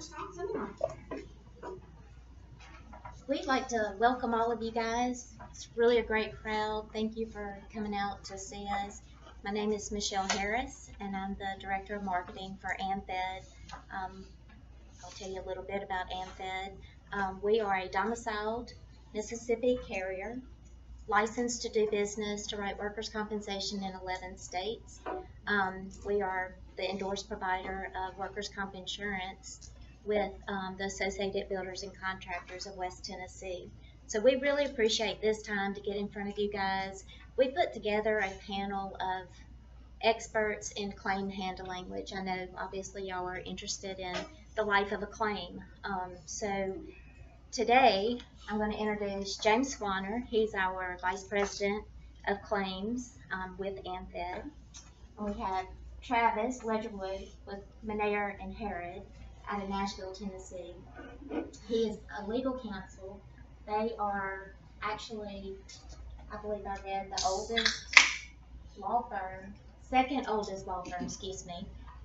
workers' comp seminar. We'd like to welcome all of you guys. It's really a great crowd. Thank you for coming out to see us. My name is Michelle Harris, and I'm the Director of Marketing for Amfed. I'll tell you a little bit about Amfed. We are a domiciled Mississippi carrier, licensed to do business to write workers' compensation in 11 states. We are the endorsed provider of workers' comp insurance with the Associated Builders and Contractors of West Tennessee. So we really appreciate this time to get in front of you guys. We put together a panel of experts in claim handling, which I know obviously y'all are interested in the life of a claim. So today I'm going to introduce James Swanner. He's our Vice President of Claims with Amfed. And we have Travis Ledgerwood with Menair and Herod out of Nashville, Tennessee. He is a legal counsel. They are actually, I believe I read, the oldest law firm, second oldest law firm,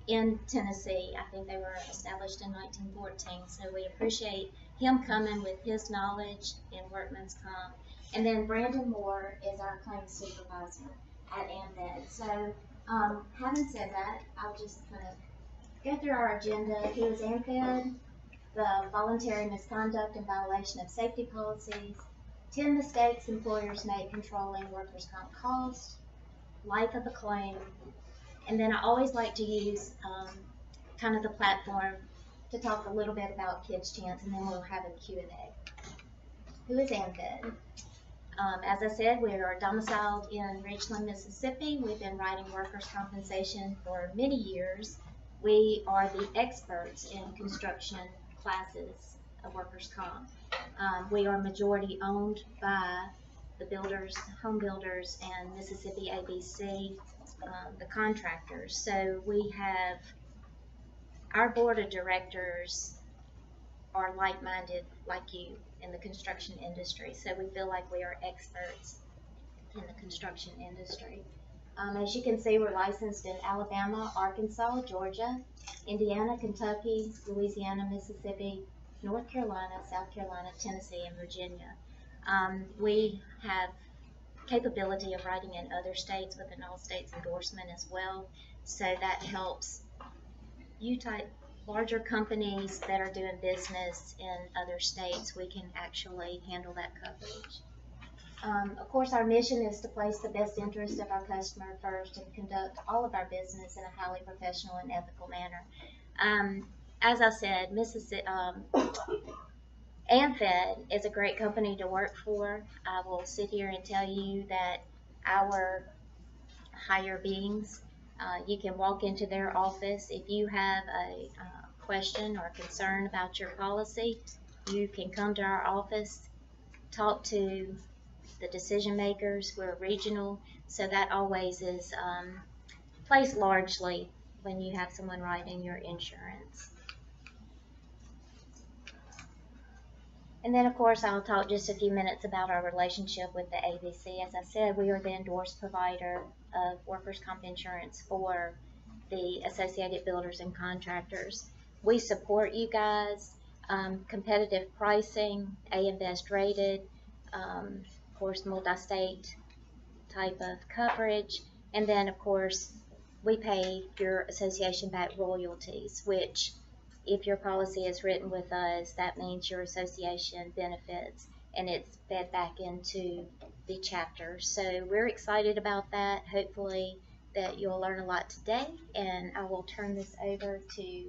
in Tennessee. I think they were established in 1914. So we appreciate him coming with his knowledge in workman's comp. And then Brandon Moore is our claims supervisor at Amfed. So having said that, I'll just kind of go through our agenda. Here's Amfed, the voluntary misconduct and violation of safety policies, 10 mistakes employers make controlling workers' comp costs, life of a claim, and then I always like to use kind of the platform to talk a little bit about Kids Chance, and then we'll have a Q&A. Who is Amfed? As I said, we are domiciled in Richland, Mississippi. We've been writing workers' compensation for many years. We are the experts in construction classes of workers' comp. We are majority owned by the builders, home builders, and Mississippi ABC, the contractors. So we have, our board of directors are like-minded like you in the construction industry. So we feel like we are experts in the construction industry. As you can see, we're licensed in Alabama, Arkansas, Georgia, Indiana, Kentucky, Louisiana, Mississippi, North Carolina, South Carolina, Tennessee, and Virginia. We have capability of writing in other states with an all states endorsement as well. So that helps you type larger companies that are doing business in other states. We can actually handle that coverage. Of course, our mission is to place the best interest of our customer first and conduct all of our business in a highly professional and ethical manner. As I said, Amfed is a great company to work for. I will sit here and tell you that our higher beings, you can walk into their office. If you have a question or concern about your policy, you can come to our office, talk to the decision makers. We're regional, so that always is placed largely when you have someone writing your insurance. And then, of course, I'll talk just a few minutes about our relationship with the ABC. As I said, we are the endorsed provider of workers' comp insurance for the Associated Builders and Contractors. We support you guys, competitive pricing, AM Best rated, of course, multi-state type of coverage, and then, of course, we pay your association-backed royalties, which, if your policy is written with us, that means your association benefits, and it's fed back into the chapter. So we're excited about that. Hopefully that you'll learn a lot today, and I will turn this over to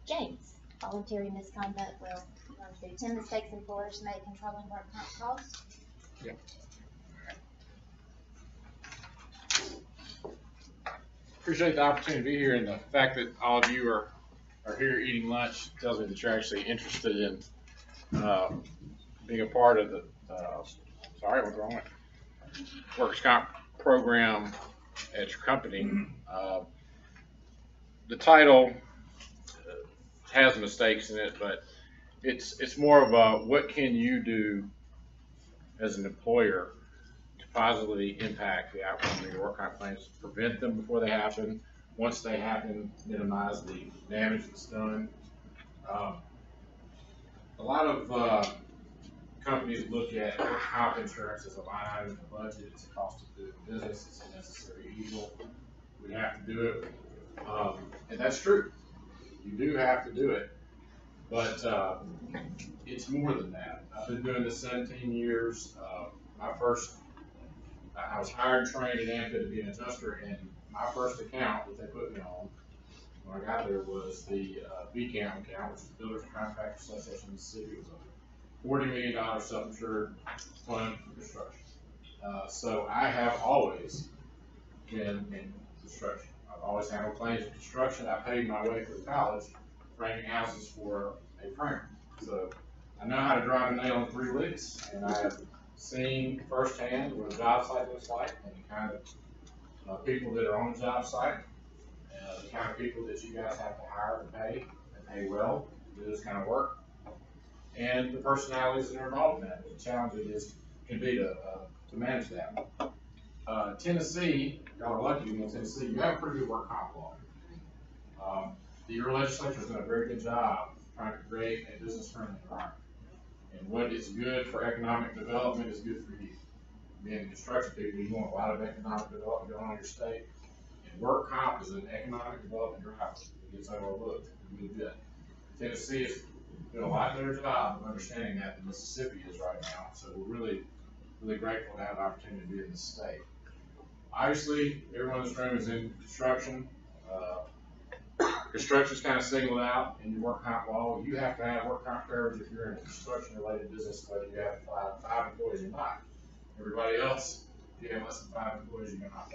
James. Voluntary misconduct. We'll run through 10 mistakes employers make controlling work comp costs. Yeah. Appreciate the opportunity to be here, and the fact that all of you are here eating lunch tells me that you're actually interested in being a part of the sorry, what's wrong with workers' comp program at your company. The title has mistakes in it, but it's more of a what can you do as an employer to positively impact the outcome of your work comp claims, prevent them before they happen, once they happen, minimize the damage that's done, Um, a lot of companies look at work comp insurance as a line item in the budget. It's a cost of doing business. It's a necessary evil. We have to do it, and that's true. You do have to do it, but it's more than that. I've been doing this 17 years. I was hired and trained at Amfed to be an adjuster, and my first account that they put me on when I got there was the BCAM account, which is the Builders Contractors Association of Mississippi. It was a $40 million self-insured fund for construction. So I have always been in construction. I've always handled claims in construction. I paid my way through college framing houses for a framer. So I know how to drive a nail in 3 weeks, and I have seen firsthand what a job site looks like and the kind of people that are on the job site, the kind of people that you guys have to hire and pay well to do this kind of work, and the personalities that are involved in that. The challenge can be to manage that. Tennessee, y'all are lucky to be in Tennessee. You have a pretty good work comp law. Your legislature has done a very good job trying to create a business-friendly environment. And what is good for economic development is good for you. Being a construction people, you want a lot of economic development going on in your state. And work comp is an economic development driver. It gets overlooked a good bit. Tennessee has done a lot better job of understanding that than Mississippi is right now. So we're really, really grateful to have the opportunity to be in this state. Obviously, everyone in this room is in construction. Construction is kind of singled out in your work comp law. You have to have work comp coverage if you're in a construction-related business, whether you have five employees or not. Everybody else, if you have less than 5 employees, you're going to opt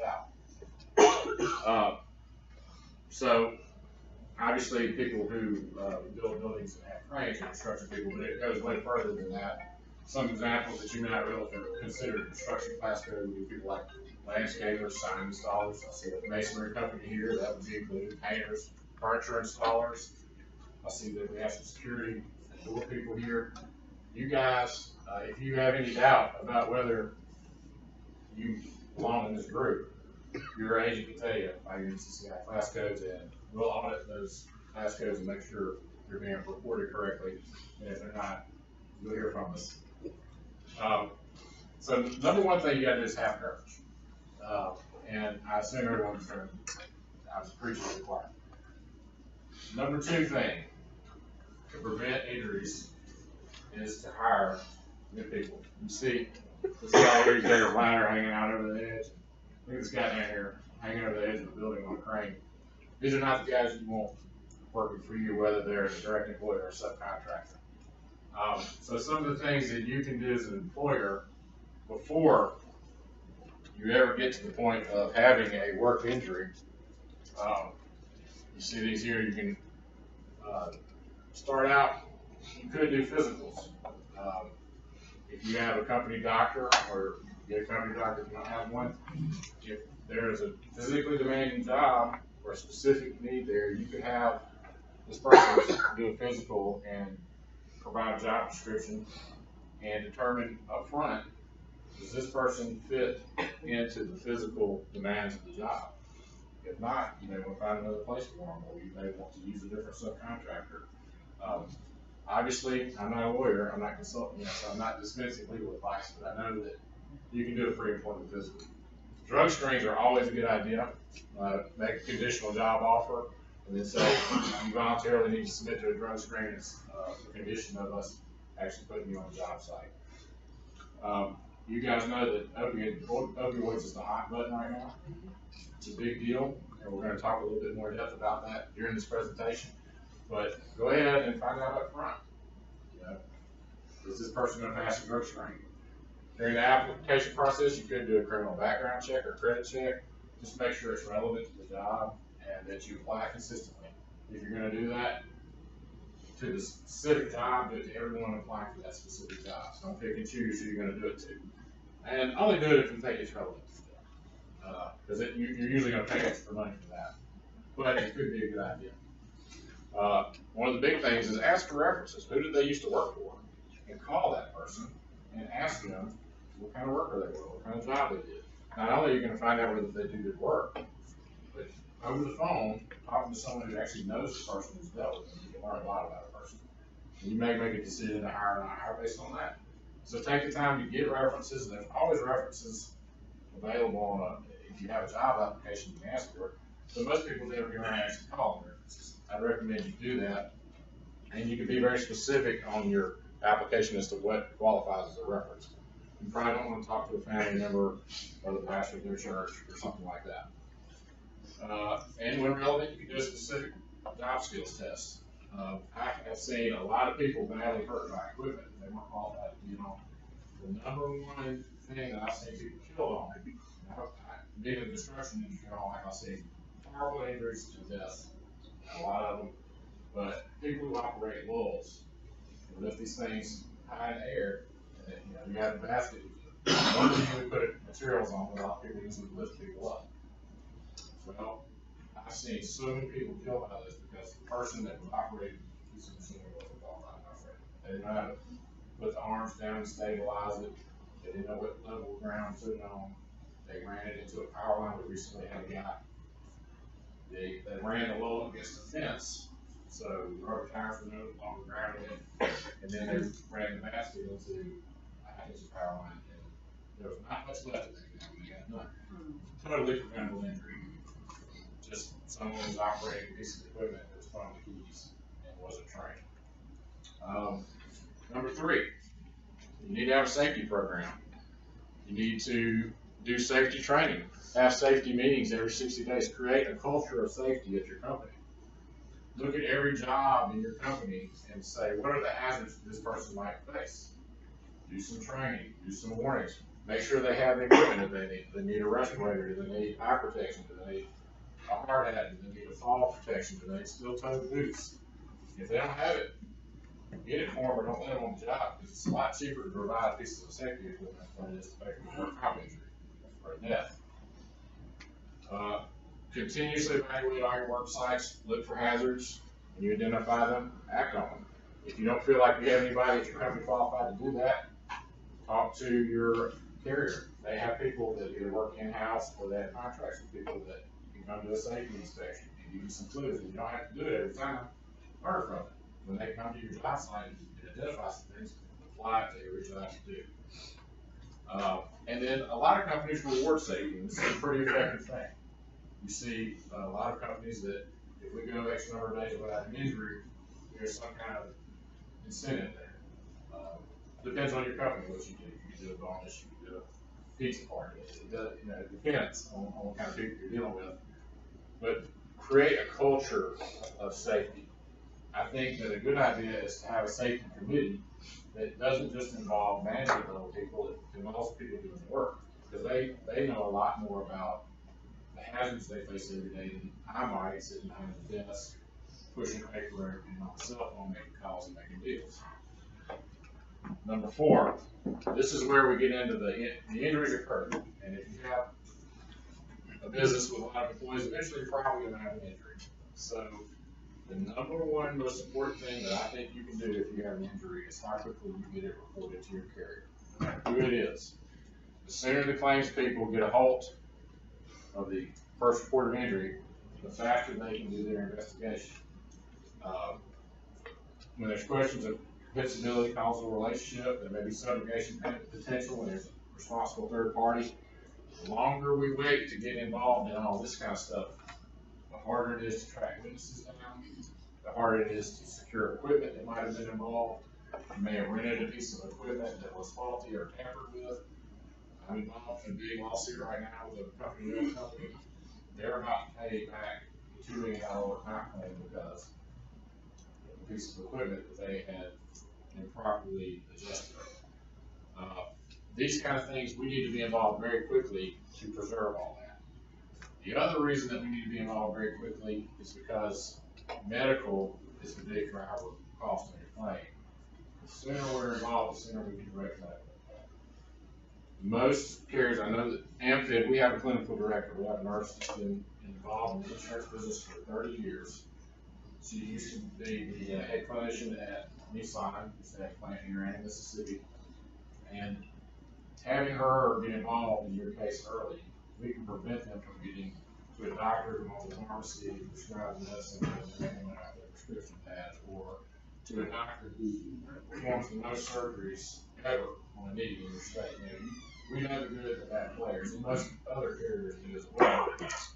out. So, obviously, people who build buildings and have cranes are construction people, but it goes way further than that. Some examples that you may not realize are considered construction class code would be people like landscapers, sign installers. I see a masonry company here, that would be included, painters, furniture installers. I see that we have some security and door people here. You guys, if you have any doubt about whether you belong in this group, your agent can tell you by your NCCI class codes, and we'll audit those class codes and make sure you're being reported correctly. And if they're not, you'll hear from us. So number one thing you got to do is have coverage. And I assume everyone's going to, I was preaching to the choir. Number 2 thing to prevent injuries is to hire good people. You see all these guys liner hanging out over the edge. Look at this guy down here hanging over the edge of the building on a crane. These are not the guys you want working for you, whether they're a direct employee or a subcontractor. So some of the things that you can do as an employer before you ever get to the point of having a work injury, you see these here, you can start out, you could do physicals. If you have a company doctor, or you get a company doctor if you don't have one, if there is a physically demanding job or a specific need there, you could have this person do a physical and provide a job description and determine up front, does this person fit into the physical demands of the job? If not, you may want to find another place for them, or you may want to use a different subcontractor. Obviously, I'm not a lawyer, I'm not consulting, so I'm not dispensing legal advice, but I know that you can do a pre-employment physical. Drug screens are always a good idea. Make a conditional job offer, and then say you voluntarily need to submit to a drug screen as a condition of us actually putting you on the job site. You guys know that opioids is the hot button right now. It's a big deal, and we're going to talk a little bit more in depth about that during this presentation. But go ahead and find out up front. Is this person going to pass a drug screen? During the application process, you could do a criminal background check or credit check. Just make sure it's relevant to the job and that you apply consistently. If you're going to do that to the specific job, do it to everyone applying for that specific job. So don't pick and choose who you're going to do it to. And only do it if you think it's relevant to the job. Because you're usually going to pay extra money for that. But it could be a good idea. One of the big things is ask for references. Who did they used to work for? And call that person and ask them what kind of work are they doing, what kind of job they did. Not only are you going to find out whether they do good work, but over the phone, talking to someone who actually knows the person who's dealt with them, you can learn a lot about a person. You may make a decision to hire or not hire based on that. So take the time to get references. There's always references available on if you have a job application, you can ask for it. But most people never go around and actually call them references. I'd recommend you do that. And you can be very specific on your application as to what qualifies as a reference. You probably don't want to talk to a family member or the pastor of their church or something like that. And when relevant, you can do a specific job skills test. I have seen a lot of people badly hurt by equipment that they weren't qualified to get on. The number one thing that I've seen people killed on, being in the construction industry, like I say, horrible injuries to death, a lot of them. But people who operate lulls, lift these things high in the air, and you have a basket. One of you would put materials on without people using to lift people up. Well, I've seen so many people killed by this because the person that was operating the piece of machinery wasn't qualified enough for it. They didn't know how to put the arms down and stabilize it. They didn't know what level of ground to put it on. They ran it into a power line. We recently had a guy. They ran the lull against the fence, so the rubber tires were no longer grounded in, and then they ran the basket into a power line, and there was not much left of it when they got done. Totally preventable injury. Just someone was operating a piece of equipment that was throwing the keys and wasn't trained. Number 3, you need to have a safety program. You need to do safety training. Have safety meetings every 60 days. Create a culture of safety at your company. Look at every job in your company and say, what are the hazards that this person might face? Do some training, do some warnings. Make sure they have the equipment that they need. Do they need a respirator? Do they need eye protection? Do they need a hard hat? Do they need a fall protection? Do they need steel-toed boots? If they don't have it, get it for them or don't let them on the job, because it's a lot cheaper to provide pieces of safety equipment than it is to pay for a work comp injury or a death. Continuously evaluate all your work sites, look for hazards. When you identify them, act on them. If you don't feel like you have anybody at your company qualified to do that, talk to your carrier. They have people that either work in-house or they have contracts with people that can come do a safety inspection and give you some clues. And you don't have to do it every time. Learn from it. When they come to your job site and identify some things, apply it to every job you do. And then a lot of companies reward safety, and this is a pretty effective thing. You see a lot of companies that if we go X number of days without an injury, there's some kind of incentive there. Depends on your company what you do. You can do a bonus, you can do a pizza party. It depends on what kind of people you're dealing with. But create a culture of safety. I think that a good idea is to have a safety committee that doesn't just involve management level people, it involves people doing the work, because they know a lot more about the hazards they face every day than I might, sitting behind the desk, pushing paper and on the cell phone, making calls and making deals. Number 4, this is where we get into the injuries occur, and if you have a business with a lot of employees, eventually you're probably going to have an injury. So the number 1 most important thing that I think you can do if you have an injury is how quickly you get it reported to your carrier, no matter who it is. The sooner the claims people get a hold of the first report of injury, the faster they can do their investigation. When there's questions of compensability, causal relationship, there may be subrogation potential when there's a responsible third party. The longer we wait to get involved in all this kind of stuff, the harder it is to track witnesses down, the harder it is to secure equipment that might have been involved. You may have rented a piece of equipment that was faulty or tampered with. I'm involved in a big lawsuit right now with a company. They're about to pay back a $2 million comp claim because of a piece of equipment that they had improperly adjusted. These kind of things, we need to be involved very quickly to preserve all that. The other reason that we need to be involved very quickly is because medical is the big driver of cost in your claim. The sooner we're involved, the sooner we can direct that. Most carriers, I know that Amfed, we have a clinical director. We have a nurse that's been involved in the insurance business for 30 years. She used to be the head clinician at Nissan, it's that plant here in Mississippi. And having her get involved in your case early, we can prevent them from getting to a doctor who owns a pharmacy, prescribed medicine, and they don't have their prescription pad, or to a doctor who performs the most surgeries ever on a knee in your state. We know the good and bad players, and most other carriers do as well,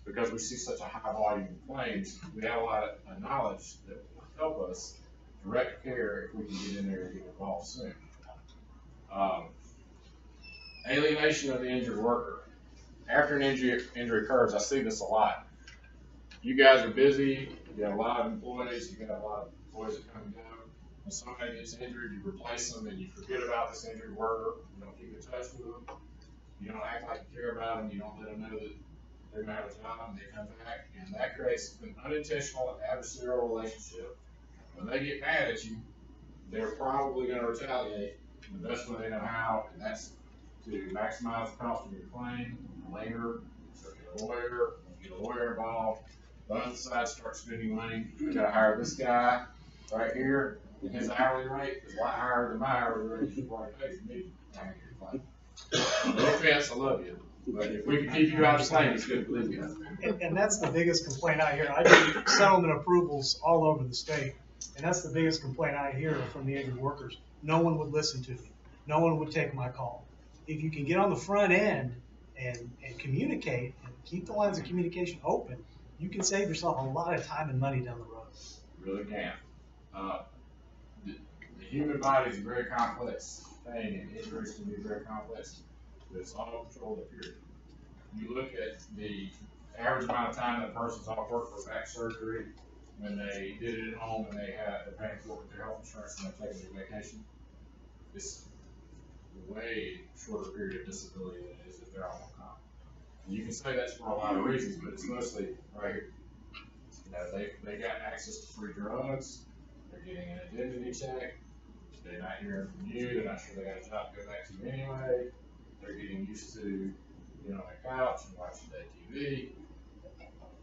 because we see such a high volume of claims. We have a lot of knowledge that will help us direct care if we can get in there and get involved soon. Alienation of the injured worker. After an injury occurs, I see this a lot. You guys are busy, you got a lot of employees, you got a lot of employees that come and go. When somebody gets injured, you replace them and you forget about this injured worker. You don't keep in touch with them. You don't act like you care about them. You don't let them know that they're going to have a job and they come back. And that creates an unintentional adversarial relationship. When they get mad at you, they're probably going to retaliate in the best way they know how, and that's to maximize the cost of your claim later. So get a lawyer, get a lawyer involved. Both sides start spending money. You got to hire this guy right here, and his hourly rate is a lot higher than my hourly rate you've already paid for me. No offense, I love you, but if we can keep you out of the claim, it's good. Believe me. And that's the biggest complaint I hear. I do settlement approvals all over the state, and that's the biggest complaint I hear from the injured workers. No one would listen to me. No one would take my call. If you can get on the front end and communicate and keep the lines of communication open, you can save yourself a lot of time and money down the road. Really can. The human body is a very complex thing, and injuries can be very complex, but it's all controlled up here. You look at the average amount of time that a person's off work for back surgery, when they did it at home and they're paying for it with their health insurance and they're taking their vacation. It's a way shorter period of disability than it is if they're on comp. You can say that's for a lot of reasons, but it's mostly right here. They got access to free drugs. They're getting an identity check. They're not hearing from you. They're not sure they got a job to go back to anyway. They're getting used to being on their couch and watching TV,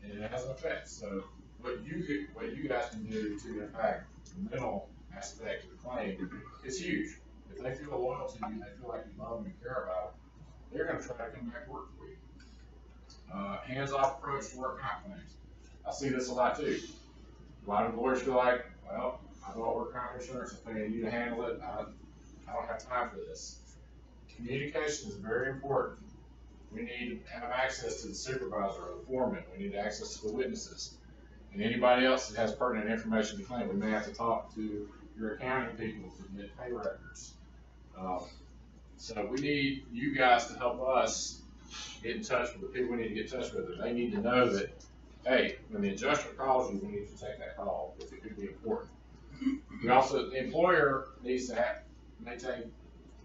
and it has an effect. So what you guys can do to impact the mental aspect of the claim is huge. If they feel loyal to you, they feel like you love them and care about them, they're going to try to come back to work for you. Hands-off approach to work comp claims. I see this a lot too. A lot of employers feel like, well, I bought work comp insurance, I'm paying you to handle it. I don't have time for this. Communication is very important. We need to have access to the supervisor or the foreman. We need access to the witnesses. And anybody else that has pertinent information to claim, we may have to talk to your accounting people to get pay records. So we need you guys to help us get in touch with the people we need to get in touch with. They need to know that, hey, when the adjuster calls you, we need to take that call if it could be important. We also, the employer needs to maintain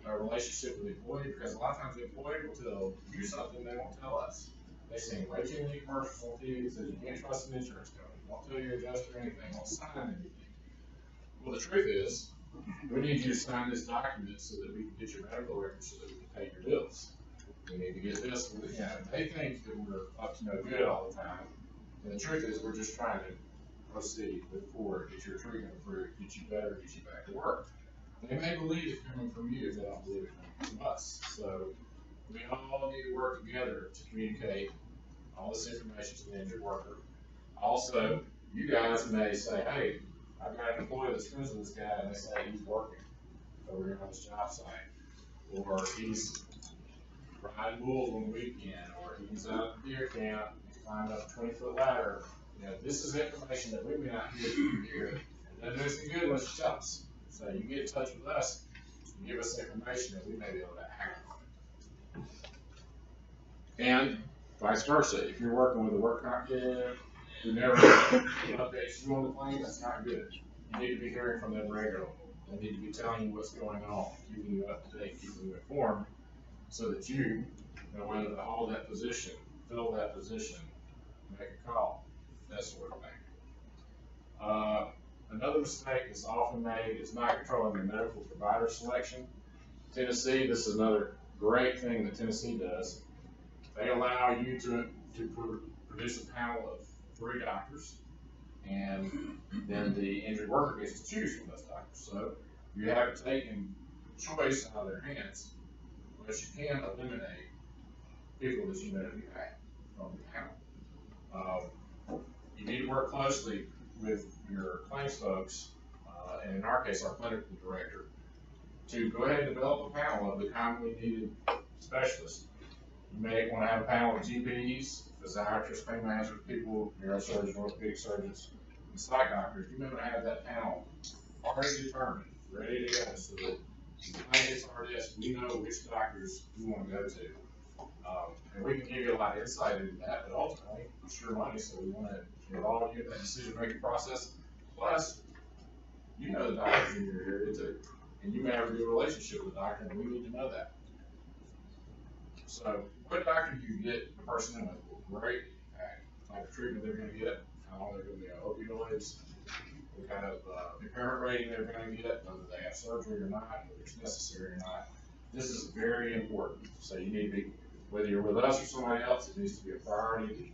a relationship with the employee, because a lot of times the employee will tell you something they won't tell us. They sing way too many commercials on TV that says you can't trust an insurance company. Won't tell your adjuster anything. Won't sign anything. Well, the truth is, we need you to sign this document so that we can get your medical records so that we can pay your bills. We need to get this. They think that we're up to no good all the time. And the truth is, we're just trying to proceed, move forward, get your treatment approved, get you better, get you back to work. They may believe it's coming from you if they don't believe it coming from us. So we all need to work together to communicate all this information to the injured worker. Also, you guys may say, hey, I've got an employee that's friends with this guy, and they say he's working over here on this job site, or he's riding bulls on the weekend, or he's out at the deer camp, he's climbing up a 20-foot ladder. This is information that we may not hear from you here. And that does good unless you tell us. So you get in touch with us, and give us information that we may be able to act on. And vice versa. If you're working with a work comp carrier who never updates you on the claim, that's not good. You need to be hearing from them regularly. They need to be telling you what's going on, keeping you up to date, keeping you informed, so that you know whether to hold that position, fill that position, make a call, that sort of thing. Another mistake that's often made is not controlling the medical provider selection. Tennessee, this is another great thing that Tennessee does. They allow you to produce a panel of 3 doctors, and then the injured worker gets to choose from those doctors. So you haven't taken choice out of their hands, but you can eliminate people that you know you have from the panel. You need to work closely with your claims folks and in our case, our clinical director, to go ahead and develop a panel of the commonly needed specialists. You may want to have a panel of GPs, physiatrists, pain management people, neurosurgeons, orthopedic surgeons, and psych doctors. You may want to have that panel already determined, ready to go, so that when it hits our desk, we know which doctors we want to go to. And we can give you a lot of insight into that, but ultimately, it's your money, so we want to involve you in that decision-making process. Plus, you know the doctors in your area too, and you may have a good relationship with the doctor, and we need to know that. So, what doctor do you get the person in with will great impact, like the treatment they're going to get, how long they're going to be on opioids, what kind of impairment rating they're going to get, whether they have surgery or not, whether it's necessary or not. This is very important. So you need to be, whether you're with us or somebody else, it needs to be a priority.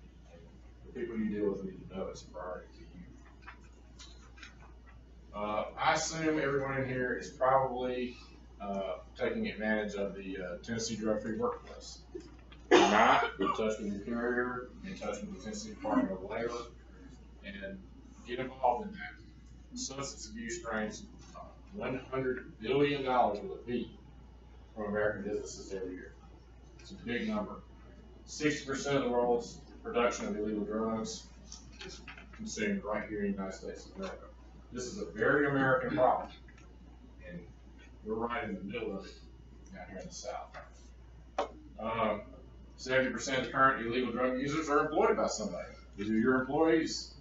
The people you deal with need to know it's a priority to you. I assume everyone in here is probably taking advantage of the Tennessee Drug-Free Workplace. If you're not, get in touch with your carrier, get in touch with the Tennessee Department of Labor, and get involved in that. Substance abuse drains $100 billion worth of fee from American businesses every year. It's a big number. 60% of the world's production of illegal drugs is consumed right here in the United States of America. This is a very American problem, and we're right in the middle of it down here in the South. 70% of the current illegal drug users are employed by somebody. These are your employees.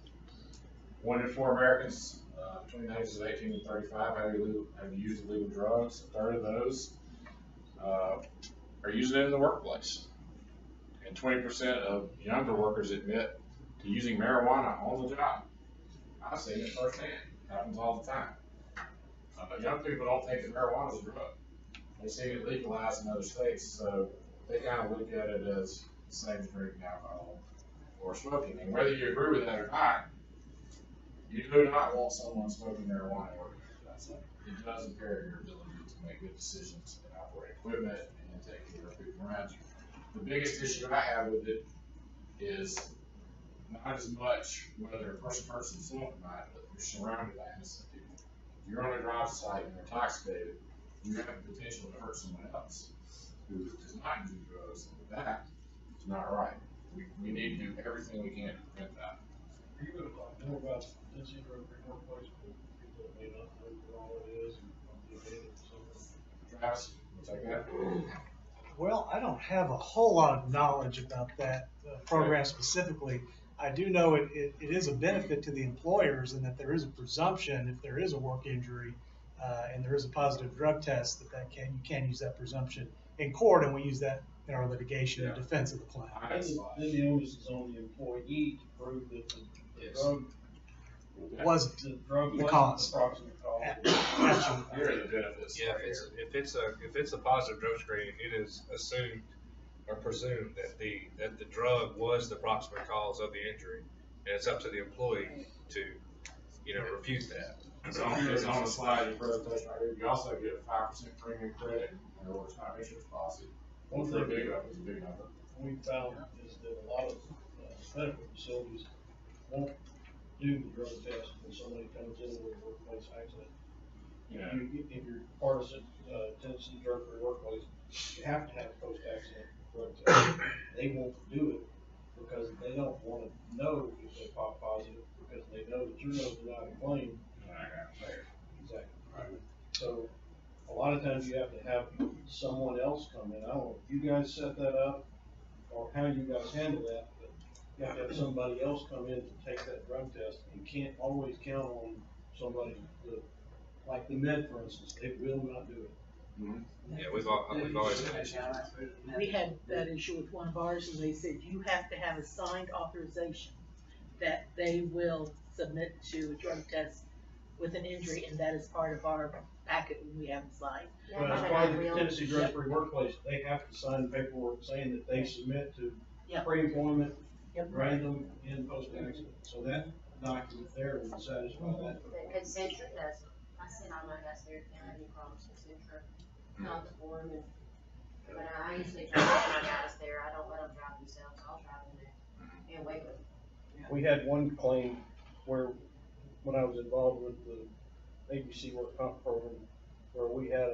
1 in 4 Americans between the ages of 18 and 35 have used illegal drugs. A third of those are using it in the workplace. And 20% of younger workers admit to using marijuana on the job. I've seen it firsthand. It happens all the time. Young people don't think that marijuana is a drug. They see it legalized in other states, so they kind of look at it as the same as drinking alcohol or smoking. And whether you agree with that or not, you do not want someone smoking marijuana in order to that. So it does impair your ability to make good decisions and operate equipment and take care of people around you. The biggest issue I have with it is not as much whether a person smoking or not, but you're surrounded by innocent people. If you're on a drive site and you're intoxicated, you have the potential to hurt someone else who is not using drugs, and that is not right. We need to do everything we can to prevent that. Are you going to talk more about Tennessee Drug-Free Workplace for people that may not know what all it is and the advantage of something? Travis, we'll take that. Well, I don't have a whole lot of knowledge about that program specifically. I do know it is a benefit to the employers, and that there is a presumption if there is a work injury and there is a positive drug test you can use that presumption in court, and we use that in our litigation in defense of the claim. Then the onus is on the employee to prove that the drug Wasn't the drug the wasn't cause. the proximate cause. Absolutely. Here are the benefits. Yeah, right here. if it's a positive drug screen, it is assumed or presumed that the drug was the proximate cause of the injury, and it's up to the employee to, refute that. It's on the slide in your presentation right here. You also get a 5% premium credit in your workers' comp insurance policy. One For a thing big number, it's a big number. we found is that a lot of medical facilities won't do the drug test when somebody comes in with a workplace accident. Yeah. If you're part of Tennessee Drug-Free Workplace, you have to have a post-accident drug test. They won't do it because they don't want to know if they pop positive, because they know that you're going to deny the claim. Exactly. Right. So a lot of times you have to have someone else come in. I don't know if you guys set that up or how you guys handle that, but you have to have somebody else come in to take that drug test. You can't always count on somebody like the Med, for instance. They will not do it. Mm-hmm. Yeah, we've always had issues. We had that issue with one of ours, and they said you have to have a signed authorization that they will submit to a drug test with an injury, and that is part of our packet when we have them signed. But as part of the Tennessee Drug-Free Workplace, they have to sign paperwork saying that they submit to Yep. pre-employment, Yep. random, and post-accident. So that document there will satisfy that. The Concentra does, I sent all my guys there, and I from Concentra, not the form, but I usually drive my guys there, I don't let them drive themselves, I'll drive them there and wait with them. We had one claim where, when I was involved with the ABC work comp program where we had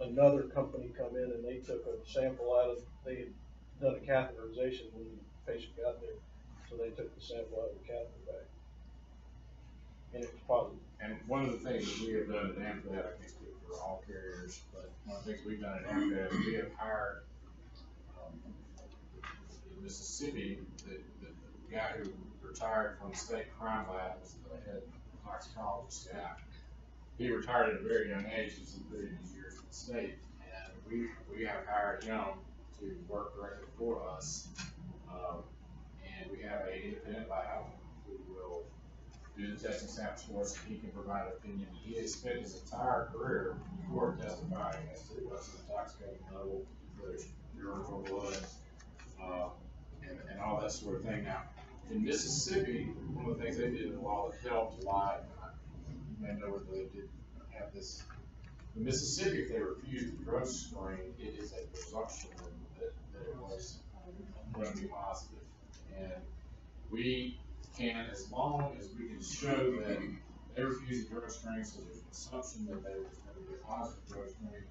another company come in and they took a sample out of, they had done a catheterization when the patient got there. So they took the sample out of the catheter bag. And it was positive. And one of the things that we have done at Amfed, I can't speak for all carriers, but one of the things we've done at Amfed is we have hired in Mississippi, the guy who retired from the state crime lab was the head toxicology staff. He retired at a very young age, he's in 30 years in the state, and we have hired him to work directly for us. And we have an independent lab who will do the testing samples for us, and he can provide an opinion. He has spent his entire career before testifying as to what's the intoxicating level, whether it's urine or blood, and all that sort of thing. Now, in Mississippi, one of the things they did in the law that helped a lot, you may know that they did have this. In Mississippi, if they refused the drug screen, it is a presumption that it was going to be positive. And we can, as long as we can show that they refuse the drug screen, so there's an assumption that they was going to be a positive drug screen,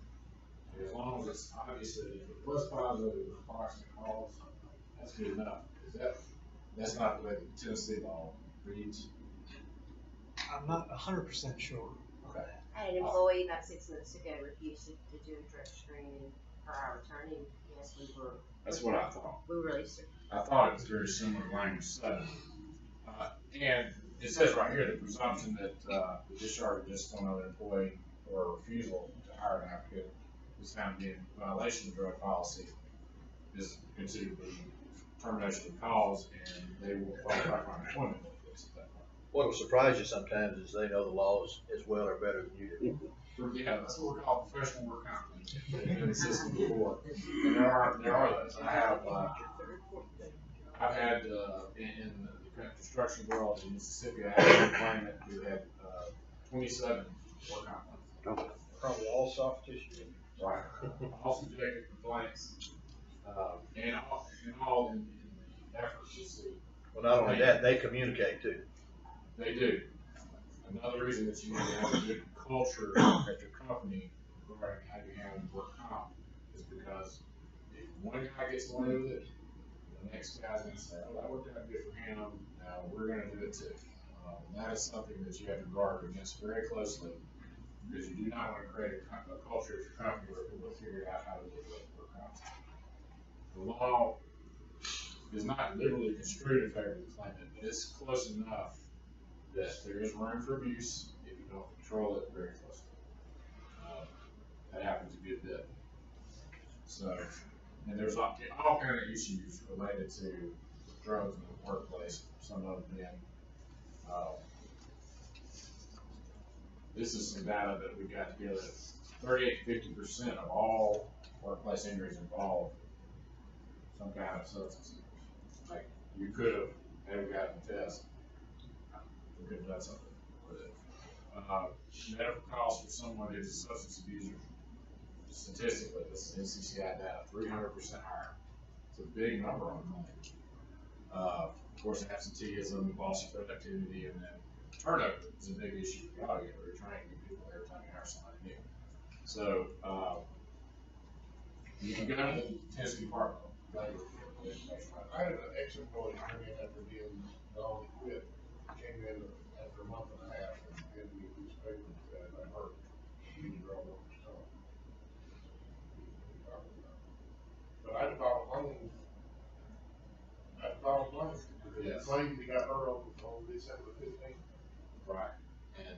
as long as it's obvious that if it was positive, it was a proximate cause, that's good enough. That's not the way the Tennessee law reads. I'm not 100% sure. Okay. I had an employee about 6 months ago refused to do a drug screen, and per our attorney, yes, we were. That's what I thought. We released her. I thought it was very similar to language 7. And it says right here, the presumption that the discharge of discipline of an employee or refusal to hire an applicant is found to be in violation of drug policy is considered the termination of cause, and they will qualify for unemployment benefits at that point. What will surprise you sometimes is they know the laws as well or better than you do. Yeah, that's what we're called professional work company. They've been in the system before. And there are those. I've had in the construction world in Mississippi, I had a claimant who had 27 work complaints. Probably all soft tissue. Right. All subjective complaints. And all in the effort to see. Well, not only that, they communicate too. They do. Another reason that you need to have a good culture at your company regarding how you handle work comp is because if one guy gets away with it, the next guy's going to say, oh, that worked out good for him, now we're going to do it too. And that is something that you have to guard against very closely because you do not want to create a culture at your company where people figure out how to get away with work comp. The law is not liberally construed in favor of the claimant, but it's close enough that there is room for abuse if you don't control it very closely. That happens a good bit. So, and there's all kind of issues related to drugs in the workplace. Some of them being, this is some data that we got together. 38 to 50% of all workplace injuries involve some kind of substance abuse. Like you could have never gotten a test. We could have done something with it. Medical costs for someone who's a substance abuser, statistically, this is NCCI data, 300% higher. It's a big number on claims. Of course, absenteeism, loss of productivity, and then turnover is a big issue. You gotta get retrained people every time you hire somebody new. So, you can go to the Tennessee Department of Labor. I had an ex-employee come in after being gone quit, came in after a month and a half and gave me these papers that I heard. He was wrong what was telling. But I filed a claim. Because he claimed he got hurt on December 15th. Right. And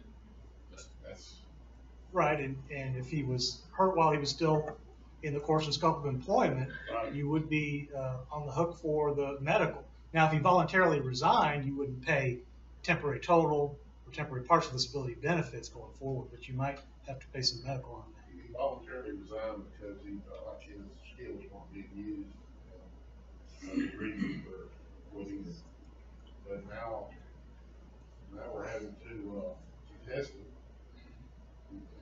that's Right, and if he was hurt while he was still in the course and scope of employment, Right. you would be on the hook for the medical. Now, if he voluntarily resigned, you wouldn't pay temporary total or temporary partial disability benefits going forward, but you might have to pay some medical on that. He voluntarily resigned because he felt like his skills weren't being used. That's the reason for quitting. But now we're having to test it.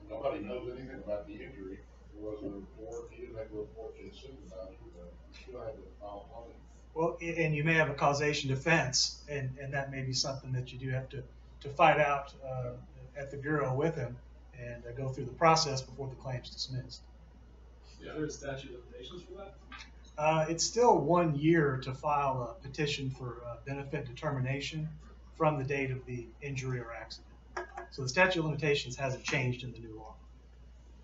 Nobody knows anything about the injury. There wasn't a report. He didn't have a report to his supervisor, but still had to file a claim. Well, and you may have a causation defense, and that may be something that you do have to fight out at the bureau with him and go through the process before the claim's dismissed. Is there a statute of limitations for that? It's still 1 year to file a petition for benefit determination from the date of the injury or accident. So the statute of limitations hasn't changed in the new law.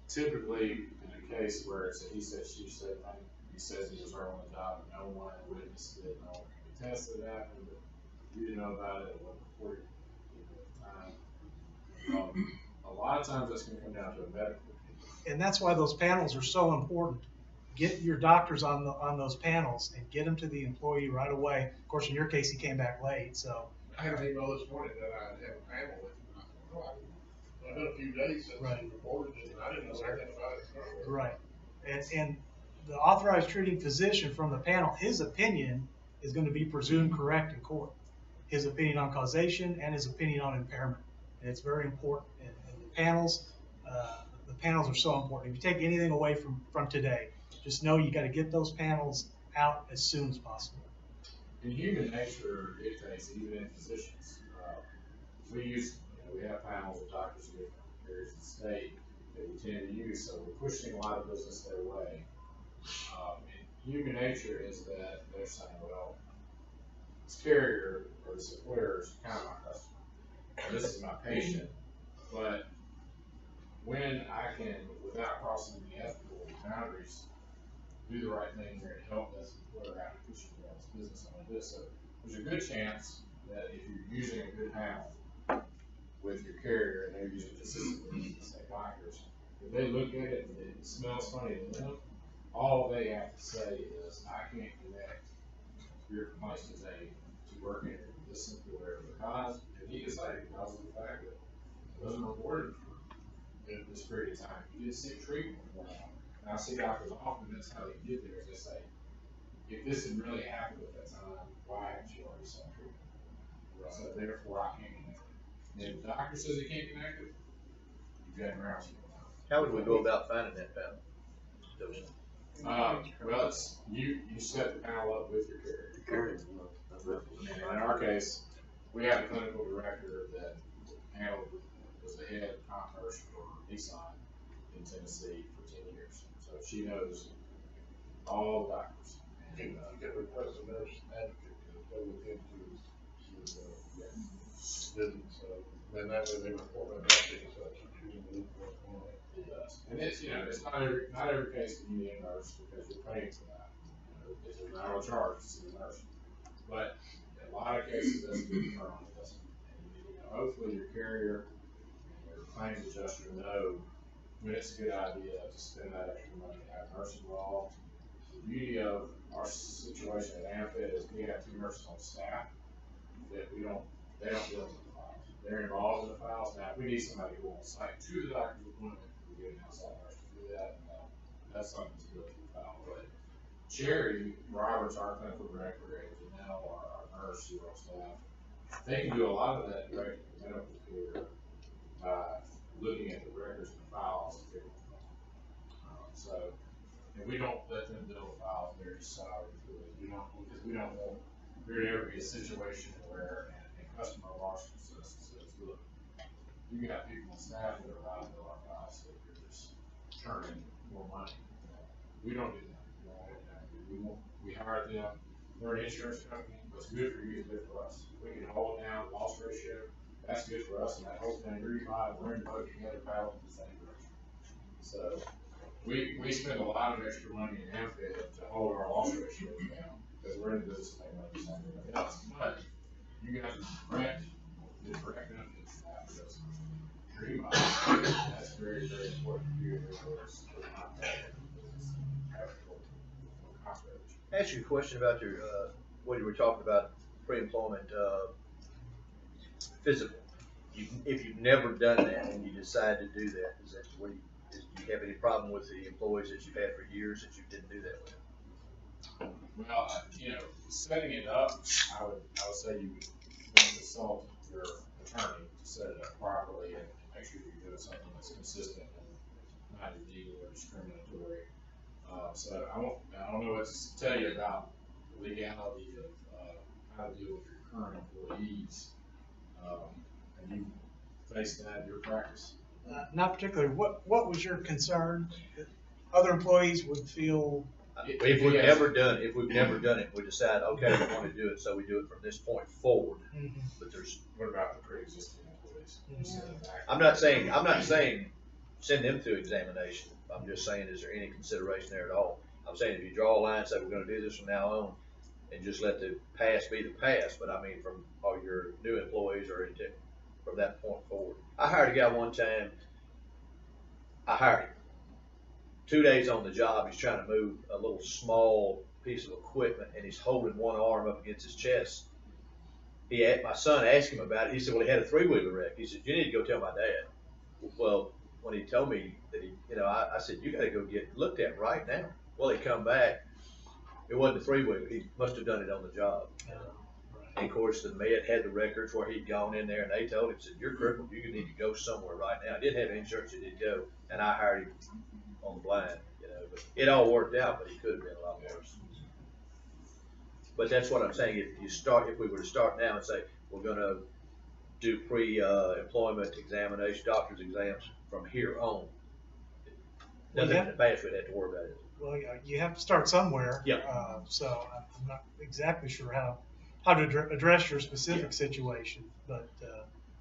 Typically, in a case where it's a he said, she said thing, he says he was there on the job, and no one witnessed it, no one can attest to that, but you didn't know about it, it wasn't before you time. A lot of times that's gonna come down to a medical opinion. And that's why those panels are so important. Get your doctors on those panels and get them to the employee right away. Of course, in your case, he came back late, so. I had an email this morning that I have a panel with, and I thought, oh, it's been a few days since Right. he reported it, and I didn't know anything about it. Right. And the authorized treating physician from the panel, his opinion is going to be presumed correct in court. His opinion on causation and his opinion on impairment. And it's very important. And the panels are so important. If you take anything away from today, just know you got to get those panels out as soon as possible. In human nature dictates, even in physicians, we have panels of doctors in different areas of the state that we tend to use, so we're pushing a lot of business their way. And human nature is that they're saying, well, this carrier or this employer is kind of my customer, or this is my patient, but when I can, without crossing any ethical boundaries, do the right thing here and help this employer out and push it out of business on this. So there's a good chance that if you're using a good panel with your carrier and they're using consistently, say doctors, if they look at it and it smells funny to them, all they have to say is, I can't connect your complaints today to working at this employer because, and he can say, because of the fact that it wasn't reported for this period of time. You didn't seek treatment for that. And I see doctors often, that's how they get there, is they say, if this had really happened at that time, why haven't you already sought treatment? Right. So therefore, I can't connect it. And if the doctor says he can't connect it, you've got grounds. How would we go about finding that panel? Well, it's, you set the panel up with your carrier. And in our case, we have a clinical director that handled, was the head commerce for Nissan in Tennessee for 10 years. So she knows all the doctors. And, You can request a nurse advocate to go with him to his visit, so then that way they report that back to you, so keep using the loop what's going on. it does. And it's, it's not every case that you need a nurse because you're paying for that. It's an hour charge to see a nurse. But in a lot of cases, that's a good term. It doesn't. And, hopefully your carrier and your claims adjuster know when it's a good idea to spend that extra money to have a nurse involved. The beauty of our situation at Amfed is we have 2 nurses on staff that they don't deal with the files. They're involved in the files. Now, if we need somebody to go on site to the doctor's appointment, we get an outside nurse to do that. And, that's something to go through the file. But Jerry Roberts, our clinical director, and Janelle, our nurse who are on staff, they can do a lot of that direct medical care by looking at the records and the files and figuring them out. So, and we don't let them build files, they're just salary employees. Because we don't want there to ever be a situation where a customer of ours says, look, you got people on staff that are allowed to build our files, so you're just turning more money. We don't do that. We hire them, we're an insurance company, what's good for you is good for us. We can hold down loss ratio, that's good for us, and that whole thing, we're in the boat together, paddling in the same direction. So, we spend a lot of extra money in Amfed to hold our loss ratios down, because we're in the business to make money the same as everybody else. But you got to correct benefits now, because that's very, very important to you. I ask you a question about your, what you were talking about, pre-employment, physical. If you've never done that and you decide to do that, do you have any problem with the employees that you've had for years that you didn't do that with? Well, setting it up, I would say you would consult your attorney to set it up properly and make sure you're doing something that's consistent and not illegal or discriminatory. So I don't know what to tell you about the legality of how to deal with your current employees. And you face that in your practice? Not particularly. What was your concern? Other employees would feel. If we've never done it, we decide, okay, we want to do it, so we do it from this point forward. But there's, What about the pre-existing employees? I'm not saying send them to examination. I'm just saying, is there any consideration there at all? I'm saying if you draw a line, say we're gonna do this from now on, and just let the past be the past, but I mean, from all your new employees or from that point forward. I hired a guy one time, I hired him. 2 days on the job, he's trying to move a little small piece of equipment, and he's holding one arm up against his chest. My son asked him about it. He said, well, he had a 3-wheeler wreck. He said, you need to go tell my dad. Well, when he told me that I said, you gotta go get looked at right now. Well, he come back, it wasn't a 3-wheeler. He must have done it on the job. And of course, the med had the records where he'd gone in there, and they told him, said, you're crippled, you need to go somewhere right now. I didn't have insurance, he did go, and I hired him on the blind, but it all worked out, but he could have been a lot worse. But that's what I'm saying, if we were to start now and say, we're gonna do pre-employment examination, doctor's exams from here on, nothing in the past we'd have to worry about it. Well, you have to start somewhere. Yeah. So I'm not exactly sure how to address your specific situation, but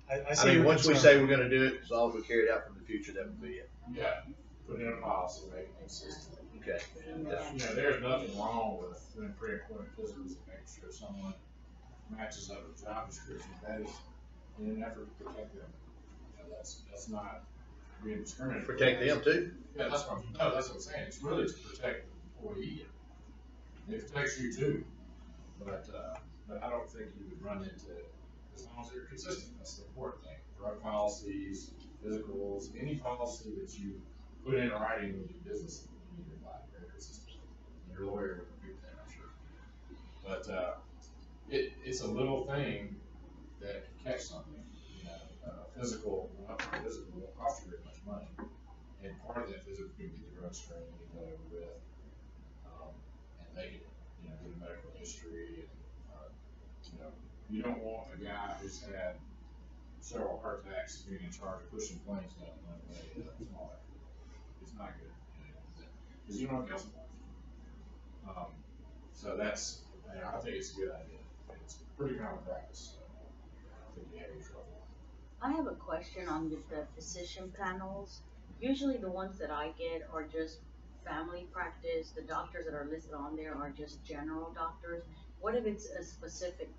I see. I mean, your once we concern. say we're gonna do it, as long as we carry it out from the future, that would be it. Yeah, put in a policy, make it consistent. Okay. And, there's nothing wrong with doing pre-employment physicals and making sure someone matches up with job description. That is in an effort to protect them. That's not being discriminated. Protect them too. Yeah, that's what I'm saying. It's really to protect the employee. It protects you too. But I don't think you would run into, as long as they're consistent, that's the important thing. Drug policies, physicals, any policy that you put in writing with your business, you need to apply very consistently. Your lawyer would agree with that, I'm sure. But it's a little thing that can catch something. Physical won't cost you very much money. And part of that physical could be the drug screening to get that over with. And they can, get a medical history. And, you don't want a guy who's had several heart attacks being in charge of pushing planes down one way. It's not good. Because you don't want to kill someone. So that's, I think it's a good idea. It's pretty common practice. I think you have any trouble. I have a question on the physician panels. Usually the ones that I get are just family practice. The doctors that are listed on there are just general doctors. What if it's a specific,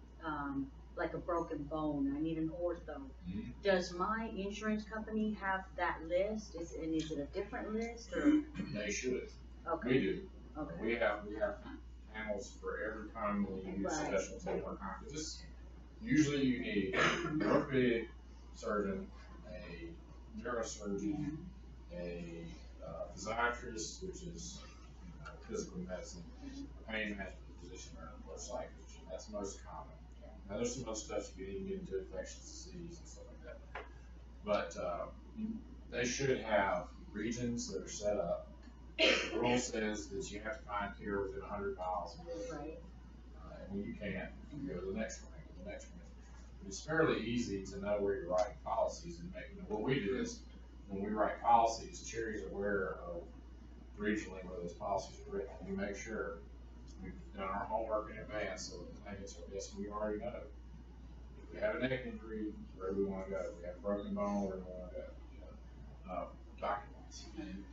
like a broken bone, I need an ortho? Mm-hmm. Does my insurance company have that list? Is it a different list? Or? They should. Okay. We do. Okay. We have panels for every commonly used specialty in our conference. Usually you need an orthopedic surgeon, a neurosurgeon, a physiatrist, which is physical medicine, a pain management physician, or a psych physician. That's most common. Now there's some other stuff you can get into, infectious disease and stuff like that. But they should have regions that are set up. The rule says that you have to find care within 100 miles. Right. And when you can't, you go to the next one, the next one. It's fairly easy to know where you're writing policies and what we do is when we write policies, Cherry's aware of regionally where those policies are written. We make sure we've done our homework in advance so the clients are guessing we already know. If we have a neck injury, where do we want to go? If we have a broken bone, where do we want to go? Documents. And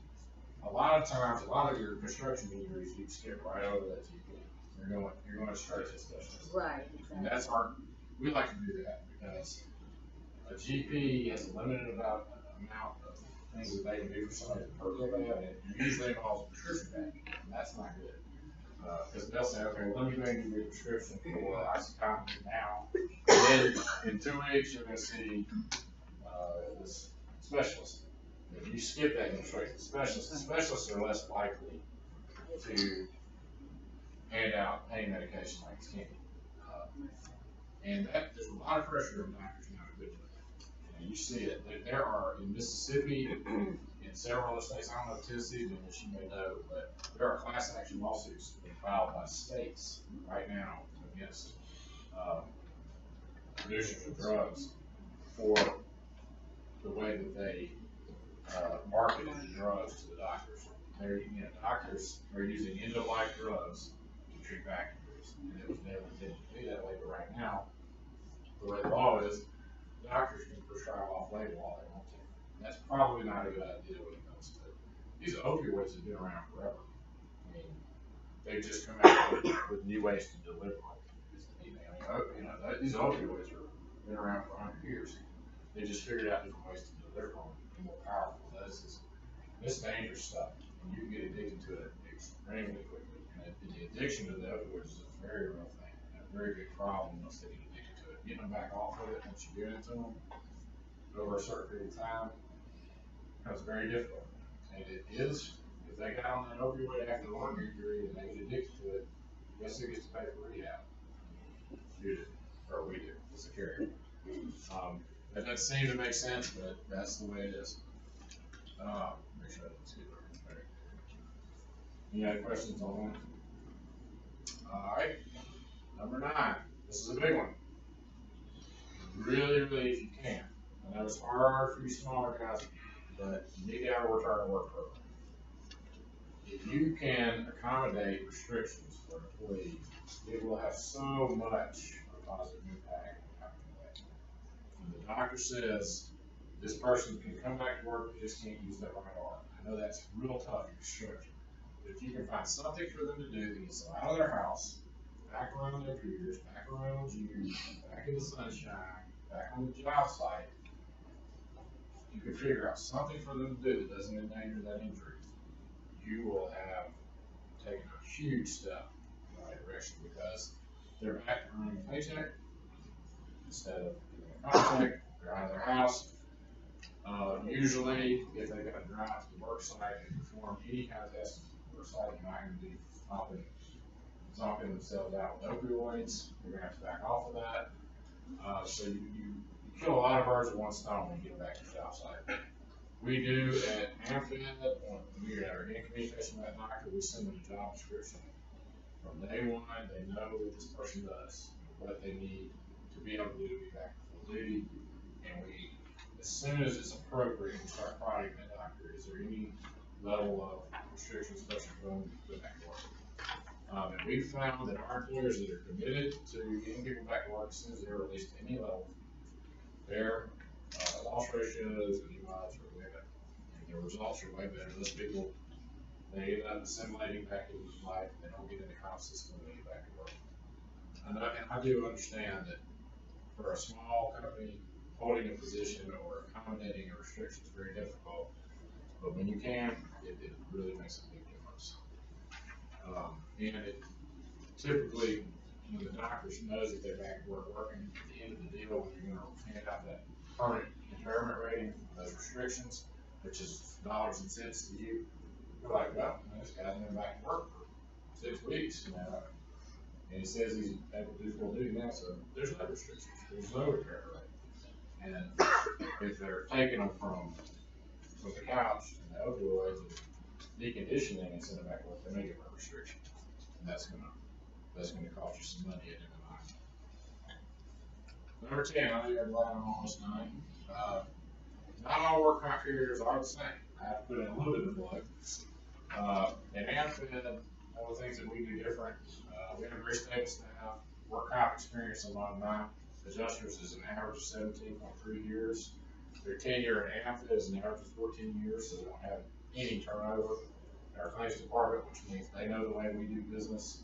a lot of times, a lot of your construction injuries, you skip right over that GP. You're going straight to specialist. Right. Exactly. And that's we like to do that because a GP has a limited amount of things that they can do for somebody that's hurt real bad, and it usually involves a prescription bag, and that's not good. Because they'll say, okay, well, let me go and give you a prescription for oxycontin now, and then in 2 weeks you're going to see this specialist. If you skip that and go straight to the specialist, the specialists are less likely to hand out pain medication like candy. And there's a lot of pressure on doctors now to do that. You see it. There are in Mississippi, in several other states, I don't know Tennessee, which you may know, but there are class action lawsuits being filed by states right now against producers of drugs for the way that they market the drugs to the doctors. Doctors are using end-of-life drugs to treat back injuries, and it was never intended to be that way. But right now, the way the law is, doctors can prescribe off-label all they want to. And that's probably not a good idea when it comes to these opioids have been around forever. I mean, they've just come out with new ways to deliver them. These opioids have been around for 100 years. They just figured out different ways to deliver them and more powerful. This dangerous stuff, and you can get addicted to it extremely quickly. And the addiction to the opioids is a very real thing, and a very big problem once they get addicted to it. Getting them back off of it once you give it to them over a certain period of time becomes very difficult. And it is, if they got on an opioid after a work injury and they get addicted to it, guess who gets to pay for rehab? You do, or we do, as a carrier. That doesn't seem to make sense, but that's the way it is. Make sure I didn't see it there. Any other questions on that? All right, number 9. This is a big one. Really, if you can. I know it's hard for you smaller guys, but you need to have a return to work program. If you can accommodate restrictions for employees, it will have so much of a positive impact on how you act. When the doctor says this person can come back to work, but just can't use their right arm. I know that's real tough in construction. But if you can find something for them to do that gets them out of their house, back around their peers, back around you, back in the sunshine, back on the job site, you can figure out something for them to do that doesn't endanger that injury, you will have taken a huge step in the right direction because they're back to earning a paycheck instead of getting a contract. They're out of their house. Usually, if they've got to drive to the work site and perform any kind of test at the work site, you're not going to be zomping themselves out with opioids. You're going to have to back off of that. So you kill a lot of birds with one stone when you get back to the job site. We do at Amfed, when we are in communication with that doctor, we send them a job description. From day one, they know what this person does, what they need to be able to do to be back to full duty, and we, as soon as it's appropriate, we start prodding that doctor. Is there any level of restrictions, especially for them to go back to work? And we've found that our employers that are committed to getting people back to work as soon as they're released at any level, their loss ratios and EMIs are way better. And their results are way better. Those people, they end up assimilating back into life. They don't get into comp system when they get back to work. And I do understand that for a small company, holding a position or accommodating a restriction is very difficult. But when you can, it really makes a big difference. And it typically, when the doctor knows that they're back to work working, at the end of the deal, when you're going to hand out that permanent impairment rating for those restrictions, which is dollars and cents to you, you're like, well, this guy's been back to work for 6 weeks, and he says he's able to do full duty now, so there's no restrictions, there's no impairment rating. And if they're taking them from the couch and the opioids and deconditioning and sending them back to work, they may get a restriction, and that's gonna cost you some money at the end of the night. Number 10, I think I'm glad I'm almost done. Not all work comp carriers are the same. I have to put in a little bit of blood. At Amfed, one of the things that we do different, we have a very stable staff. Work comp experience among my adjusters is an average of 17.3 years. Their tenure at Amfed is an average of 14 years, so we don't have any turnover in our claims department, which means they know the way we do business,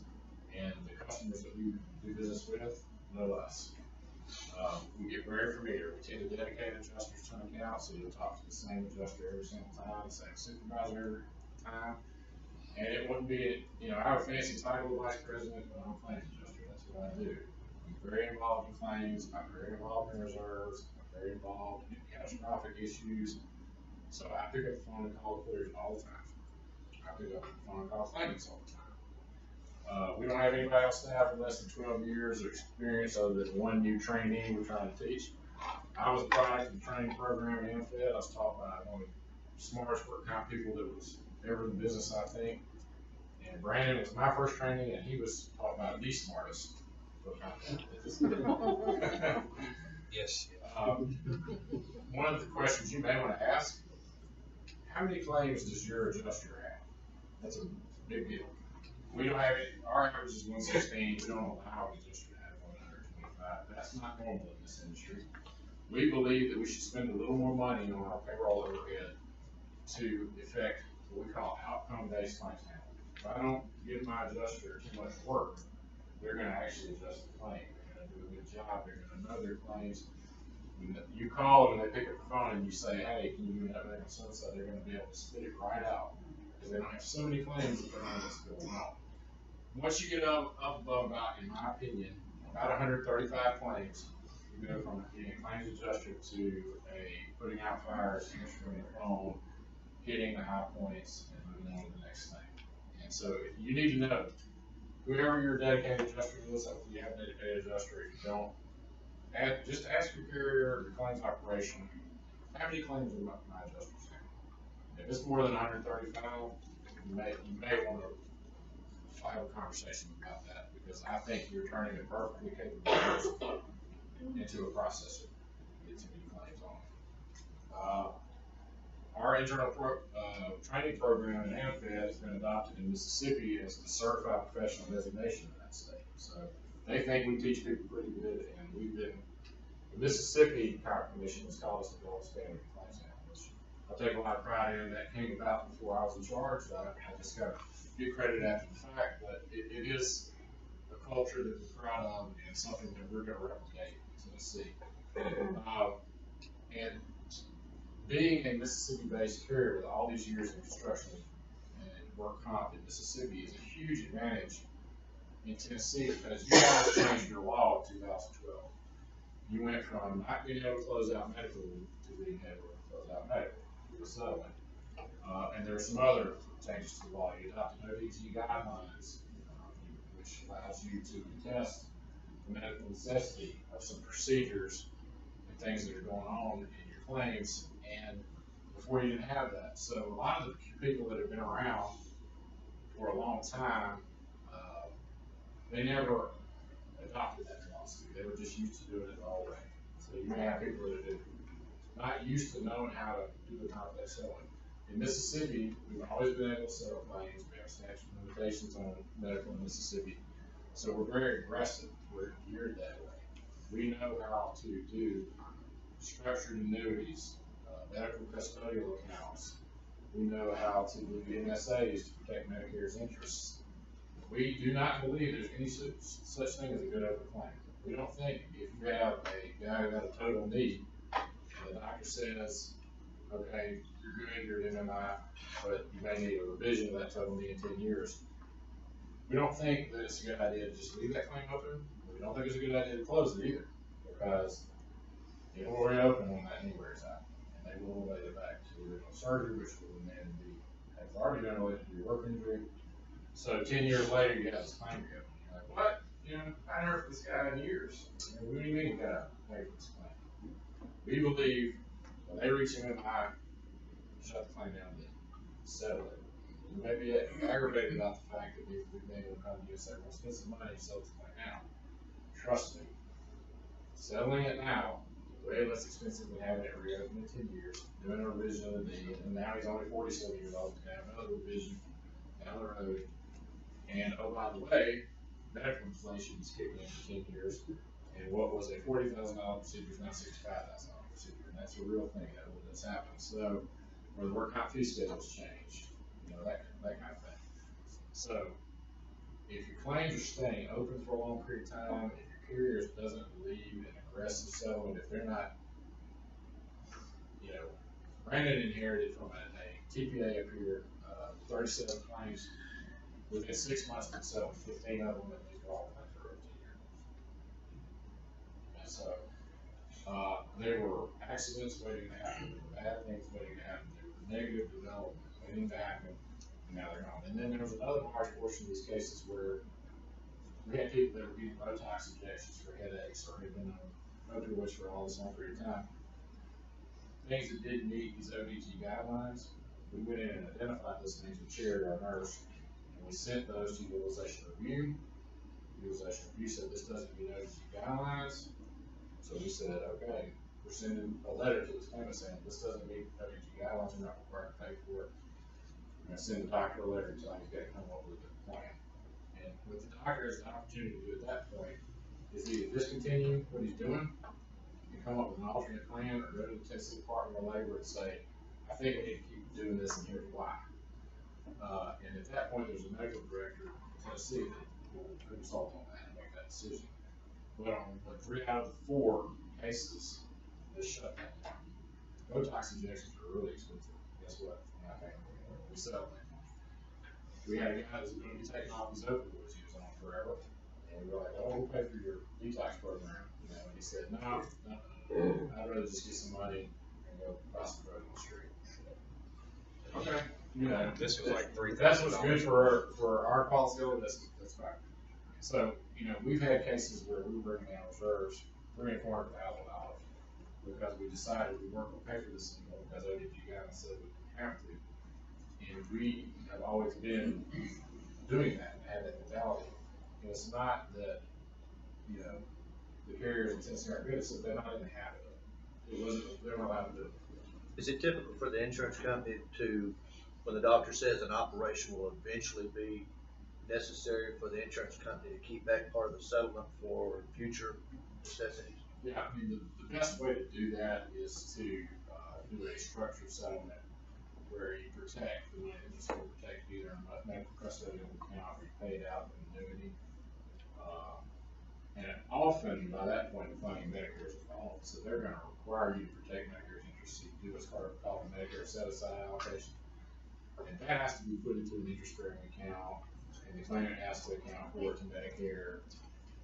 and the customers that we do business with know us. We get very familiar. We tend to dedicate adjusters to an account, so you'll talk to the same adjuster every single time, the same supervisor every time. And it wouldn't be, I have a fancy title of vice president, but I'm a claims adjuster. That's what I do. I'm very involved in claims. I'm very involved in reserves. I'm very involved in catastrophic issues. So I pick up the phone and call the players all the time. I pick up the phone and call claimants all the time. We don't have anybody on staff with less than 12 years of experience other than one new trainee we're trying to teach. I was a product of the training program at Amfed. I was taught by one of the smartest work comp people that was ever in the business, I think. And Brandon was my first trainee, and he was taught by the smartest work comp. Yes. One of the questions you may want to ask, how many claims does your adjuster have? That's a big deal. We don't have it, our average is 116, we don't allow an adjuster to have 125. That's not normal in this industry. We believe that we should spend a little more money on our payroll overhead to effect what we call outcome-based claims handling. If I don't give my adjuster too much work, they're gonna actually adjust the claim. They're gonna do a good job, they're gonna know their claims. When you call them and they pick up the phone and you say, hey, can you do an update on so-and-so, they're gonna be able to spit it right out. Because they don't have so many claims that they know what's going on. Once you get up above about, in my opinion, about 135 claims, you go from being a claims adjuster to putting out fires, answering the phone, hitting the high points, and moving on to the next thing. And so you need to know, whoever your dedicated adjuster is, hopefully you have a dedicated adjuster. If you don't, just ask your carrier, your claims operation, how many claims do my adjusters have? If it's more than 135, you may want to have a conversation about that, because I think you're turning a perfectly capable person into a processor. Get too many claims on. Our internal training program in Amfed has been adopted in Mississippi as the certified professional designation in that state. So they think we teach people pretty good, and the Mississippi Commission has called us the gold standard of claims handling. I take a lot of pride in that. Came about before I was in charge. I just got to get credit after the fact, but it is a culture that we're proud of and something that we're going to replicate in Tennessee. And being a Mississippi-based carrier with all these years in construction and work comp in Mississippi is a huge advantage in Tennessee, because you guys changed your law in 2012. You went from not being able to close out medical to being able to close out medical with a settlement. And there are some other changes to the law. You adopted ODG guidelines, which allows you to contest the medical necessity of some procedures and things that are going on in your claims. And before you didn't have that. So a lot of the people that have been around for a long time, they never adopted that philosophy. They were just used to doing it the old way. So you may have people that are not used to knowing how to do the complex settlement. In Mississippi, we've always been able to settle claims. We have statute of limitations on medical in Mississippi. So we're very aggressive. We're geared that way. We know how to do structured annuities, medical custodial accounts. We know how to do MSAs to protect Medicare's interests. We do not believe there's any such thing as a good open claim. We don't think if you have a guy who has a total knee, and the doctor says, okay, you're good, you're an MMI, but you may need a revision of that total knee in 10 years. We don't think that it's a good idea to just leave that claim open. We don't think it's a good idea to close it either, because it will reopen when that knee wears out, and they will relate it back to the original surgery, which will then has already been related to your work injury. So 10 years later, you have this claim again. You're like, what? I heard from this guy in years. What do you mean you gotta pay for this claim? We believe when they reach an MI, shut the claim down, then settle it. You may be aggravated about the fact that we've been able to come to you and say, well, spend some money, settle this claim now. Trust me, settling it now is way less expensive than having it reopened in 10 years, doing a revision of the knee, and now he's only 47 years old, he's gonna have another revision down the road. And oh, by the way, medical inflation is kicking in for 10 years, and what was a $40,000 procedure is now $65,000 procedure, and that's a real thing that's happened. So, where the work comp fee schedules change, that kind of thing. So, if your claims are staying open for a long period of time, if your carrier doesn't believe in aggressive settlement, if they're not, Brandon inherited from a TPA up here, 37 claims. Within 6 months, we settled 15 of them, and these were all claims for over 10 years. And so, there were accidents waiting to happen, there were bad things waiting to happen, there were negative development waiting to happen, and now they're gone. And then there was another large portion of these cases where we had people that were getting Botox injections for headaches or had been on opioids for all this long period of time. Things that didn't meet these ODG guidelines, we went in and identified those things with Sherry, our nurse, and we sent those to utilization review. Utilization review said this doesn't meet ODG guidelines, So we said, okay, we're sending a letter to this claimant saying, this doesn't meet WG guidelines, we're not required to pay for it. We're gonna send the doctor a letter telling he's gotta come up with a plan. And what the doctor has an opportunity to do at that point is either discontinue what he's doing and come up with an alternate plan, or go to the Tennessee Department of Labor and say, I think we need to keep doing this and here's why. And at that point, there's a medical director in Tennessee that will consult on that and make that decision. But on 3 out of the 4 cases, this shut that down. Botox injections are really expensive. Guess what? We sell them. We had a guy that was going to be taking off his opioids he was on forever, and we were like, "Oh, we'll pay for your detox program." You know, and he said, "No, I'd rather just get some money and go buy some drugs on the street." Okay, you know, This was like $3,000. that's what's good for our policy. That's fine. So, you know, we've had cases where we were bringing down reserves $300,000 and $400,000 because we decided we weren't going to pay for this anymore because ODG guidance said we didn't have to. And we have always been doing that and had that mentality. And it's not that, you know, the carriers in Tennessee aren't good, it's that they're not in the habit of it. It wasn't, they weren't allowed to do it. Is it typical for the insurance company to, when the doctor says an operation will eventually be necessary, for the insurance company to keep back part of the settlement for future necessities? Yeah, I mean, the best way to do that is to do a structured settlement where you protect the money that's going to protect either a medical custodial account or you pay it out in annuity. And often by that point, the funding Medicare is involved, so they're going to require you to protect Medicare's interests. You do what's called a Medicare set-aside allocation, and that has to be put into an interest-bearing account, and the claimant has to account for it to Medicare.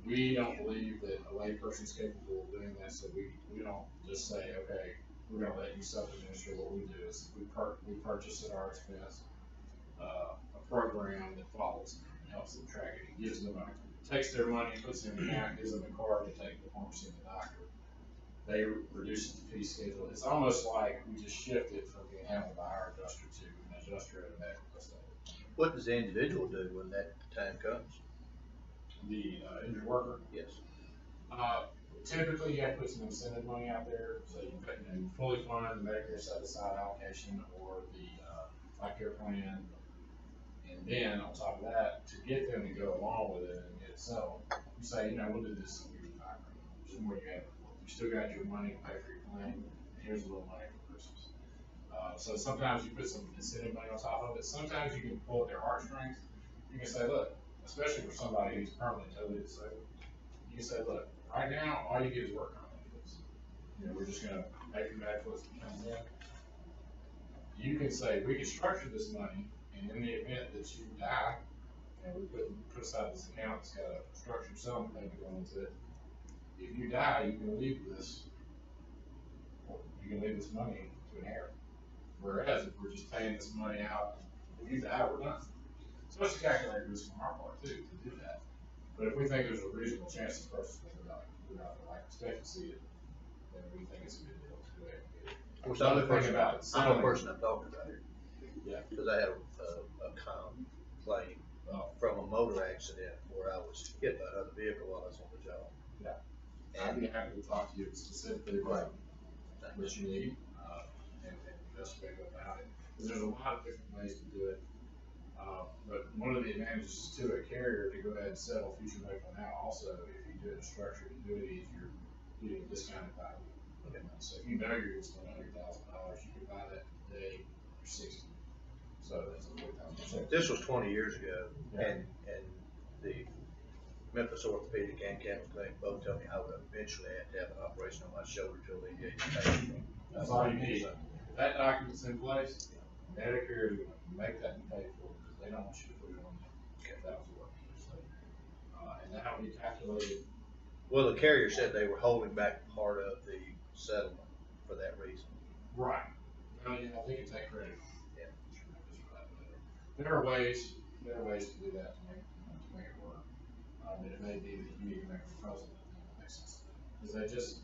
We don't believe that a layperson is capable of doing that, so we don't just say, okay, we're going to let you self-administer. What we do is we purchase at our expense a program that follows them and helps them track it. It gives them takes their money, puts it in the account, gives them a card to take the pharmacy and the doctor. They reduce the fee schedule. It's almost like we just shift it from being handled by our adjuster to an adjuster at a medical custodian. What does the individual do when that time comes? The injured worker? Yes. Typically, you have to put some incentive money out there, so you fully fund the Medicare set-aside allocation or the life care plan, and then on top of that, to get them to go along with it and get it settled, you say, you know, we'll do this in years back. There's more you have before. You still got your money to pay for your plan, and here's a little money for Christmas. So sometimes you put some incentive money on top of it. Sometimes you can pull at their heartstrings. You can say, look, especially for somebody who's permanently totally disabled, you can say, look, right now, all you get is work comp benefits. You know, we're just gonna pay for medical as it comes in. You can say, we can structure this money, and in the event that you die, and we put aside this account that's got a structured settlement payment going into it. If you die, you can leave this money to inherit. Whereas if we're just paying this money out, if you die, we're done. So it's a calculated risk on our part too to do that. But if we think there's a reasonable chance the person's going to die without the life expectancy, then we think it's a good deal to go ahead and get it. Of course, I'm the person I'm talking about here. Yeah. Because I had a claim from a motor accident where I was hit by another vehicle while I was on the job. Yeah. I'd be happy to talk to you specifically about what you need and investigate about it. Because there's a lot of different ways to do it. But one of the advantages to a carrier to go ahead and settle future medical now also, if you do it in a structured annuity, is you're getting a discounted value. Okay. So if you know you're going to spend $100,000, you can buy that today for $60,000. So that's a $40,000. This was 20 years ago, Yeah. and the Memphis Orthopedic and Cancer Clinic both tell me I would eventually have to have an operation on my shoulder to alleviate the pain. That's all you need. If that document's in place, Medicare is going to make that pay for it because they don't want you to put it on there. If that was working. And that'll be calculated. Well, the carrier said they were holding back part of the settlement for that reason. Right. Well, yeah, they can take credit. Yeah. There are ways to do that to make it work. And it may be that you need to make a proposal that makes sense. Because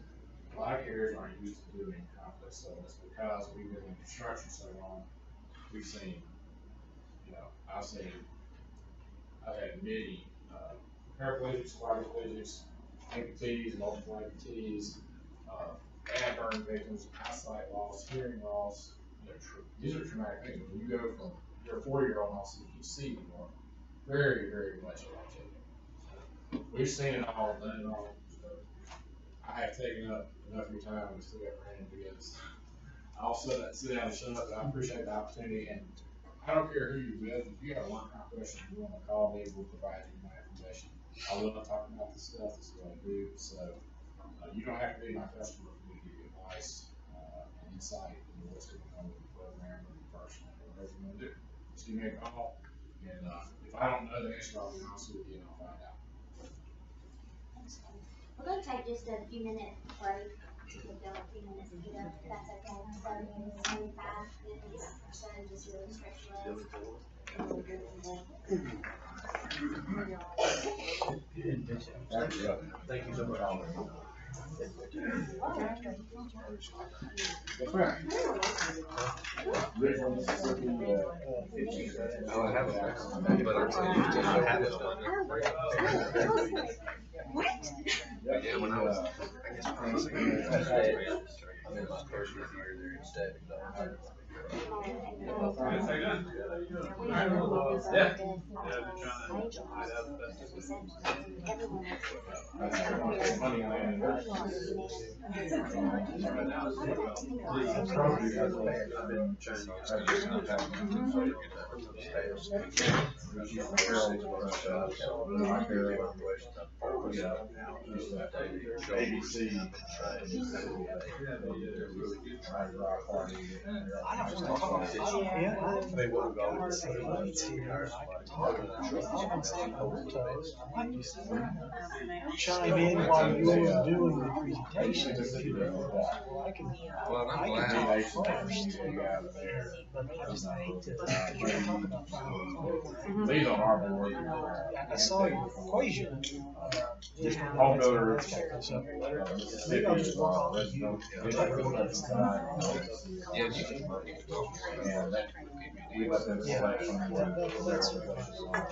a lot of carriers aren't used to doing complex settlements because we've been in construction so long. We've seen, I've had many paraplegics, quadriplegics, amputees, multiple amputees, bad burn victims, eyesight loss, hearing loss. These are traumatic things. When you go from you're a 4-year-old on CQC, you are very, very much alive. We've seen it all, done it all. So I have taken up enough of your time and still got ran because I'll sit down and shut up, but I appreciate the opportunity. And I don't care who you're with. If you have a one-time question, you want to call me, we'll provide you my information. I love talking about this stuff. This is what I do. So you don't have to be my customer for me to give you advice and insight into what's going on with the program or your personal or whatever you want to do. Just give me a call, and if I don't know the answer, I'll be honest with you and I'll find out. We're going to take just a few minute break to give them a few minutes to get up, if that's okay. So maybe 25 minutes or so, just really stretch your legs. Thank you so much. Oh, I have a but I'm saying you just have it done. Yeah, when I was, I guess when I was I'm in my first year there instead. Chime in while you're doing the presentation. Well, I'm glad. But I just hate to talk about These on our board. I saw your equation. Home builder. So maybe I'll just walk off with you. Yeah, you can. And we let them select from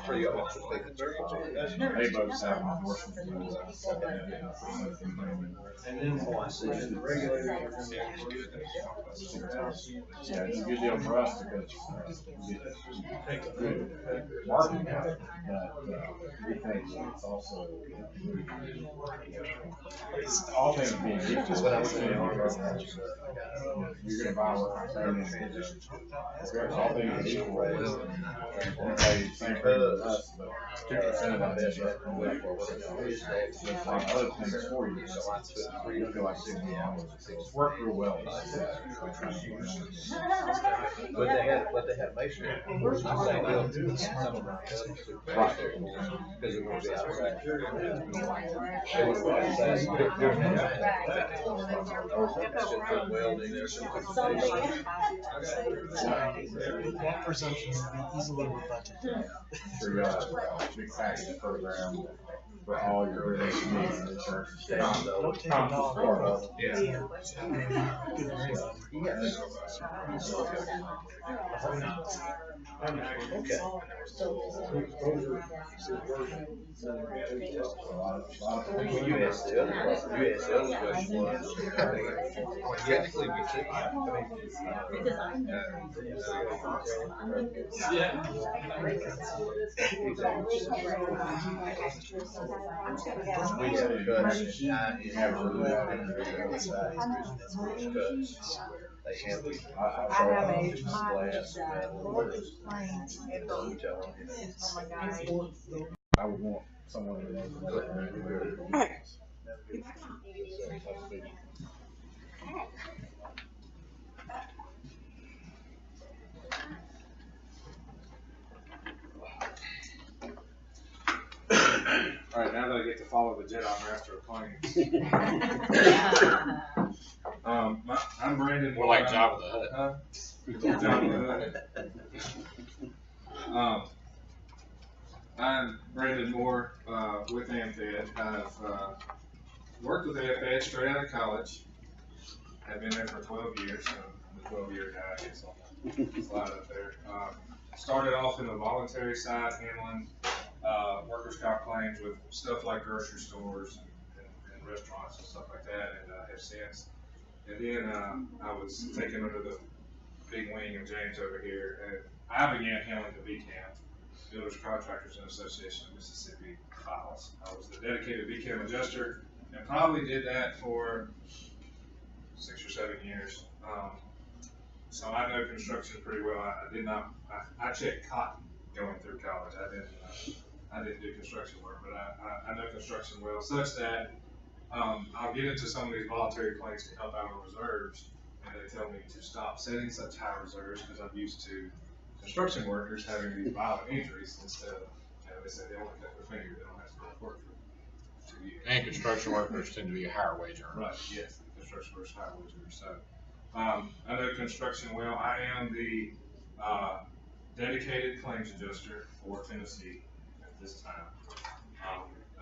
Pretty awesome. they both have endorsement. And then the regulator. Yeah, it's a good deal for us because we get good marketing out of it, but we think it's also all things being equal. What I'm saying, you're gonna buy what I'm saying. All things equal. We'll pay the same thing with us, but 2% of that is right. Other things for you, so I feel like it's worked real well. But they had masonry. Some of them right. Because it would be outside. They would be outside. Welding, there's some That presumption would be easily rebutted. Through a big package program for all your related needs and insurance. Don't take a dog. Yeah. Good grief. Okay. You asked the other question was, Technically, we could. we have they have glass, I would want someone to know. All right, now that I get to follow the Jedi Master of Planes. I'm Brandon. More like Jabba the Hutt. Jabba the Hutt. I'm Brandon Moore with Amfed. I've worked with Amfed straight out of college. I've been there for 12 years, so I'm a 12-year guy, I guess I'll slide up there. Started off in the voluntary side, handling workers' comp claims with stuff like grocery stores and restaurants and stuff like that, and have since. And then I was taken under the big wing of James over here, and I began handling the VCAM, Builders, Contractors, and Association of Mississippi files. I was the dedicated VCAM adjuster, and probably did that for 6 or 7 years. So I know construction pretty well. I checked cotton going through college. I didn't do construction work, but I know construction well, such that I'll get into some of these voluntary claims to help out on reserves, and they tell me to stop setting such high reserves because I'm used to construction workers having these violent injuries instead of, they say they only cut their finger, they don't have to go to work for 2 years. And construction workers tend to be a higher wage earner. Right, yes, construction workers higher wage earners. So I know construction well. I am the dedicated claims adjuster for Tennessee at this time.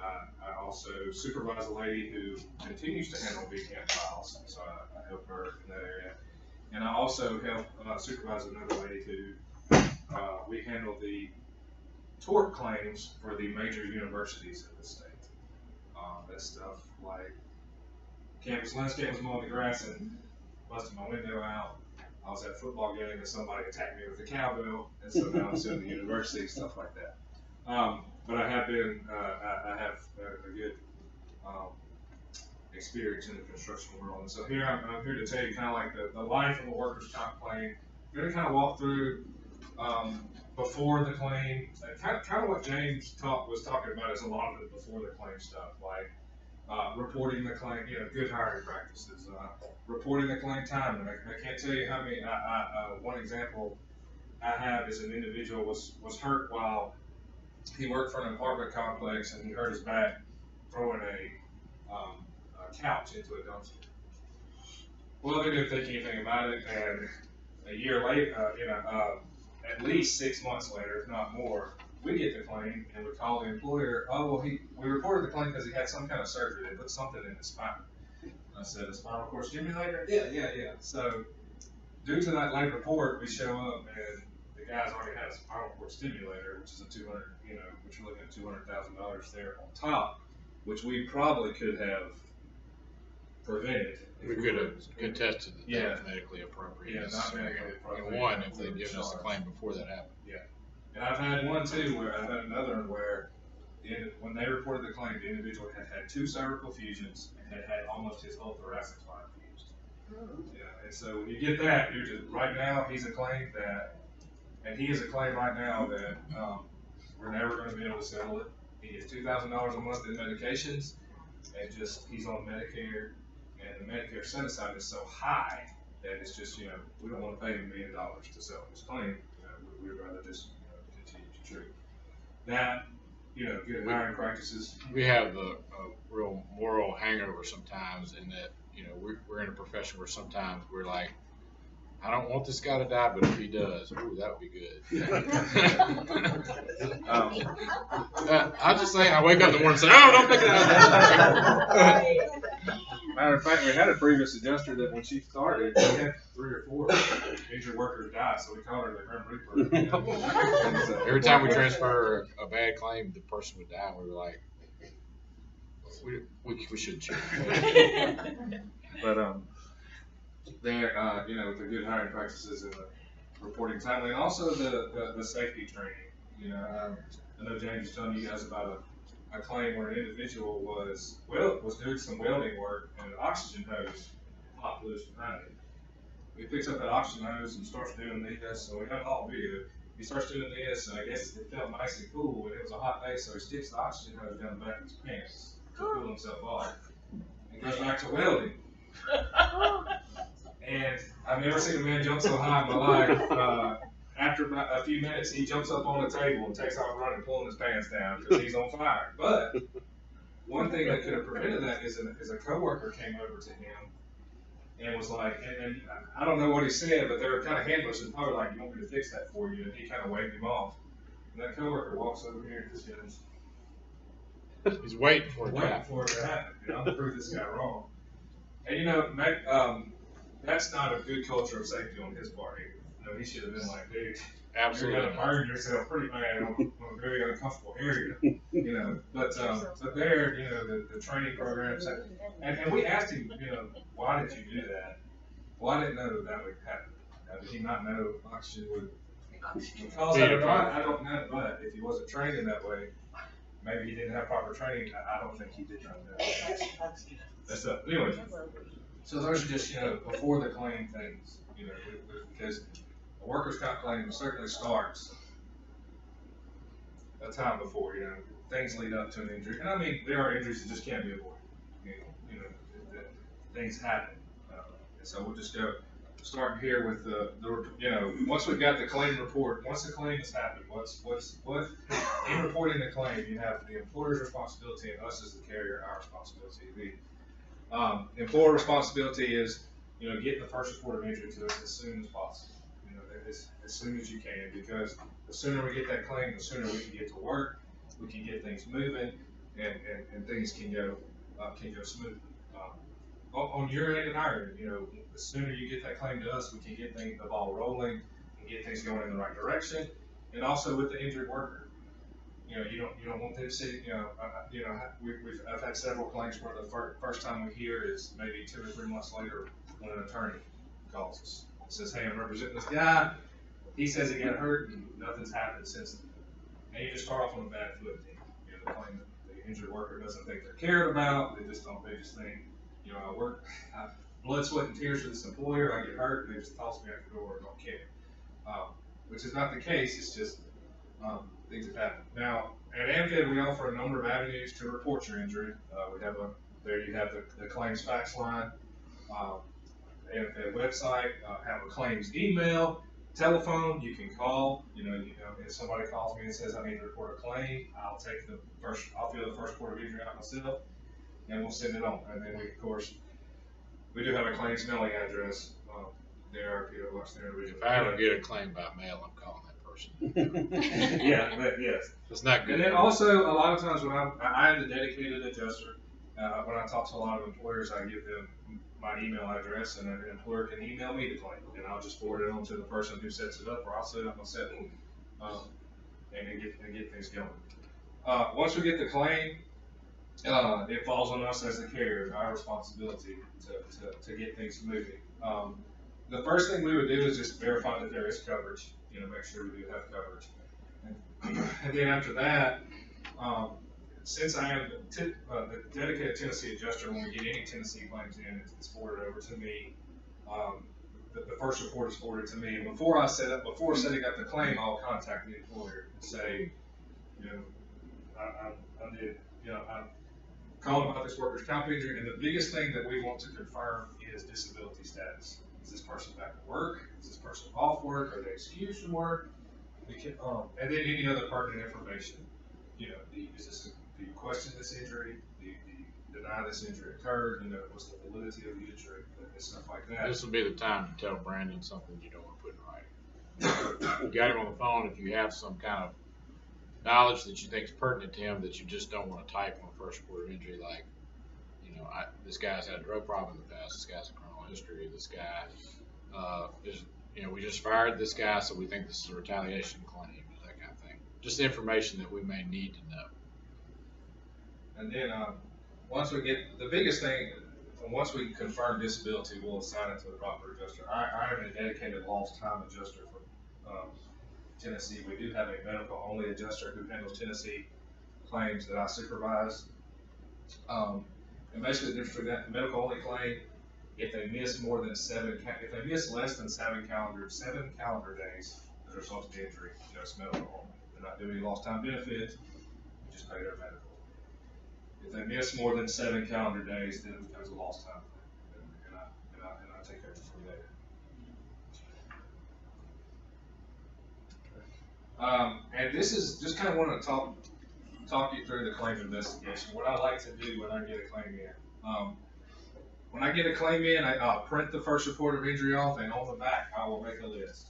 I also supervise a lady who continues to handle VCAM files, so I help her in that area. And I also help supervise another lady who we handle the tort claims for the major universities in the state. That's stuff like campus landscape was mowing the grass and busted my window out. I was at a football game and somebody attacked me with a cowbell, and so now I'm suing the university, stuff like that. But I have been, I have a good experience in the construction world. And so here I'm here to tell you kind of like the life of a workers' comp claim. I'm going to kind of walk through before the claim, kind of what James was talking about is a lot of it before the claim stuff, like reporting the claim, good hiring practices, reporting the claim timely. I can't tell you how many, one example I have is an individual was hurt while he worked for an apartment complex and he hurt his back throwing a couch into a dumpster. Well, they didn't think anything about it, and a year later, at least 6 months later, if not more, we get the claim and we call the employer. Oh, well, we reported the claim because he had some kind of surgery. They put something in his spine. I said, a spinal cord stimulator? Yeah. So, due to that late report, we show up and the guy's already had a spinal cord stimulator, which is which we're looking at $200,000 there on top, which we probably could have prevented. We could have contested that that was medically appropriate. Yeah, not medically appropriate. And one, if they'd given us the claim before that happened. Yeah. And I've had one too, I've had another one where when they reported the claim, the individual had 2 cervical fusions and had almost his whole thoracic spine fused. Yeah, and so when you get that, you're just, right now, he is a claim right now that we're never going to be able to settle it. He gets $2,000 a month in medications, and he's on Medicare, and the Medicare set aside is so high that it's just, we don't want to pay him $1 million to settle this claim. We'd rather just continue to treat. That, good hiring practices. We have a real moral hangover sometimes in that, we're in a profession where sometimes we're like, I don't want this guy to die, but if he does, ooh, that would be good. I just say, I wake up in the morning and say, oh, don't pick it out. Matter of fact, we had a previous adjuster that when she started, we had 3 or 4 injured workers die, so we called her the Grim Reaper. So, every time we transfer a bad claim, the person would die, and we were like, we should change. But there, with the good hiring practices and the reporting timely, and also the safety training. I know James was telling you guys about a claim where an individual was doing some welding work and an oxygen hose popped loose behind him. He picks up that oxygen hose and starts doing this, so we have all video. He starts doing this, and I guess it felt nice and cool, and it was a hot day, so he sticks the oxygen hose down the back of his pants to cool himself off. And goes back to welding. And I've never seen a man jump so high in my life. After about a few minutes, he jumps up on the table and takes off running, pulling his pants down because he's on fire. But one thing that could have prevented that is a coworker came over to him and was like, and I don't know what he said, but they were kind of handless and probably like, you want me to fix that for you? And he kind of waved him off. And that coworker walks over here and just goes, he's waiting for it to happen. I'm going to prove this guy wrong. And that's not a good culture of safety on his part either. know, he should have been like, dude, Absolutely. you're gonna burn yourself pretty bad on a very uncomfortable area, you know. But there, you know, the training programs, and we asked him, you know, why did you do that? Well, I didn't know that would happen. Did he not know oxygen would cause that or not? I don't know. But if he wasn't trained in that way, maybe he didn't have proper training. I don't think he did know that. That's up. Anyway, so those are just, you know, before the claim things, you know, because a workers' comp claim certainly starts a time before, you know, things lead up to an injury. And I mean, there are injuries that just can't be avoided. You know, things happen. And so we'll just go starting here with the you know, once we've got the claim report, once the claim has happened, what in reporting the claim, you have the employer's responsibility and us as the carrier, our responsibility. The employer responsibility is, you know, getting the first report of injury to us as soon as possible. You know, as soon as you can, because the sooner we get that claim, the sooner we can get to work, we can get things moving, and things can go smoothly. On your end and our end, you know, the sooner you get that claim to us, we can get the ball rolling and get things going in the right direction. And also with the injured worker, you know, you don't want them to see, you know, I've had several claims where the first time we hear is maybe 2 or 3 months later when an attorney calls us and says, hey, I'm representing this guy. He says he got hurt and nothing's happened since then. And you just start off on a bad foot. You know, the claim that the injured worker doesn't think they're cared about. They just think, you know, I work, blood, sweat, and tears for this employer. I get hurt, and they just toss me out the door and don't care. Which is not the case. It's just things have happened. Now, at Amfed, we offer a number of avenues to report your injury. We have there you have the claims fax line, Amfed website, have a claims email, telephone. You can call. You know, if somebody calls me and says I need to report a claim, I'll fill the first report of injury out myself, and we'll send it on. And then of course, we do have a claims mailing address. There are PO Box there. If I ever get a claim by mail, I'm calling that person. Yes. It's not good. And then also, a lot of times when I am the dedicated adjuster, when I talk to a lot of employers, I give them my email address, and an employer can email me the claim, and I'll just forward it on to the person who sets it up, or I'll set it up myself, and get things going. Once we get the claim, it falls on us as the carrier, our responsibility to get things moving. The first thing we would do is just verify that there is coverage, you know, make sure we do have coverage. And then after that, since I am the dedicated Tennessee adjuster, when we get any Tennessee claims in, it's forwarded over to me. The first report is forwarded to me, and before setting up the claim, I'll contact the employer and say, you know, I'm calling about this workers' comp injury, and the biggest thing that we want to confirm is disability status. Is this person back at work? Is this person off work? Are they excused from work? And then any other pertinent information. You know, do you question this injury? Do you deny this injury occurred? You know, what's the validity of the injury? And stuff like that. This will be the time to tell Brandon something you don't want to put in writing. You got him on the phone. If you have some kind of knowledge that you think is pertinent to him that you just don't want to type on a first report of injury, like, you know, this guy's had a drug problem in the past. This guy's a criminal history. This guy you know, we just fired this guy, so we think this is a retaliation claim, that kind of thing. Just information that we may need to know. And then once we get the biggest thing, once we confirm disability, we'll assign it to the proper adjuster. I am a dedicated lost time adjuster for Tennessee. We do have a medical only adjuster who handles Tennessee claims that I supervise. And basically the difference between that and the medical only claim, if they miss less than 7 calendar days as a result of the injury, you know, it's medical only. They're not doing any lost time benefits, we just pay their medical. If they miss more than 7 calendar days, then it becomes a lost time claim, and I take care of it from there. And this is just kind of want to talk you through the claim investigation. What I like to do when I get a claim in. When I get a claim in, I'll print the first report of injury off, and on the back, I will make a list.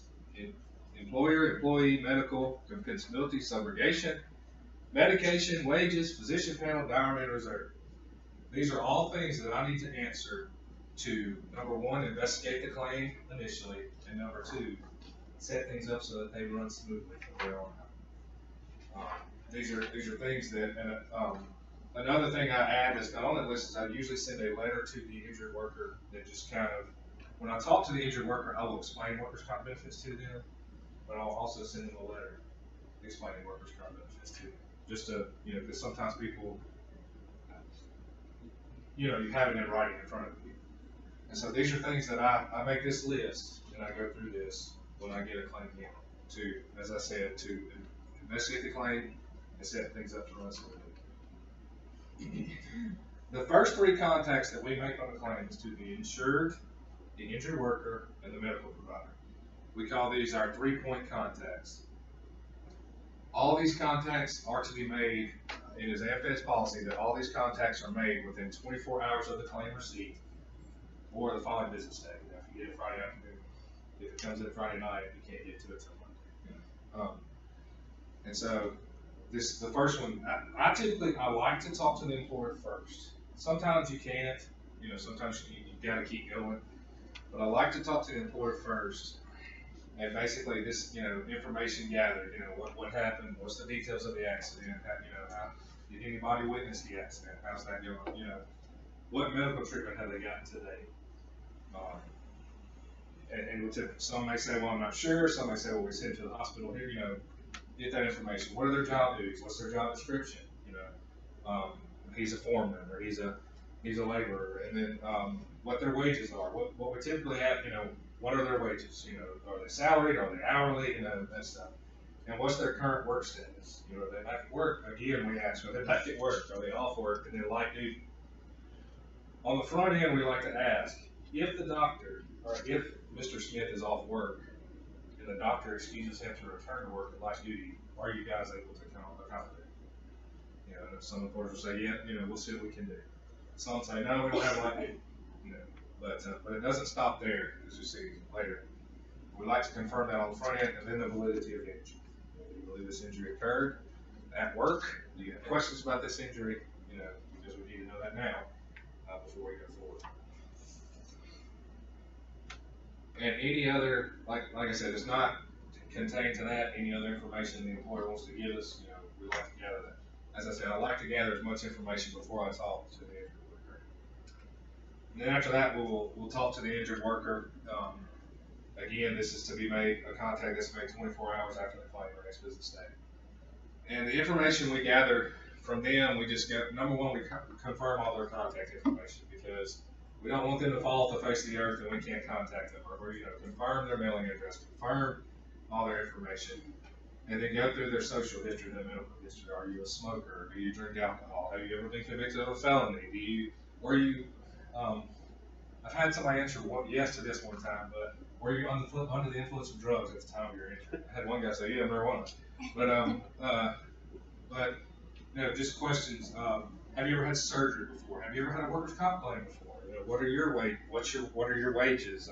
Employer, employee, medical, compensability, subrogation, medication, wages, physician panel, diary and reserve. These are all things that I need to answer to, number one, investigate the claim initially, and number two, set things up so that they run smoothly from there on out. These are things that, another thing I add is not on that list is I usually send a letter to the injured worker that just kind of, when I talk to the injured worker, I will explain workers' comp benefits to them, but I'll also send them a letter explaining workers' comp benefits to them. Just to, because sometimes people, you have it in writing in front of you. And so these are things that I make this list and I go through this when I get a claim in to, as I said, to investigate the claim and set things up to run smoothly. The first three contacts that we make on the claim is to the insured, the injured worker, and the medical provider. We call these our 3-point contacts. All these contacts are to be made, it is Amfed's policy that all these contacts are made within 24 hours of the claim receipt or the following business day. If you get it Friday afternoon, if it comes in Friday night, you can't get to it till Monday. And so the first one, I like to talk to the employer first. Sometimes you can't, sometimes you gotta keep going. But I like to talk to the employer first. And basically this, information gathered, what happened, what's the details of the accident, how did anybody witness the accident, how's that going, what medical treatment have they gotten today? And some may say, well, I'm not sure, some may say, well, we sent to the hospital here, get that information. What are their job duties? What's their job description? He's a foreman or he's a laborer, and then what their wages are. What we typically have, what are their wages? Are they salaried? Are they hourly? That stuff. And what's their current work status? Are they back at work? Again, we ask, are they back at work? Are they off work? And they light duty? On the front end, we like to ask, if the doctor, or if Mr. Smith is off work, and the doctor excuses him to return to work at light duty, are you guys able to accommodate? Some employers will say, yeah, we'll see what we can do. Some say, no, we don't have light duty. But it doesn't stop there, as you see later. We like to confirm that on the front end, and then the validity of the injury. Do you believe this injury occurred at work? Do you have questions about this injury? Because we need to know that now before we go forward. And any other, like I said, it's not contained to that. Any other information the employer wants to give us, we like to gather that. As I said, I like to gather as much information before I talk to the injured worker. And then after that, we'll talk to the injured worker. Again, this is to be made, a contact that's made 24 hours after the claim or next business day. And the information we gather from them, we just get, number one, we confirm all their contact information because we don't want them to fall off the face of the earth and we can't contact them. Or confirm their mailing address, confirm all their information, and then go through their social history, their medical history. Are you a smoker? Do you drink alcohol? Have you ever been convicted of a felony? I've had somebody answer yes to this one time, but were you under the influence of drugs at the time of your injury? I had one guy say, yeah, marijuana. But just questions. Have you ever had surgery before? Have you ever had a workers' comp claim before? What are your wages?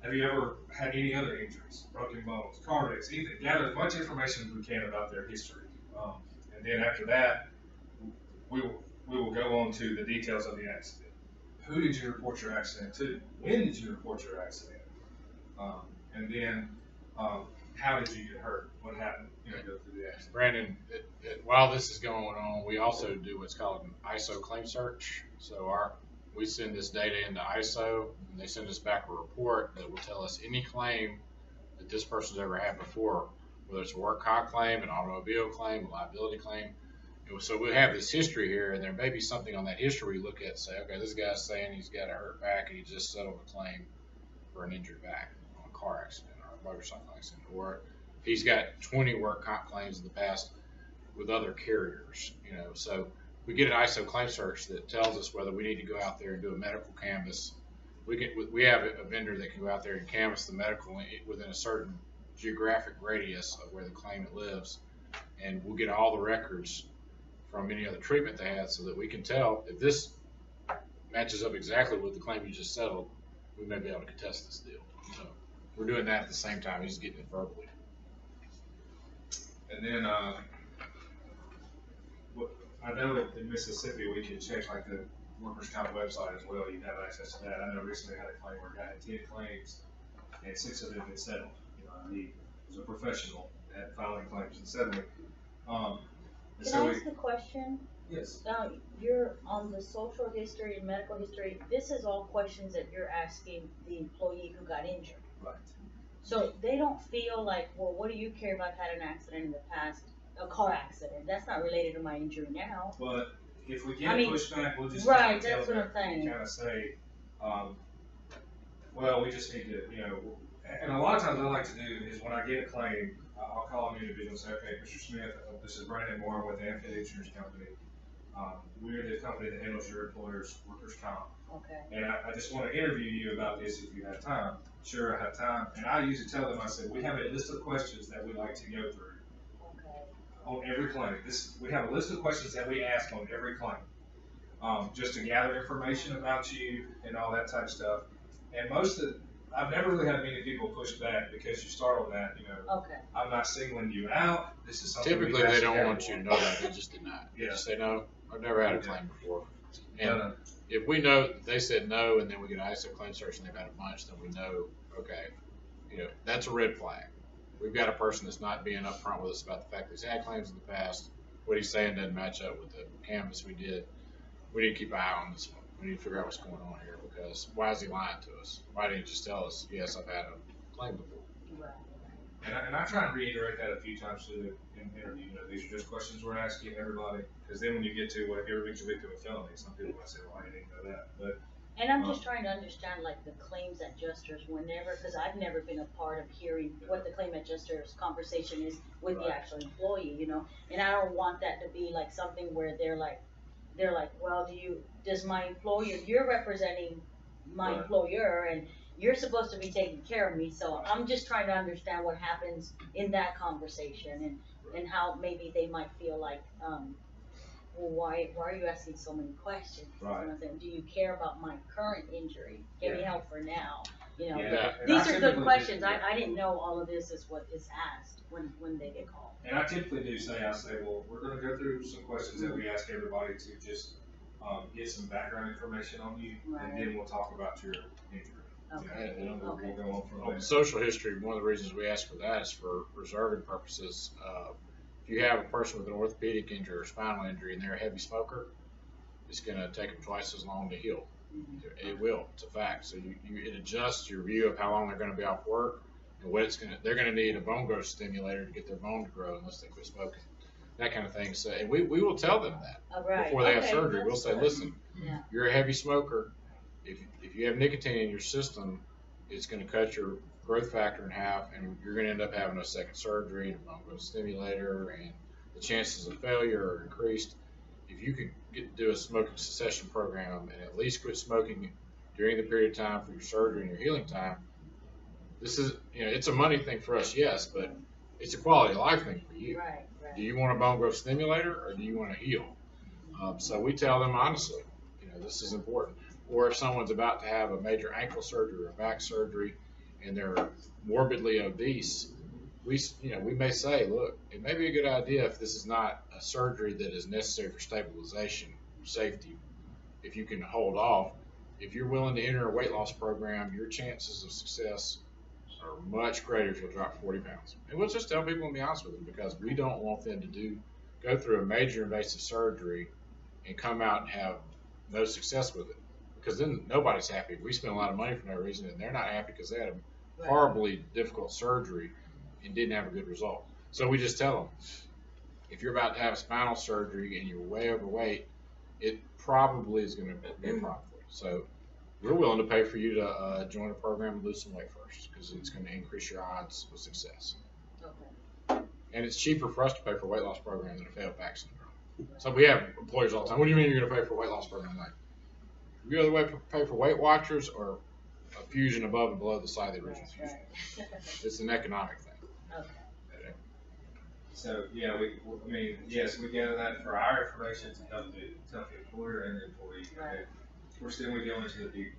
Have you ever had any other injuries, broken bones, car wrecks, anything? Gather as much information as we can about their history, and then after that, we will go on to the details of the accident. Who did you report your accident to? When did you report your accident? And then how did you get hurt? What happened? Go through the accident. Brandon, while this is going on, we also do what's called an ISO claim search. So we send this data into ISO, and they send us back a report that will tell us any claim that this person's ever had before, whether it's a work comp claim, an automobile claim, a liability claim. And so we have this history here, and there may be something on that history we look at and say, okay, this guy's saying he's got a hurt back and he just settled a claim for an injured back on a car accident or a motorcycle accident, or he's got 20 work comp claims in the past with other carriers, so we get an ISO claim search that tells us whether we need to go out there and do a medical canvas. We have a vendor that can go out there and canvas the medical within a certain geographic radius of where the claimant lives, and we'll get all the records from any other treatment they had so that we can tell if this matches up exactly with the claim you just settled, we may be able to contest this deal. So we're doing that at the same time. He's getting it verbally. And then I know that in Mississippi we can check like the workers' comp website as well. You have access to that. I know recently I had a claim where a guy had 10 claims and 6 of them get settled. You know, he was a professional at filing claims and settling. And Can so I ask a question? yes, You're on the social history and medical history. This is all questions that you're asking the employee who got injured. right. So they don't feel like, well, what do you care if I've had an accident in the past, a car accident? That's not related to my injury now. But if we I get mean, pushback, we'll just right, kinda that's tell what I'm them, saying. kind of say, well, we just need to, you know, and a lot of times I like to do is when I get a claim, I'll call an individual and say, okay, Mr. Smith, this is Brandon Moore with Amfed Insurance Company. We're the company that handles your employer's workers' comp. Okay. And I just want to interview you about this if you have time. Sure, I have time. And I usually tell them, I said, we have a list of questions that we like to go through Okay. on every claim. We have a list of questions that we ask on every claim, just to gather information about you and all that type of stuff. And I've never really had many people push back because you start on that, you know, Okay. I'm not singling you out. This is something Typically, we've they asked don't want everyone. you to know that, they just deny it. They Yeah. just say, no, I've never had a claim before. And Uh, if we know that they said no, and then we get an ISO claim search and they've had a bunch, then we know, okay, you know, that's a red flag. We've got a person that's not being upfront with us about the fact that he's had claims in the past. What he's saying doesn't match up with the canvas we did. We need to keep an eye on this one. We need to figure out what's going on here, because why is he lying to us? Why didn't he just tell us, yes, I've had a claim before? Right. and I try and reiterate that a few times through the interview. You know, these are just questions we're asking everybody. Because then when you get to, well, have you ever been convicted of a felony? Some people might say, well, I didn't know that. But And I'm just trying to understand, like, the claims adjusters, whenever, because I've never been a part of hearing what the claim adjuster's conversation is with the Right. actual employee, you know? And I don't want that to be like something where they're like, well, does my employer, you're representing my Right. employer, and you're supposed to be taking care of me, so I'm just trying to understand what happens in that conversation, and how maybe they might feel like, well, why are you asking so many questions? You know what I'm saying? Do you care about my current injury? Get me Yeah. help for now, you know? Yeah. and These I are good typically questions. do- I didn't know all of this is what is asked when they get called. And I typically do say, well, we're going to go through some questions that we ask everybody to just get some background information on you, Right. and then we'll talk about your injury. Okay. You know, and Okay. we'll go on from On there. the social history, one of the reasons we ask for that is for reserving purposes. If you have a person with an orthopedic injury or spinal injury and they're a heavy smoker, it's going to take them twice as long to heal. It will. It's a fact. So it adjusts your view of how long they're going to be off work and what they're going to need a bone growth stimulator to get their bone to grow unless they quit smoking. That kind of thing. So, and we will tell them that All right. before they have Okay, surgery. We'll that's say, good. listen, Yeah. you're a heavy smoker. If you have nicotine in your system, it's going to cut your growth factor in half, and you're going to end up having a second surgery and a bone growth stimulator, and the chances of failure are increased. If you could do a smoking cessation program and at least quit smoking during the period of time for your surgery and your healing time, this is, you know, it's a money thing for us, yes, but it's a quality of life thing for you. Right. Do you want a bone growth stimulator or do you want to heal? So we tell them honestly, you know, this is important. Or if someone's about to have a major ankle surgery or a back surgery and they're morbidly obese, we may say, look, it may be a good idea if this is not a surgery that is necessary for stabilization, safety, if you can hold off. If you're willing to enter a weight loss program, your chances of success are much greater if you'll drop 40 pounds. And we'll just tell people and be honest with them, because we don't want them to go through a major invasive surgery and come out and have no success with it. Because then nobody's happy. We spend a lot of money for no reason, and they're not happy because they had a horribly difficult surgery and didn't have a good result. So we just tell them, if you're about to have a spinal surgery and you're way overweight, it probably is going to be a problem for you. So we're willing to pay for you to join a program and lose some weight first, because it's going to increase your odds of success. Okay. And it's cheaper for us to pay for a weight loss program than a failed back syndrome. So we have employers all the time, what do you mean you're going to pay for a weight loss program? Like, you either way pay for Weight Watchers or a fusion above and below the side of the original fusion. Right. It's an economic thing. Okay. So, yeah, yes, we gather that for our information to help the employer and the employee. Right. Of course, then we go into the deep.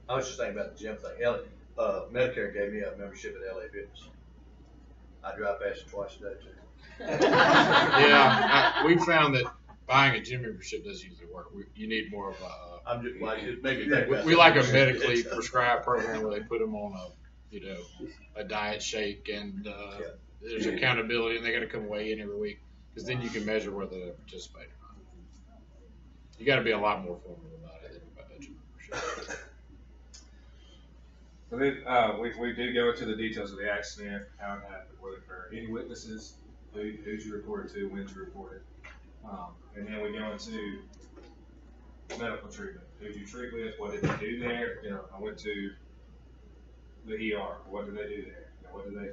I was just thinking about the gym thing. Medicare gave me a membership at LA Fitness. I drive past it twice a day too. Yeah, we found that buying a gym membership doesn't usually work. You need more of a I'm just, like, it made me think about We like a that. medically prescribed program where they put them on a diet shake and, there's accountability and they gotta come weigh in every week. Cause then you can measure whether they participate or not. You gotta be a lot more formal about it than about budget, for sure. So then, we do go into the details of the accident, how it happened, where it occurred, any witnesses, who'd you report it to, when you report it. And then we go into medical treatment. Who'd you treat with? What did they do there? I went to the ER. What did they do there? What did they,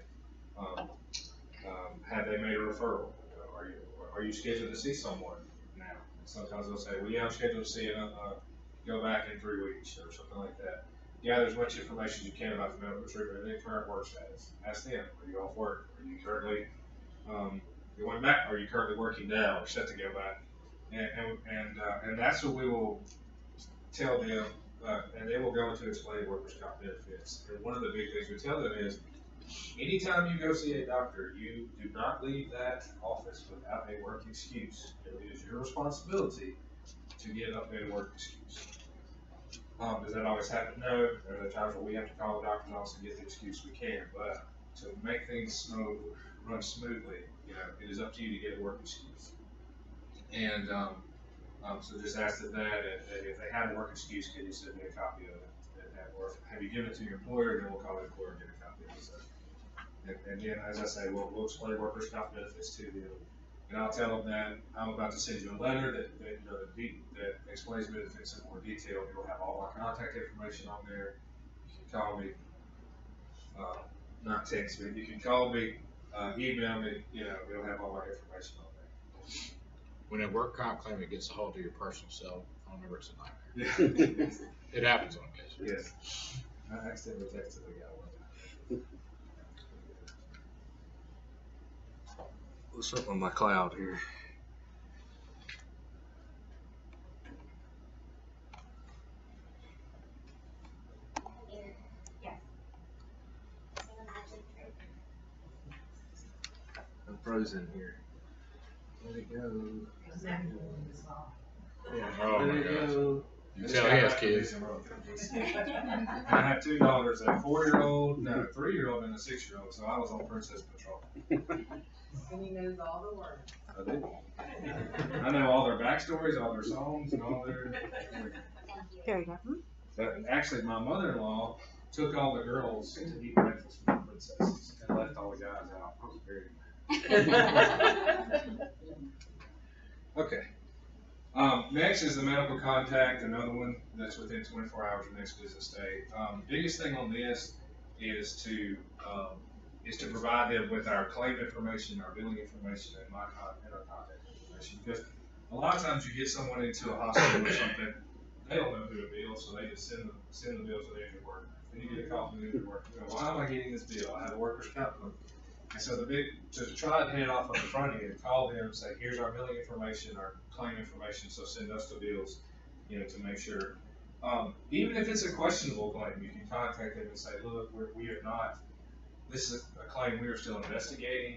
have they made a referral? Are you scheduled to see someone now? Sometimes they'll say, well, yeah, I'm scheduled to see go back in 3 weeks or something like that. Gather as much information as you can about the medical treatment and then current work status. Ask them, are you off work? Are you currently, going back? Are you currently working now or set to go back? And that's what we will tell them, and they will go into explain workers' comp benefits. And one of the big things we tell them is, anytime you go see a doctor, you do not leave that office without a work excuse. It is your responsibility to get up there and work excuse. Does that always happen? No. There are times where we have to call the doctor's office and get the excuse we can, but to make things run smoothly, it is up to you to get a work excuse. And so just ask them that, and if they have a work excuse, can you send me a copy of it? Or have you given it to your employer, then we'll call the employer and get a copy of it. So, and then, as I say, we'll explain workers' comp benefits to them. And I'll tell them that I'm about to send you a letter that explains benefits in more detail. It'll have all my contact information on there. You can call me, not text me. You can call me, email me. It'll have all my information on there. When a work comp claimant gets a hold of your personal cell phone number, it's a nightmare. Yeah. It happens on occasion. Yes. I accidentally texted the guy one time. What's up on my cloud here? I'm frozen here. Let it go. Yeah. Oh Let my it gosh. go. You can tell he has kids. I have 2 daughters, a 4-year-old, no, a 3-year-old, and a 6-year-old. So I was on Princess Patrol. And he knows all the words. I do. I know all their backstories, all their songs, and all their. There you go. But actually, my mother-in-law took all the girls to eat breakfast with the princesses and left all the guys out. I was very mad. Okay. Next is the medical contact, another one that's within 24 hours of next business day. Biggest thing on this is to provide them with our claim information, our billing information, and our contact information. Because a lot of times you get someone into a hospital or something, they don't know who to bill, so they just send the bill to the injured worker. Then you get a call from the injured worker. Why am I getting this bill? I have a workers' comp. And so to try and head it off on the front end, call them and say, here's our billing information, our claim information, so send us the bills, to make sure. Even if it's a questionable claim, you can contact them and say, look, we are not, this is a claim we are still investigating.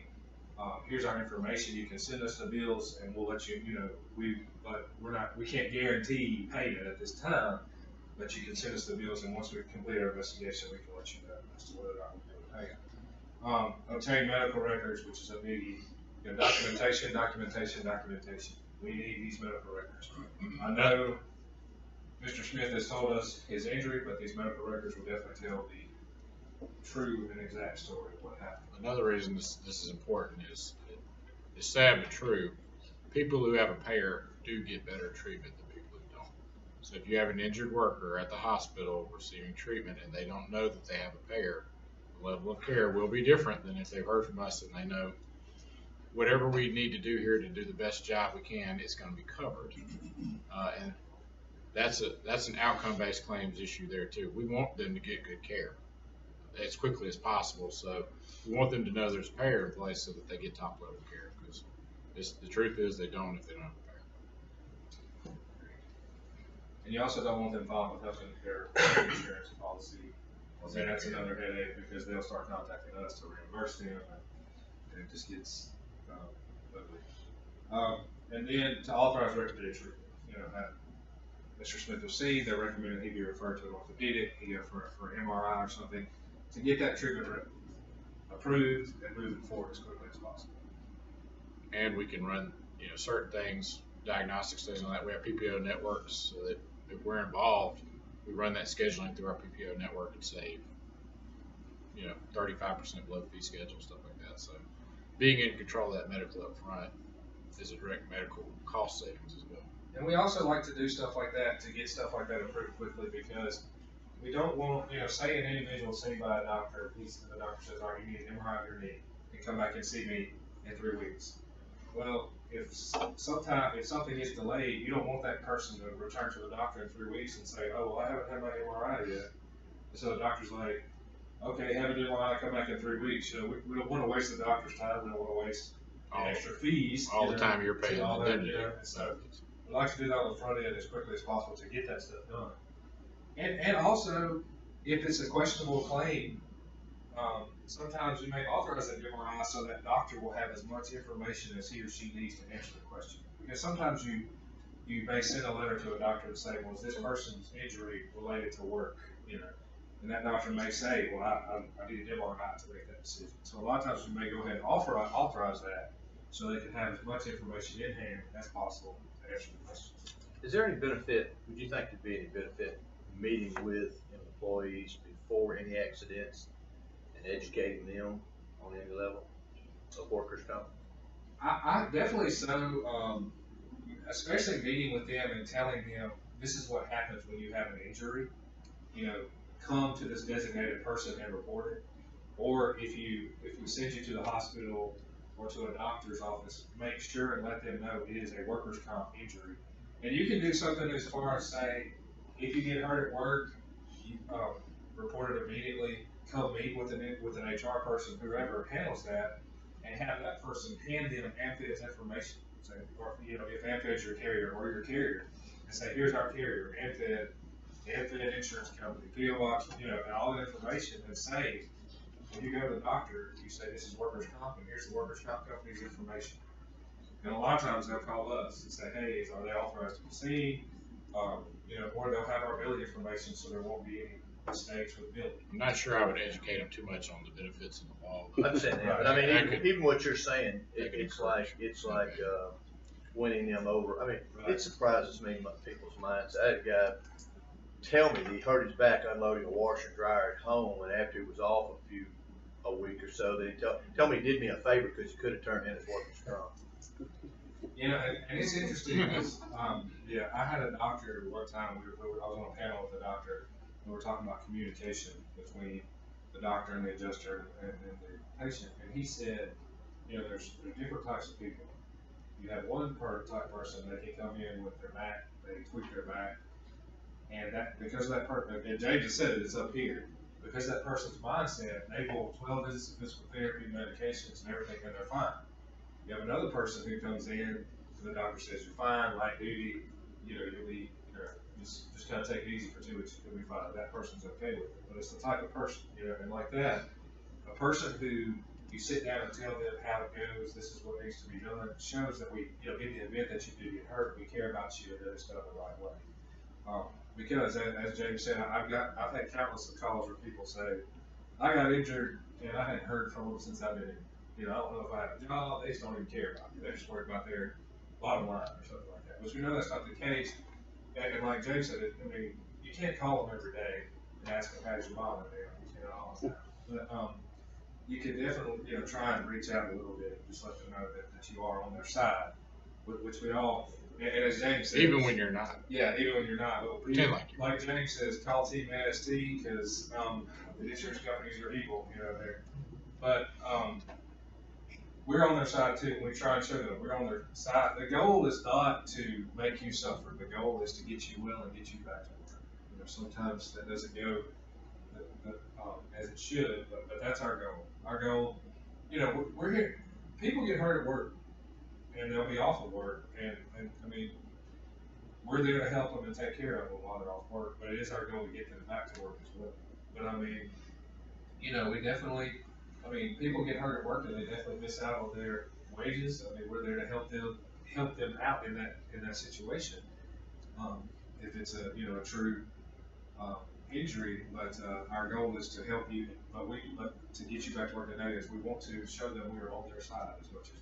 Here's our information. You can send us the bills and we'll let you, but we can't guarantee payment at this time, but you can send us the bills, and once we complete our investigation, we can let you know as to whether or not we'll be able to pay it. Obtain medical records, which is a biggie. Documentation. We need these medical records. I know Mr. Smith has told us his injury, but these medical records will definitely tell the true and exact story of what happened. Another reason this is important is, it's sad but true, people who have a payer do get better treatment than people who don't. So if you have an injured worker at the hospital receiving treatment and they don't know that they have a payer, the level of care will be different than if they've heard from us and they know whatever we need to do here to do the best job we can is going to be covered. And that's an outcome-based claims issue there too. We want them to get good care as quickly as possible. So we want them to know there's a payer in place so that they get top level care, because the truth is they don't if they don't have a payer. And you also don't want them following with their insurance policy. And that's another headache, because they'll start contacting us to reimburse them, and it just gets ugly. And then to authorize recommended treatment. Mr. Smith will see, they're recommending he be referred to an orthopedic, he go for an MRI or something, to get that treatment approved and moving forward as quickly as possible. And we can run, certain things, diagnostics, things like that. We have PPO networks, so that if we're involved, we run that scheduling through our PPO network and save, 35% below fee schedule, stuff like that. So being in control of that medical up front is a direct medical cost savings as well. And we also like to do stuff like that to get stuff like that approved quickly, because we don't want, say an individual seen by a doctor, the doctor says, all right, you need an MRI of your knee, and come back and see me in 3 weeks. Well, if something gets delayed, you don't want that person to return to the doctor in 3 weeks and say, oh, well, I haven't had my MRI yet. And so the doctor's like, okay, have an MRI, come back in 3 weeks. We don't want to waste the doctor's time. We don't want to waste extra fees. All the time you're paying. All that, so we like to do that on the front end as quickly as possible to get that stuff done. And also, if it's a questionable claim, sometimes we may authorize that MRI so that doctor will have as much information as he or she needs to answer the question. Because sometimes you may send a letter to a doctor and say, well, is this person's injury related to work? And that doctor may say, well, I need an MRI to make that decision. So a lot of times we may go ahead and authorize that so they can have as much information in hand as possible to answer the questions. Is there any benefit, would you think there'd be any benefit meeting with employees before any accidents and educating them on any level of workers' comp? I definitely so, especially meeting with them and telling them this is what happens when you have an injury. Come to this designated person and report it. Or if we send you to the hospital or to a doctor's office, make sure and let them know it is a workers' comp injury. And you can do something as far as say, if you get hurt at work, you report it immediately. Come meet with an HR person, whoever handles that, and have that person hand them Amfed's information. So, or if Amfed's your carrier or your carrier, and say, here's our carrier, Amfed Insurance Company, PO Box, and all the information that's saved. When you go to the doctor, you say this is workers' comp, and here's the workers' comp company's information. And a lot of times they'll call us and say, hey, are they authorized to be seen? Or they'll have our billing information, so there won't be any mistakes with billing. I'm not sure I would educate them too much on the benefits involved. I understand that, but I mean, even what you're saying, it's like winning them over. I mean, it surprises me in people's minds. I had a guy tell me that he hurt his back unloading a washer and dryer at home, and after he was off a week or so, that he tell me he did me a favor because he could have turned in his workers' comp. And it's interesting because, I had a doctor one time, I was on a panel with a doctor, and we were talking about communication between the doctor and the adjuster and the patient, and he said, there's different types of people. You have one type person that can come in with their back, they tweak their back, and that because of that person, and James has said it's up here, because that person's mindset, they go 12 visits of physical therapy, medications, and everything, and they're fine. You have another person who comes in, and the doctor says you're fine, light duty, you'll be, just kind of take it easy for 2 weeks, you'll be fine. That person's okay with it, but it's the type of person, and like that, a person who you sit down and tell them how it goes, this is what needs to be done, shows that we, in the event that you do get hurt, we care about you and that it's done the right way. Because as James said, I've had countless of calls where people say, I got injured and I hadn't heard from them since I've been in. I don't know if I have a job, they just don't even care about me. They're just worried about their bottom line or something like that. Which we know that's not the case. And like James said, you can't call them every day and ask them how's your mom doing, all the time. But you can definitely, try and reach out a little bit and just let them know that you are on their side, which we all. And as James says, even when you're not. Yeah, even when you're not. Well, pretend like you. Like James says, call Team ST because the insurance companies are evil, there. But we're on their side too. We try and show them we're on their side. The goal is not to make you suffer. The goal is to get you well and get you back to work. Sometimes that doesn't go as it should, but that's our goal. Our goal, we're here. People get hurt at work. And they'll be off of work, and I mean, we're there to help them and take care of them while they're off work, but it is our goal to get them back to work as well. But I mean, we definitely, people get hurt at work and they definitely miss out on their wages. We're there to help them out in that situation. if it's a, you know, a true, injury, but, our goal is to help you, but to get you back to work today is we want to show them we are on their side as much as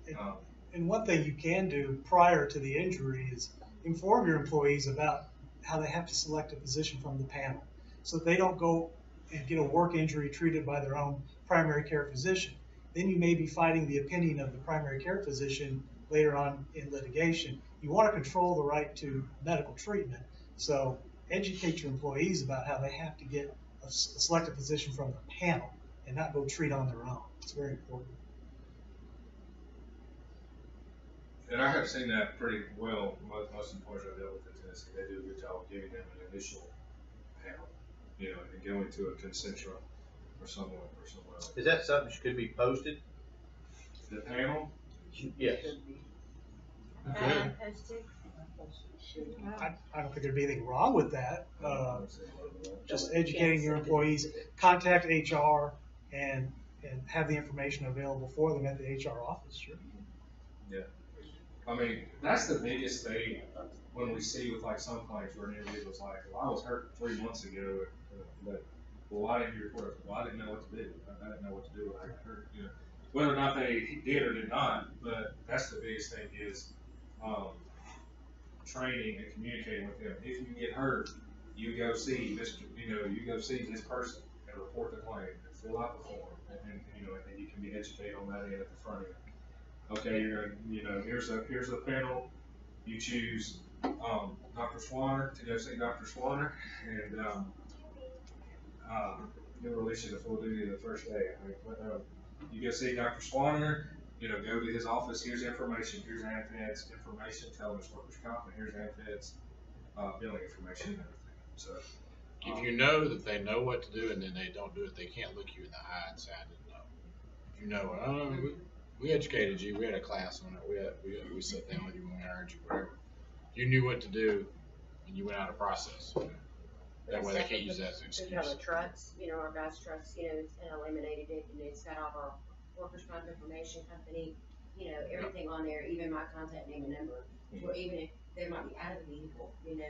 we can. And one thing you can do prior to the injury is inform your employees about how they have to select a physician from the panel, so that they don't go and get a work injury treated by their own primary care physician. Then you may be fighting the opinion of the primary care physician later on in litigation. You want to control the right to medical treatment, so educate your employees about how they have to get select a physician from the panel and not go treat on their own. It's very important. And I have seen that pretty well. Most employers I've dealt with in Tennessee, they do a good job of giving them an initial panel, you know, and going to a Concentra or somewhere else. Is that something that could be posted? The panel? Yes. Okay. I don't think there'd be anything wrong with that. Just educating your employees, contact HR and have the information available for them at the HR office, sure. Yeah. I mean, that's the biggest thing when we see with like some claims where an individual's like, well, I was hurt 3 months ago, but well, why didn't you report it? Well, I didn't know what to do. I didn't know what to do when I got hurt. You know, whether or not they did or did not, but that's the biggest thing is training and communicating with them. If you get hurt, you go see you go see this person and report the claim and fill out the form, and you know, and you can be educated on that end at the front end. Okay, you're gonna, you know, here's the panel. You choose Dr. Swanner to go see Dr. Swanner, and he'll release you to full duty the first day. I mean, you go see Dr. Swanner. You know, go to his office. Here's information. Here's Amfed's information. Tell him it's workers' comp, and here's Amfed's billing information and everything. So, If you know that they know what to do and then they don't do it, they can't look you in the eye and say, I didn't know. If you know, oh, we educated you, we had a class on it, we sat down with you when we hired you, whatever. You knew what to do and you went out of process. That way they can't use that as an excuse. We have the trucks, you know, our guys' trucks, you know, it's eliminated it, and it's got all our workers' comp information company, you know, everything on there, even my contact name and number, or even if they might be out of the vehicle, you know,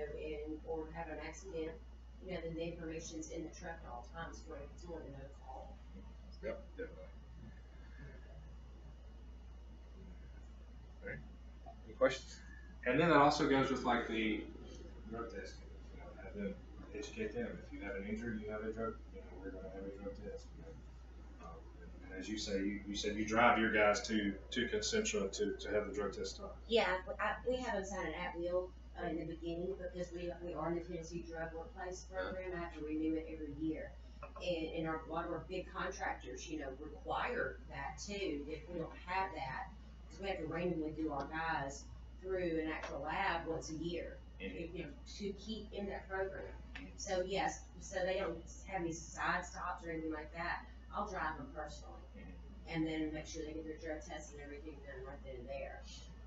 or have an accident, you know, then the information's in the truck at all times for it's more than a call. Yep, definitely. All right. Any questions? And then it also goes with like the drug testing. You know, have them educate them. If you have an injury, you have a drug. You know, we're going to have a drug test. You know? And as you say, you said you drive your guys to Concentra to have the drug test done. Yeah, we haven't signed an at will in the beginning because we are in the Tennessee Drug Workplace Program. I have to renew it every year. And a lot of our big contractors, you know, require that too. If we don't have that, because we have to randomly do our guys through an actual lab once a year, you know, to keep in that program. So yes, so they don't have any side stops or anything like that. I'll drive them personally, and then make sure they get their drug tests and everything done right then and there.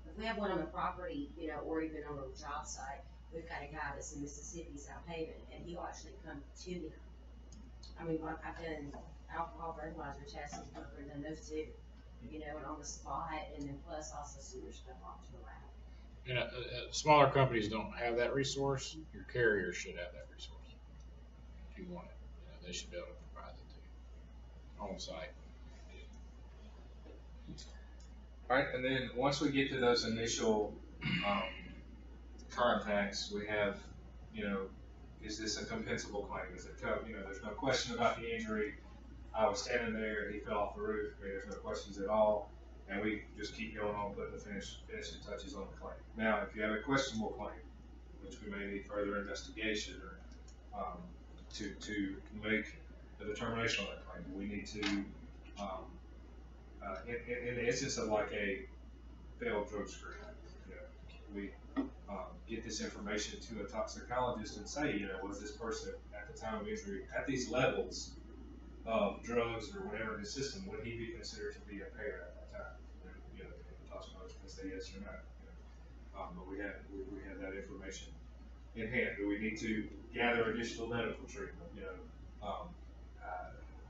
If we have one on the property, you know, or even on a job site, we've got a guy that's in Mississippi, South Haven, and he'll actually come to them. I mean, I've done alcohol breathalyzer tests and stuff, and done those too, you know, and on the spot, and then plus also send your stuff off to the lab. And smaller companies don't have that resource. Your carrier should have that resource. If you want it, you know, they should be able to provide it to you on site. All right, and then once we get to those initial contacts, we have, you know, is this a compensable claim? Is it, you know, there's no question about the injury. I was standing there, he fell off the roof. There's no questions at all, and we just keep going on putting the finishing touches on the claim. Now, if you have a questionable claim, which we may need further investigation or to make a determination on that claim, we need to. In the instance of like a failed drug screen, you know, we get this information to a toxicologist and say, you know, was this person at the time of injury at these levels of drugs or whatever in the system, would he be considered to be impaired at that time? And, you know, the toxicologist can say yes or no. You know? But we have that information in hand. Do we need to gather additional medical treatment? You know,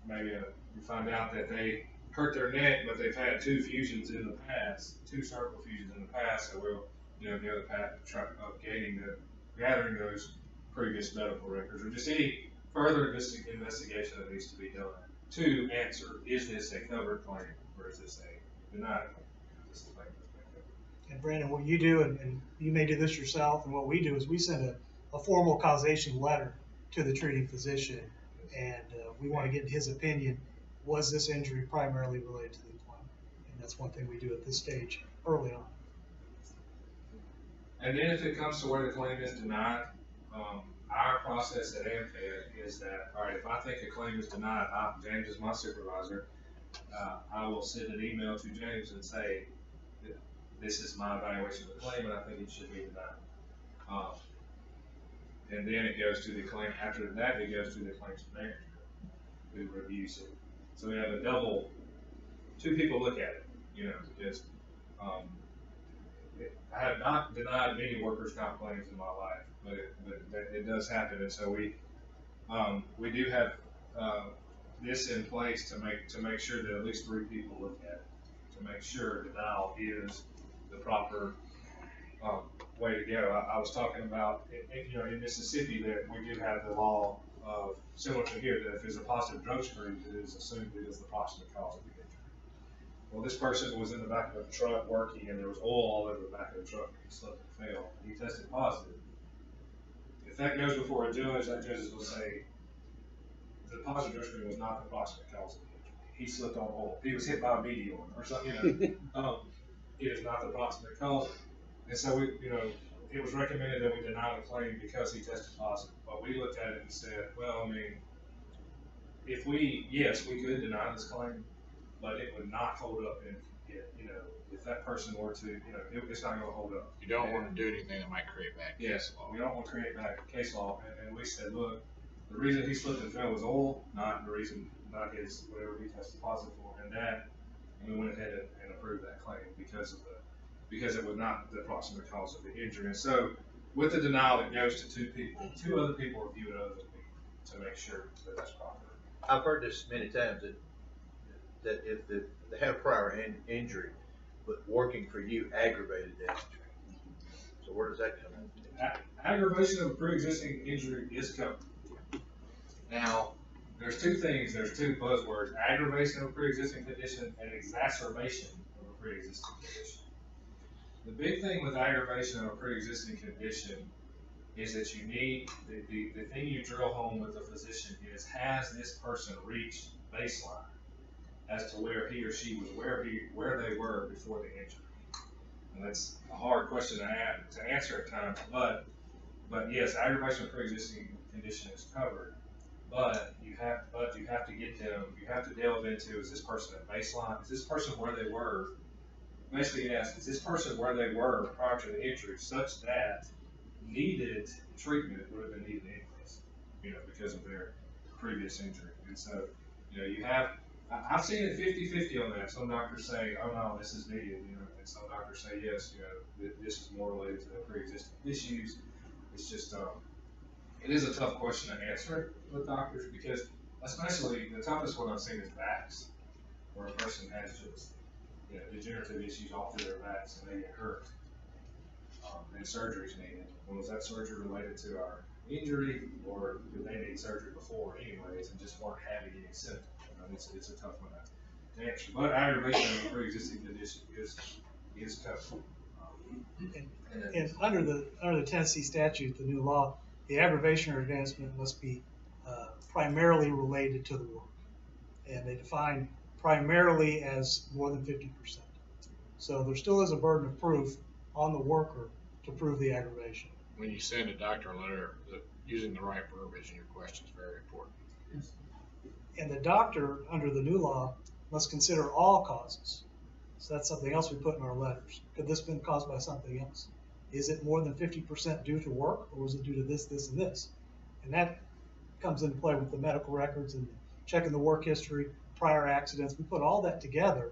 maybe we find out that they hurt their neck, but they've had 2 fusions in the past, 2 cervical fusions in the past, so we'll the other path of gathering those previous medical records, or just any further investigation that needs to be done to answer, is this a covered claim or is this a denied claim? This is a claim that's been covered. And Brandon, what you do, and you may do this yourself, and what we do is we send a formal causation letter to the treating physician, and we want to get his opinion. Was this injury primarily related to the employment? And that's one thing we do at this stage early on. And then if it comes to where the claim is denied, our process at Amfed is that, all right, if I think a claim is denied, James is my supervisor, I will send an email to James and say, this is my evaluation of the claim, and I think it should be denied. And then it goes to the claim, after that, it goes to the claims manager who reviews it. So we have a double, two people look at it, because I have not denied many workers' comp claims in my life, but it does happen, and so we do have this in place to make sure that at least 3 people look at it, to make sure denial is the proper way to go. I was talking about, in Mississippi, that we do have the law of, similar to here, that if there's a positive drug screen, it is assumed it is the proximate cause of the injury. Well, this person was in the back of the truck working, and there was oil all over the back of the truck, and he slipped and fell, and he tested positive. If that goes before a judge, that judge will say, the positive drug screen was not the proximate cause of the injury. He slipped on oil. He was hit by a meteor or something, it is not the proximate cause. And so it was recommended that we deny the claim because he tested positive. But we looked at it and said, well, I mean, yes, we could deny this claim, but it would not hold up if that person were to, it's not going to hold up. You don't want to do anything that might create bad case law. We don't want to create bad case law. And we said, look, the reason he slipped and fell was oil, not his, whatever he tested positive for. And we went ahead and approved that claim because it was not the proximate cause of the injury. And so with the denial, it goes to 2 people. 2 other people review it other than me to make sure that that's proper. I've heard this many times that if they had a prior injury, but working for you aggravated that injury. So where does that come in? Aggravation of a pre-existing injury is covered. Now, there's 2 things. There's 2 buzzwords: aggravation of a pre-existing condition and exacerbation of a pre-existing condition. The big thing with aggravation of a pre-existing condition is that you need, the thing you drill home with the physician is, has this person reached baseline as to where he or she was, where they were before the injury? And that's a hard question to answer at times, but yes, aggravation of pre-existing condition is covered. But you have to get them, you have to delve into, is this person at baseline? Is this person where they were? Basically ask, is this person where they were prior to the injury, such that needed treatment would have been needed anyways, because of their previous injury. And so, I've seen it 50-50 on that. Some doctors say, oh no, this is needed, and some doctors say, yes, this is more related to the pre-existing issues. It's just, it is a tough question to answer with doctors, because especially the toughest one I've seen is backs, where a person has just degenerative issues all through their backs and they get hurt, and surgery's needed. Well, was that surgery related to our injury, or did they need surgery before anyways and just weren't having any symptoms? It's a tough one to answer. But aggravation of a pre-existing condition is covered. And under the Tennessee statute, the new law, the aggravation or advancement must be primarily related to the work. And they define primarily as more than 50%. So there still is a burden of proof on the worker to prove the aggravation. When you send a doctor a letter, using the right verbiage in your question is very important. And the doctor, under the new law, must consider all causes. So that's something else we put in our letters. Could this have been caused by something else? Is it more than 50% due to work, or is it due to this, this, and this? And that comes into play with the medical records and checking the work history, prior accidents. We put all that together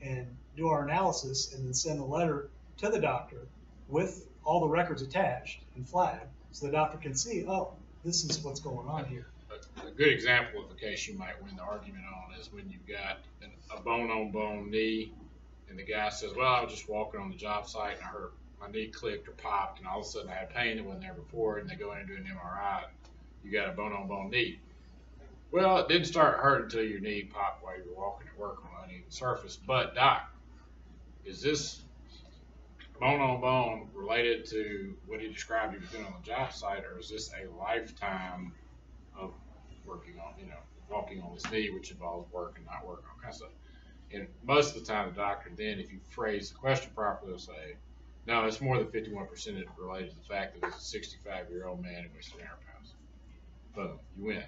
and do our analysis and then send a letter to the doctor with all the records attached and flagged, so the doctor can see, oh, this is what's going on here. A good example of the case you might win the argument on is when you've got a bone-on-bone knee, and the guy says, well, I was just walking on the job site and I hurt my knee clicked or popped, and all of a sudden I had pain that wasn't there before, and they go in and do an MRI, you got a bone-on-bone knee. Well, it didn't start hurting until your knee popped while you were walking at work on an uneven surface. But doc, is this bone-on-bone related to what he described he was doing on the job site, or is this a lifetime of working on, walking on this knee, which involves work and not work, all kinds of stuff? And most of the time, the doctor then, if you phrase the question properly, will say, no, it's more than 51% is related to the fact that it's a 65-year-old man who weighs 300 pounds. Boom, you win.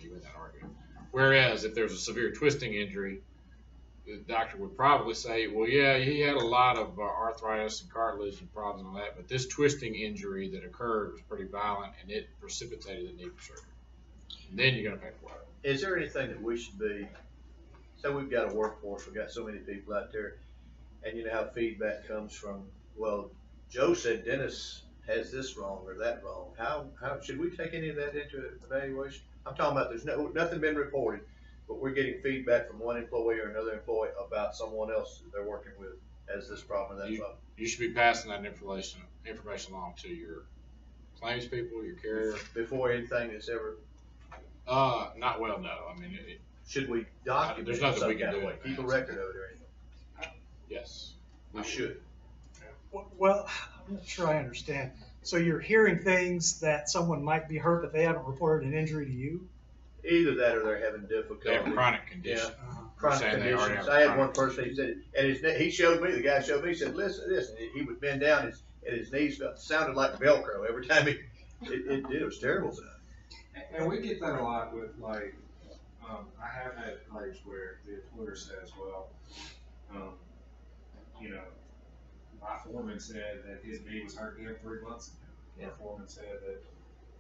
You win that argument. Whereas if there's a severe twisting injury, the doctor would probably say, well, yeah, he had a lot of arthritis and cartilage and problems on that, but this twisting injury that occurred was pretty violent, and it precipitated the need for surgery. And then you're going to pay for it. Is there anything that we should be, so we've got a workforce, we've got so many people out there, and you know how feedback comes from, well, Joe said Dennis has this wrong or that wrong. How should we take any of that into evaluation? I'm talking about there's nothing been reported, but we're getting feedback from one employee or another employee about someone else that they're working with has this problem or that problem. You should be passing that information along to your claims people, your carrier. Before anything that's ever. Not well, no. I mean, should we document there's nothing we can do. Keep a record of it or anything? Yes. We should. Well, I'm not sure I understand. So you're hearing things that someone might be hurt, but they haven't reported an injury to you? Either that or they're having difficulty. They have a chronic condition. Yeah. Chronic conditions. I had one person, he said, and he showed me, the guy showed me, he said, listen to this. And he would bend down and his knees sounded like Velcro every time it did. It was terrible. And we get that a lot with, like, I have had claims where the employer says, well, my foreman said that his knee was hurting him 3 months ago. Yeah. My foreman said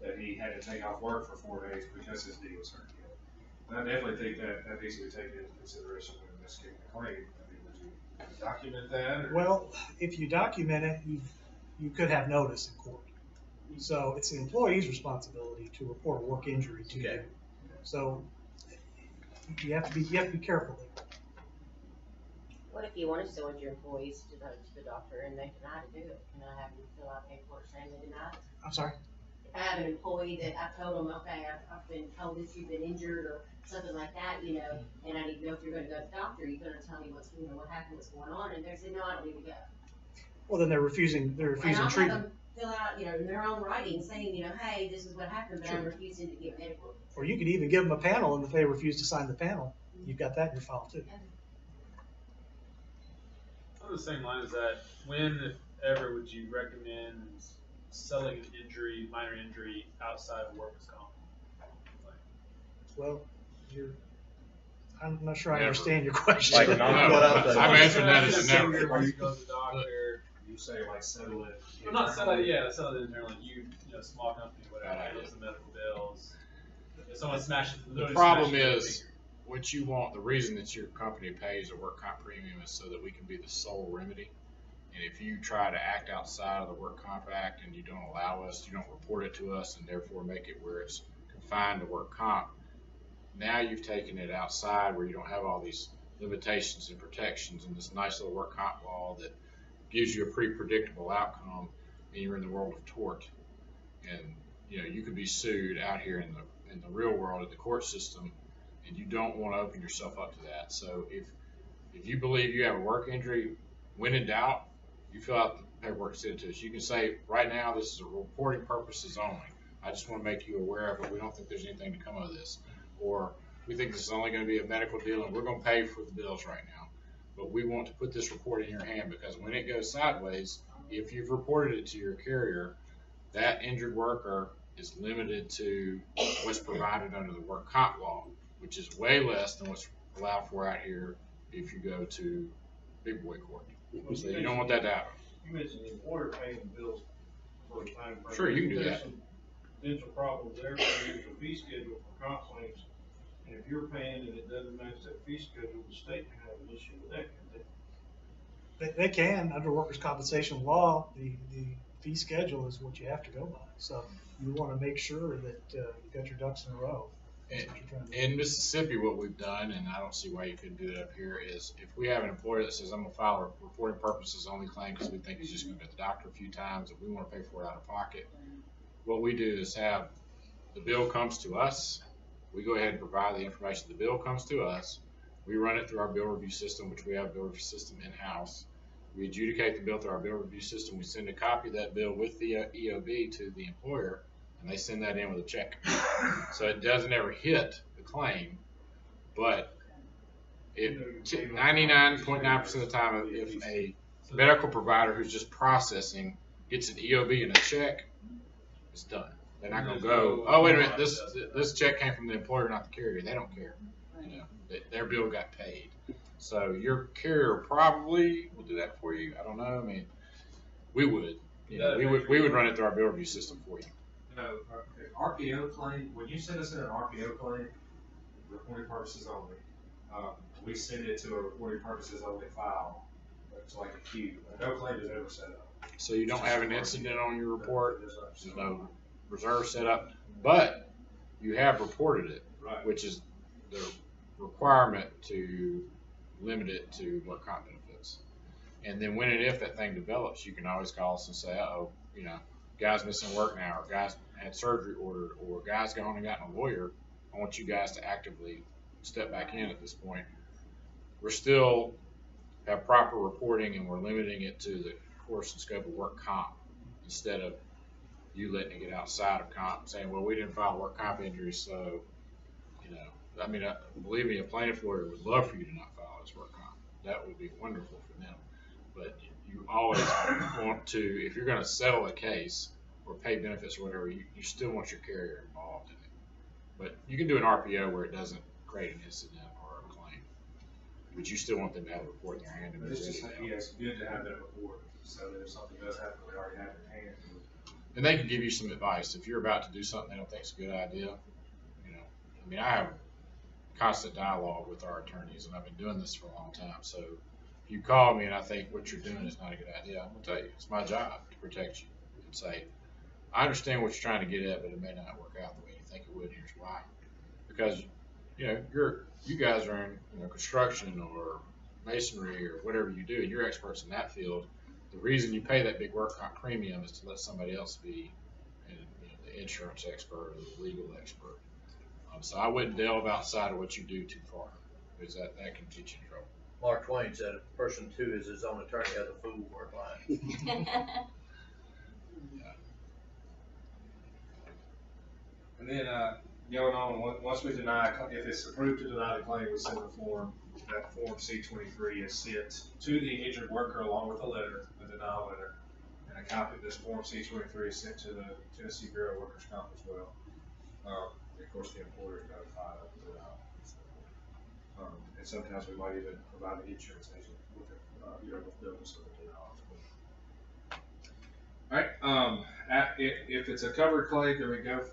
that he had to take off work for 4 days because his knee was hurting him. And I definitely think that needs to be taken into consideration when investigating the claim. I mean, would you document that? Or? Well, if you document it, you could have notice in court. So it's the employee's responsibility to report a work injury to you. So you have to be careful there. What if you want to send your employees to the doctor and they deny to do it? Can I have them fill out paperwork saying they deny it? I'm sorry? If I have an employee that I've told them, okay, I've been told that you've been injured or something like that, and I need to know if you're going to go to the doctor, you're going to tell me what happened, what's going on, and they say, no, I don't need to go. Well, then they're refusing And I'll treatment. have them fill out, in their own writing saying, hey, this is what happened, but I'm refusing to give medical. Or you could even give them a panel, and if they refuse to sign the panel, you've got that in your file too. On the same line as that, when, if ever, would you recommend selling an minor injury outside of workers' comp? Well, I'm not sure I Never. understand your question. Like, I'm answering that as a never. You go to the doctor. You say, like, settle it. Well, not settle it, settle it internally. Small company, whatever, handles the medical bills. If someone smashes the problem is, what you want, the reason that your company pays a work comp premium is so that we can be the sole remedy. And if you try to act outside of the work comp act and you don't allow us, you don't report it to us, and therefore make it where it's confined to work comp, now you've taken it outside where you don't have all these limitations and protections and this nice little work comp law that gives you a pretty predictable outcome, and you're in the world of tort. And you could be sued out here in the real world at the court system, and you don't want to open yourself up to that. So if you believe you have a work injury, when in doubt, you fill out the paperwork, send it to us. You can say, right now, this is a reporting purposes only. I just want to make you aware of it. We don't think there's anything to come of this. Or we think this is only going to be a medical deal, and we're going to pay for the bills right now. But we want to put this report in your hand, because when it goes sideways, if you've reported it to your carrier, that injured worker is limited to what's provided under the work comp law, which is way less than what's allowed for out here if you go to big boy court. So you don't want that to happen. You mentioned the employer paying the bills for the time frame. Sure, you can do There's that. some potential problems there. There's a fee schedule for comp claims, and if you're paying and it doesn't match that fee schedule, the state can have an issue with that, can they? They can, under workers' compensation law, the fee schedule is what you have to go by. So you want to make sure that you've got your ducks in a row. In Mississippi, what we've done, and I don't see why you couldn't do it up here, is if we have an employer that says, I'm gonna file a reporting purposes only claim because we think he's just gonna go to the doctor a few times and we wanna pay for it out of pocket, what we do is have the bill comes to us, we go ahead and provide the information, the bill comes to us, we run it through our bill review system, which we have a bill review system in-house. We adjudicate the bill through our bill review system, we send a copy of that bill with the EOB to the employer, and they send that in with a check. So it doesn't ever hit the claim, but 99.9% of the time, if a medical provider who's just processing gets an EOB and a check, it's done. They're not gonna go, oh, wait a minute, this check came from the employer, not the carrier. They don't care. You know, their bill got paid. So your carrier probably will do that for you. I don't know. I mean, we would. You know, we would run it through our bill review system for you. No, RPO claim, when you send us in an RPO claim, reporting purposes only, we send it to a reporting purposes only file. It's like a queue. No claim is ever set up. So you don't have an incident on your report. There's no reserve set up, but you have reported it, right, which is the requirement to limit it to what comp benefits. And then when and if that thing develops, you can always call us and say, oh, you know, guy's missing work now, or guys had surgery ordered, or guys gone and gotten a lawyer. I want you guys to actively step back in at this point. We're still have proper reporting, and we're limiting it to the course and scope of work comp instead of you letting it get outside of comp, saying, well, we didn't file work comp injuries, so, you know, I mean, believe me, a plaintiff lawyer would love for you to not file his work comp. That would be wonderful for them. But you always want to, if you're going to settle a case or pay benefits or whatever, you still want your carrier involved in it. But you can do an RPO where it doesn't create an incident or a claim, but you still want them to have a report in their hand. But it's just, yeah, it's good to have that report so that if something does happen, we already have it in hand. And they can give you some advice. If you're about to do something they don't think is a good idea, you know, I mean, I have constant dialogue with our attorneys, and I've been doing this for a long time. So if you call me and I think what you're doing is not a good idea, I'm gonna tell you, it's my job to protect you and say, I understand what you're trying to get at, but it may not work out the way you think it would. Here's why. Because, you know, you guys are in, you know, construction or masonry or whatever you do, and you're experts in that field. The reason you pay that big work comp premium is to let somebody else be, you know, the insurance expert or the legal expert. So I wouldn't delve outside of what you do too far, because that can get you in trouble. Mark Twain said, a person who is his own attorney has a fool for a client. And then, going on, once we deny, if it's approved to deny the claim, we send a form. That form C-23 is sent to the injured worker along with a letter, a denial letter, and a copy of this form C-23 is sent to the Tennessee Bureau of Workers' Comp as well. Of course, the employer is notified of the denial. And sometimes we might even provide the insurance agent with notice of the denial as well. All right. If it's a covered claim, then we go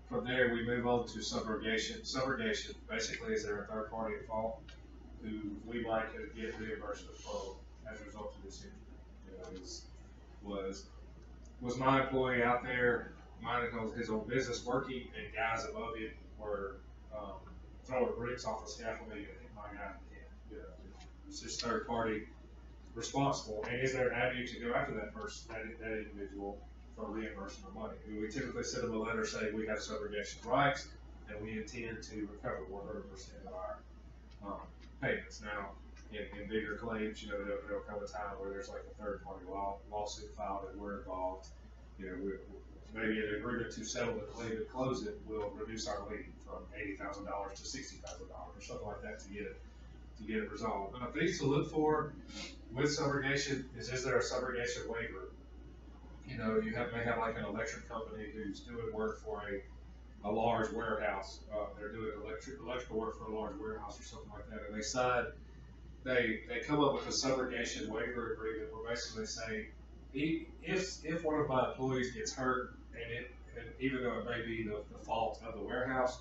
from there. We move on to subrogation. Subrogation basically is there a third party at fault who we might get reimbursement from as a result of this injury. You know, was my employee out there minding his own business working, and guys above him were throwing bricks off a scaffolding and hit my guy in the head. You know, it's just third party responsible. And is there an avenue to go after that person, that individual, for reimbursement of money? I mean, we typically send them a letter saying we have subrogation rights and we intend to recover 100% of our payments. Now, in bigger claims, you know, there'll come a time where there's like a third party lawsuit filed and we're involved. You know, maybe an agreement to settle the claim and close it will reduce our lien from $80,000 to $60,000 or something like that to get it resolved. But things to look for with subrogation is there a subrogation waiver? You know, you may have like an electric company who's doing work for a large warehouse. They're doing electrical work for a large warehouse or something like that, and they come up with a subrogation waiver agreement where basically saying, if one of my employees gets hurt, and even though it may be the fault of the warehouse,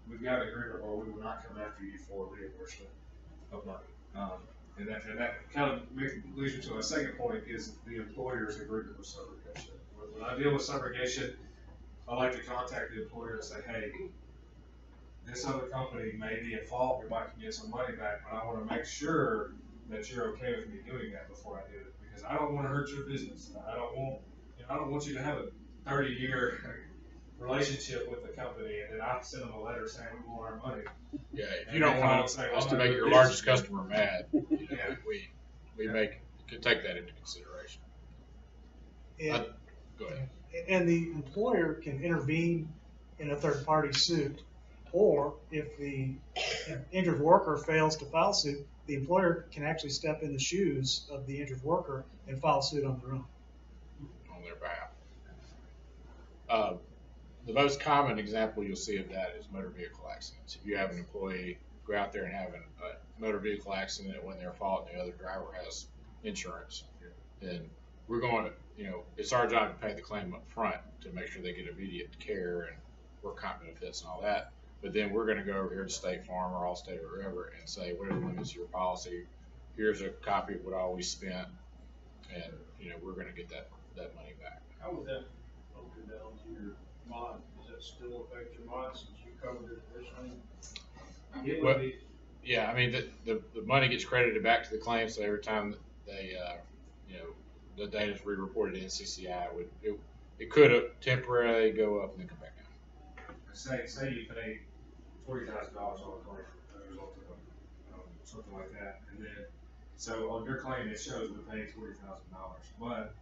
we've got an agreement where we will not come after you for reimbursement of money. And that kind of leads me to my second point, is the employer's agreement with subrogation. When I deal with subrogation, I like to contact the employer and say, hey, this other company may be at fault, we might get some money back, but I wanna make sure that you're okay with me doing that before I do it, because I don't wanna hurt your business. I don't want, I don't want you to have a 30-year relationship with the company, and then I send them a letter saying we want our money. Yeah, if you don't want us to make your largest customer mad, we could take that into consideration. And, Go ahead. and the employer can intervene in a third-party suit, or if the injured worker fails to file suit, the employer can actually step in the shoes of the injured worker and file suit on their own. On their behalf. The most common example you'll see of that is motor vehicle accidents. If you have an employee go out there and have a motor vehicle accident when they're at fault and the other driver has insurance, then we're going to, it's our job to pay the claim up front to make sure they get immediate care and work comp benefits and all that. But then we're going to go over here to State Farm or Allstate or wherever and say, what are the limits of your policy? Here's a copy of what all we spent, and we're going to get that money back. How would that filter down to your mod? Does that still affect your mod since you covered it originally? It would be. Yeah, I mean, the money gets credited back to the claim, so every time they, the data is re-reported to NCCI, it could temporarily go up and then come back down. Say you pay $40,000 on a claim as a result of something like that, and then so on your claim it shows we paid $40,000, but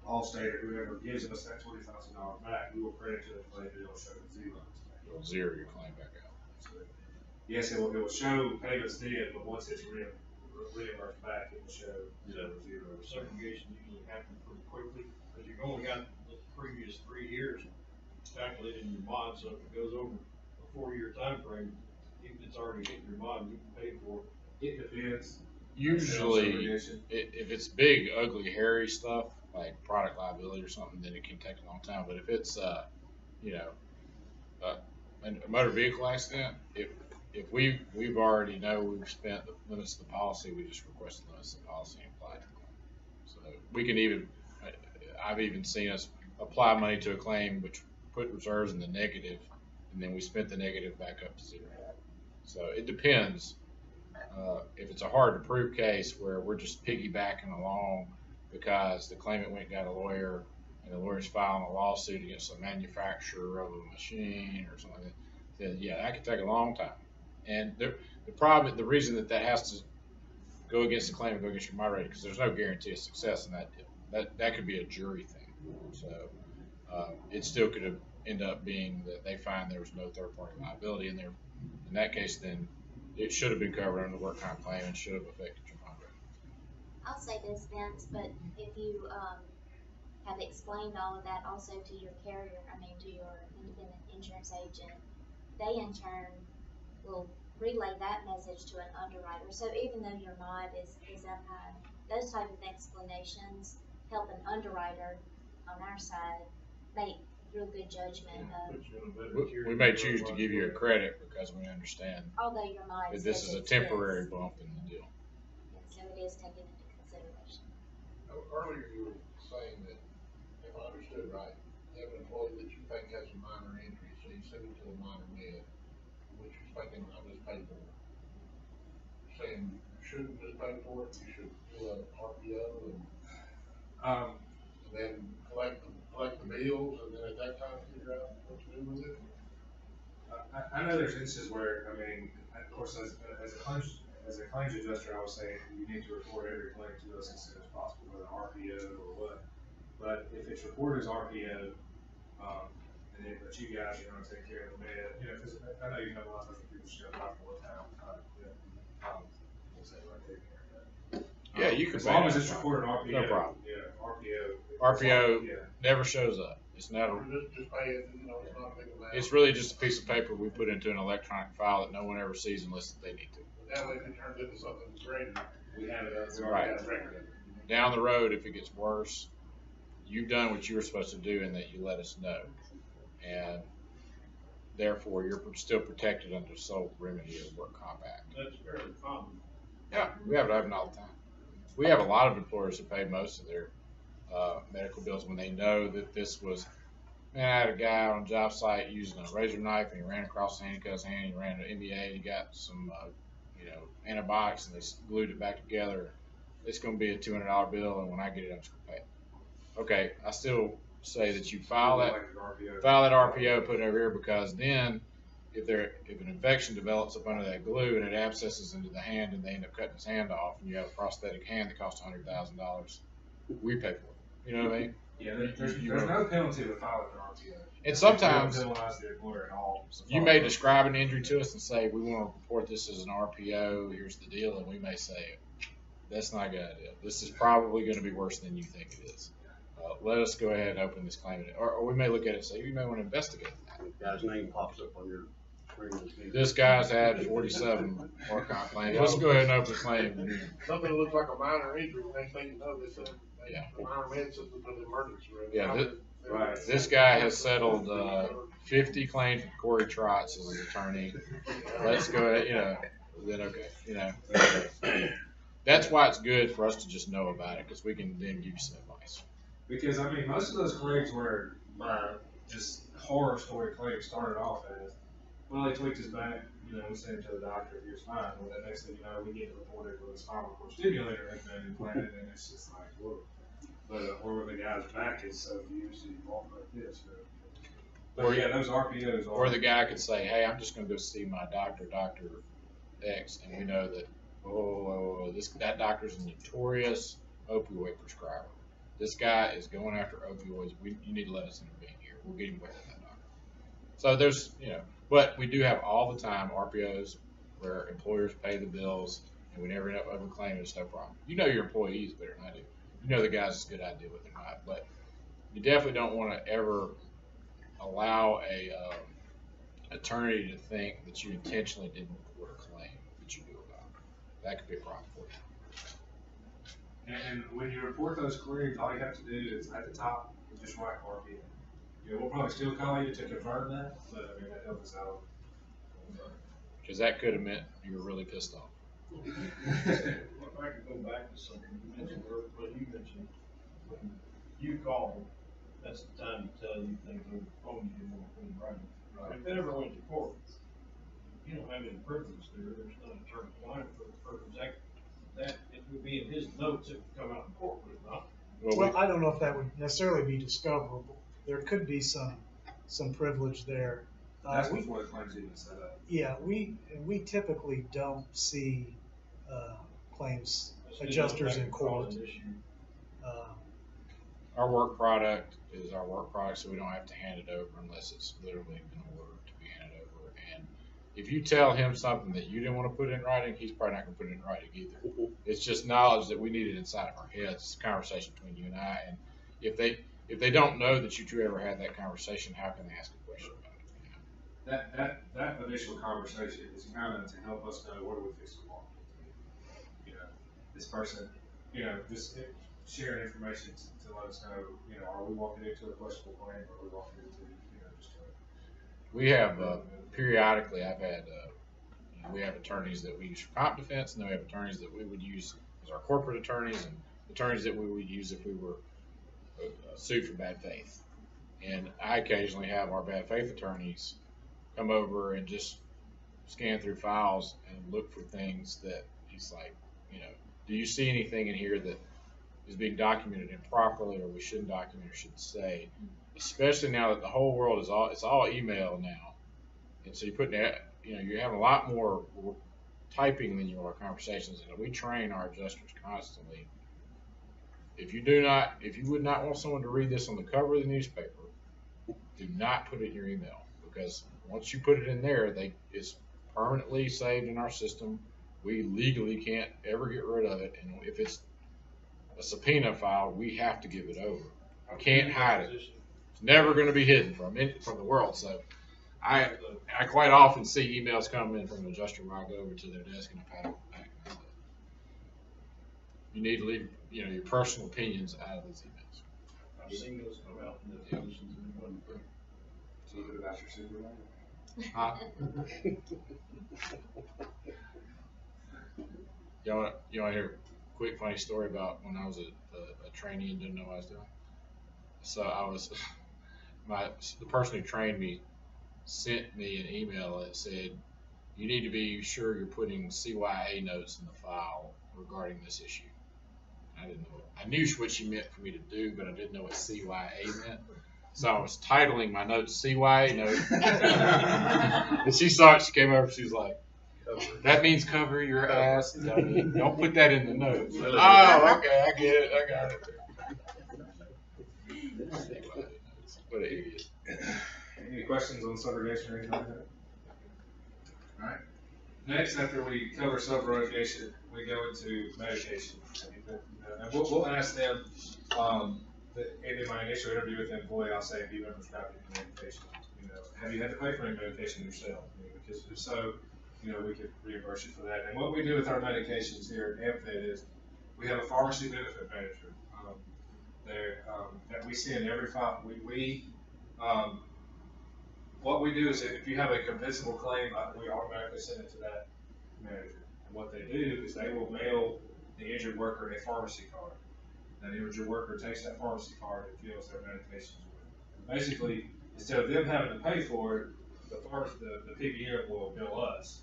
Allstate or whoever gives us that $20,000 back, we will credit to the claim, and it'll show zero. It'll zero your claim back out. So, yes, it will show payments did, but once it's reimbursed back, it will show zero. Segregation usually happens pretty quickly, because you've only got the previous 3 years calculated in your mod, so if it goes over a 4-year time frame, if it's already hit your mod, you can pay for it. It depends. Usually, if it's big, ugly, hairy stuff, like product liability or something, then it can take a long time. But if it's, a motor vehicle accident, if we've already we've spent the limits of the policy, we just request the limits of the policy and apply to the claim. So we can even, I've even seen us apply money to a claim which put reserves in the negative, and then we spent the negative back up to zero. So it depends. If it's a hard to prove case where we're just piggybacking along because the claimant went and got a lawyer and the lawyer's filing a lawsuit against the manufacturer of a machine or something like that, then yeah, that could take a long time. And the reason that has to go against the claim and go against your moderator, because there's no guarantee of success in that could be a jury thing. So it still could end up being that they find there was no third-party liability in there. In that case, then it should have been covered under the work comp claim and should have affected your moderator. I'll say this, Vince, but if you have explained all of that also to your carrier, to your independent insurance agent, they in turn will relay that message to an underwriter. So even though your mod is up high, those type of explanations help an underwriter on our side make real good judgment of. We may choose to give you a credit because we understand Although your mod that this is a temporary bump in the deal. So it is taken into consideration. Earlier you were saying that, if I understood right, you have an employee that you think has a minor injury, so you send him to the minor med, which you're thinking, I'll just pay for it. Saying you shouldn't just pay for it, you should do an RPO and then collect the bills, and then at that time figure out what to do with it. I know there's instances where, of course, as a claims adjuster, I would say you need to report every claim to us as soon as possible, whether RPO or what. But if it's reported as RPO, and then but you guys are going to take care of the med, because I know you have a lot of people just got to more time. We'll say right there. Yeah, you can. As long as it's reported RPO. No problem. Yeah, RPO. RPO never shows up. It's not Just pay it, it's not a big amount. It's really just a piece of paper we put into an electronic file that no one ever sees unless they need to. That way if it turns into something greater, we have it. we already have a record of it. Down the road, if it gets worse, you've done what you were supposed to do and that you let us know. And therefore, you're still protected under the sole remedy of the Work Comp Act. That's fairly common. Yeah, we have it happen all the time. We have a lot of employers that pay most of their medical bills when they know that this was Man, I had a guy on a job site using a razor knife, and he ran across the handcuff's hand. He ran to NBA. He got some, antibiotics, and they glued it back together. It's going to be a $200 bill, and when I get it, I'm just going to pay it. Okay, I still say that you file that RPO, put it over here, because then if an infection develops up under that glue and it abscesses into the hand and they end up cutting his hand off, and you have a prosthetic hand that costs $100,000, we pay for it. You know what I mean? Yeah, there's no penalty with filing an RTO. And sometimes we don't penalize the employer at all. you may describe an injury to us and say, we want to report this as an RPO, here's the deal, and we may say, that's not a good idea. This is probably going to be worse than you think it is. Let us go ahead and open this claim. Or we may look at it and say, you may want to investigate that. The guy's name pops up on your screen. This guy's had 47 work comp claims. Let's go ahead and open the claim. Something that looks like a minor injury, next thing you know, they said, minor med system for the emergency room. Yeah, Right. This guy has settled 50 claims with Corey Trotz as his attorney. Let's go ahead, then okay, That's why it's good for us to just know about it, because we can then give you some advice. Because, I mean, most of those claims were just horror story claims started off as, well, he tweaked his back, we sent it to the doctor, he was fine. Well, the next thing you know, we get it reported with a spinal cord stimulator has been implanted, and it's just like, whoa. But, or the guy's back is so used to walk like this. But yeah, those RPOs are. Or the guy could say, hey, I'm just going to go see my doctor, Dr. X, and we know that, that doctor's a notorious opioid prescriber. This guy is going after opioids. You need to let us intervene here. We'll get him away with that doctor. So there's, but we do have all the time RPOs where employers pay the bills and we never end up overclaiming. It's no problem. You know your employees better than I do. You know the guy's a good idea with or not, but you definitely don't want to ever allow a attorney to think that you intentionally didn't report a claim that you knew about. That could be a problem for you. And when you report those queries, all you have to do is at the top, just write RPO. We'll probably still call you to confirm that, but I mean, that helps us out. Because that could have meant you were really pissed off. If I could go back to something you mentioned, what you mentioned, when you call, that's the time to tell you things over the phone you didn't want to put in writing. Right. If it ever went to court, you don't have any privilege there. There's no attorney-client privilege. That it would be in his notes if it would come out in court, would it not? Well, I don't know if that would necessarily be discoverable. There could be some privilege there. That's before the claim's even set up. Yeah, we typically don't see claims adjusters in court. Our work product is our work product, so we don't have to hand it over unless it's literally been ordered to be handed over. And if you tell him something that you didn't want to put in writing, he's probably not going to put it in writing either. It's just knowledge that we need it inside of our heads. It's a conversation between you and I. And if they don't know that you two ever had that conversation, how can they ask a question about it? That initial conversation is kind of to help us know what do we fix the law. This person, just sharing information to let us know, are we walking into a questionable claim, or are we walking into, just a. We have periodically. I've had. We have attorneys that we use for comp defense, and then we have attorneys that we would use as our corporate attorneys, and attorneys that we would use if we were sued for bad faith. And I occasionally have our bad faith attorneys come over and just scan through files and look for things that he's like, do you see anything in here that is being documented improperly, or we shouldn't document or shouldn't say? Especially now that the whole world it's all email now, and so you're putting that, you're having a lot more typing than you are conversations, and we train our adjusters constantly. If you would not want someone to read this on the cover of the newspaper, do not put it in your email, because once you put it in there, it's permanently saved in our system. We legally can't ever get rid of it, and if it's a subpoena file, we have to give it over. We can't hide it. It's never going to be hidden from the world. So I quite often see emails come in from an adjuster where I go over to their desk and I pat it back and I say, you need to leave your personal opinions out of these emails. I've seen those come out in the positions and one thing. So you about your supervisor? Huh? You want to hear a quick funny story about when I was a trainee and didn't know what I was doing? So the person who trained me sent me an email that said, you need to be sure you're putting CYA notes in the file regarding this issue. I didn't know. I knew what she meant for me to do, but I didn't know what CYA meant. So I was titling my notes CYA notes. And she saw it. She came over. She was like, "That means cover your ass. Don't put that in the notes." Oh, okay. I get it. I got it. What an idiot. Any questions on subrogation or anything like that? All right. Next, after we cover subrogation, we go into medication. And we'll ask them, in my initial interview with the employee, I'll say, have you ever prescribed any medication? Have you had to pay for any medication yourself? Because if so, we could reimburse you for that. And what we do with our medications here at Amfed is we have a pharmacy benefit manager that we send every 5 weeks. What we do is if you have a compensable claim, we automatically send it to that manager. And what they do is they will mail the injured worker a pharmacy card. That injured worker takes that pharmacy card and fills their medications with it. And basically, instead of them having to pay for it, the PBM will bill us,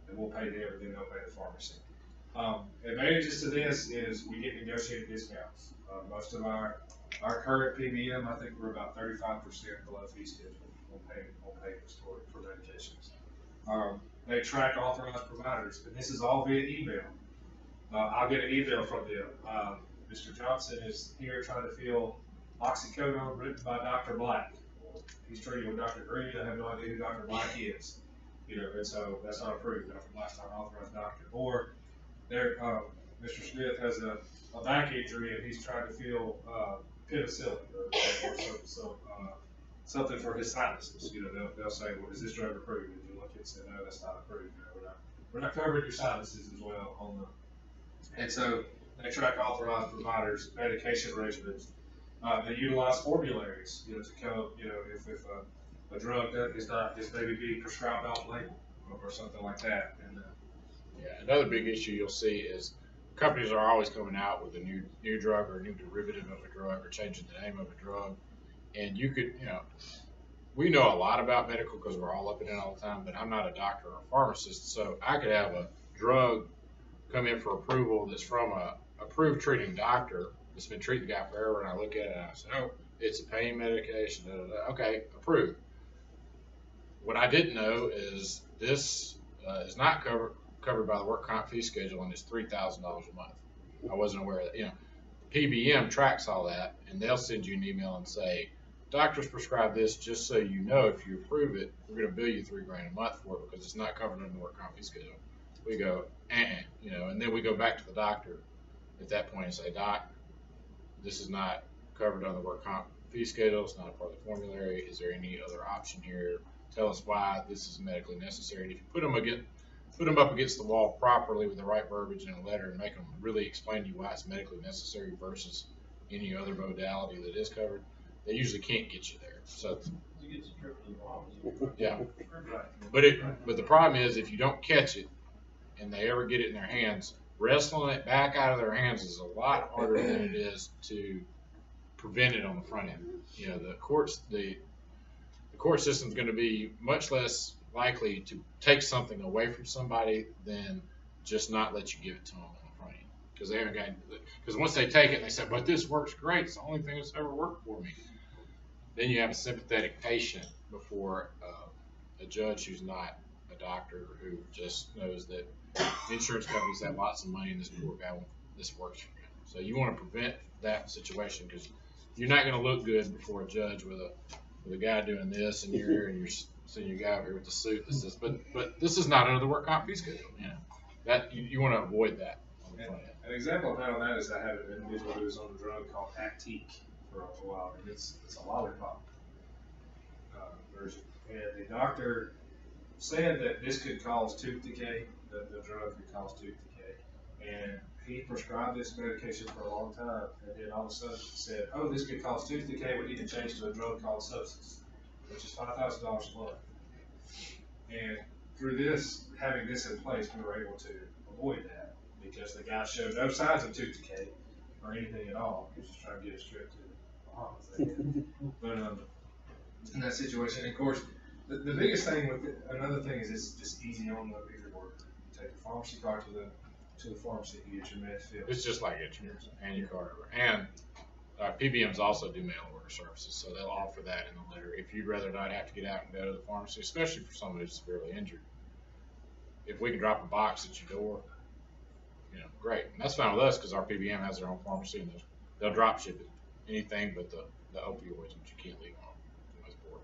and we'll pay them, and then they'll pay the pharmacy. Advantages to this is we get negotiated discounts. Most of our current PBM, I think we're about 35% below fee schedule on payments for medications. They track authorized providers, and this is all via email. I'll get an email from them. Mr. Johnson is here trying to fill oxycodone written by Dr. Black. He's treating with Dr. Green. I have no idea who Dr. Black is. And so that's not approved. Dr. Black's not an authorized doctor. Or Mr. Smith has a back injury and he's trying to fill penicillin or something for his sinuses. They'll say, well, is this drug approved? And you look and say, no, that's not approved. We're not covering your sinuses as well and so they track authorized providers, medication regimens. They utilize formularies, to come, if a drug that is maybe being prescribed off label or something like that. And another big issue you'll see is companies are always coming out with a new drug or a new derivative of a drug or changing the name of a drug. And you could, we know a lot about medical because we're all up in it all the time, but I'm not a doctor or a pharmacist, so I could have a drug come in for approval that's from a approved treating doctor that's been treating the guy forever, and I look at it and I say, oh, it's a pain medication. Okay, approved. What I didn't know is this is not covered by the work comp fee schedule, and it's $3,000 a month. I wasn't aware of that. PBM tracks all that, and they'll send you an email and say, doctors prescribe this, just so you know, if you approve it, we're going to bill you $3,000 a month for it because it's not covered under the work comp fee schedule. We go, and then we go back to the doctor at that point and say, Doc, this is not covered under the work comp fee schedule. It's not a part of the formulary. Is there any other option here? Tell us why this is medically necessary. And if you put them up against the wall properly with the right verbiage in a letter and make them really explain to you why it's medically necessary versus any other modality that is covered, they usually can't get you there. So yeah, but the problem is if you don't catch it and they ever get it in their hands, wrestling it back out of their hands is a lot harder than it is to prevent it on the front end. The court system is going to be much less likely to take something away from somebody than just not let you give it to them on the front end. Because once they take it and they say, but this works great, it's the only thing that's ever worked for me. Then you have a sympathetic patient before a judge who's not a doctor who just knows that insurance companies have lots of money and this poor guy, this works for him. So you want to prevent that situation because you're not going to look good before a judge with a guy doing this and you're here and you're seeing your guy over here with the suit that says, but this is not under the work comp fee schedule. That you want to avoid that on the front end. An example of that on that is I had an individual who was on a drug called Actique for a while, and it's a lollipop version. And the doctor said that this could cause tooth decay, the drug could cause tooth decay. And he prescribed this medication for a long time, and then all of a sudden said, oh, this could cause tooth decay, we need to change to a drug called Substance, which is $5,000 a month. And through having this in place, we were able to avoid that because the guy showed no signs of tooth decay or anything at all. He was just trying to get it straight to the Bahamas. But in that situation. And of course, the biggest thing with it, another thing is it's just easy on the injured worker. You take the pharmacy card to the pharmacy to get your meds filled. It's just like insurance and your card over. And PBMs also do mail order services, so they'll offer that in the letter. If you'd rather not have to get out and go to the pharmacy, especially for somebody who's severely injured, if we can drop a box at your door, great. And that's fine with us because our PBM has their own pharmacy and they'll drop ship it. Anything but the opioids, which you can't leave on. That's board.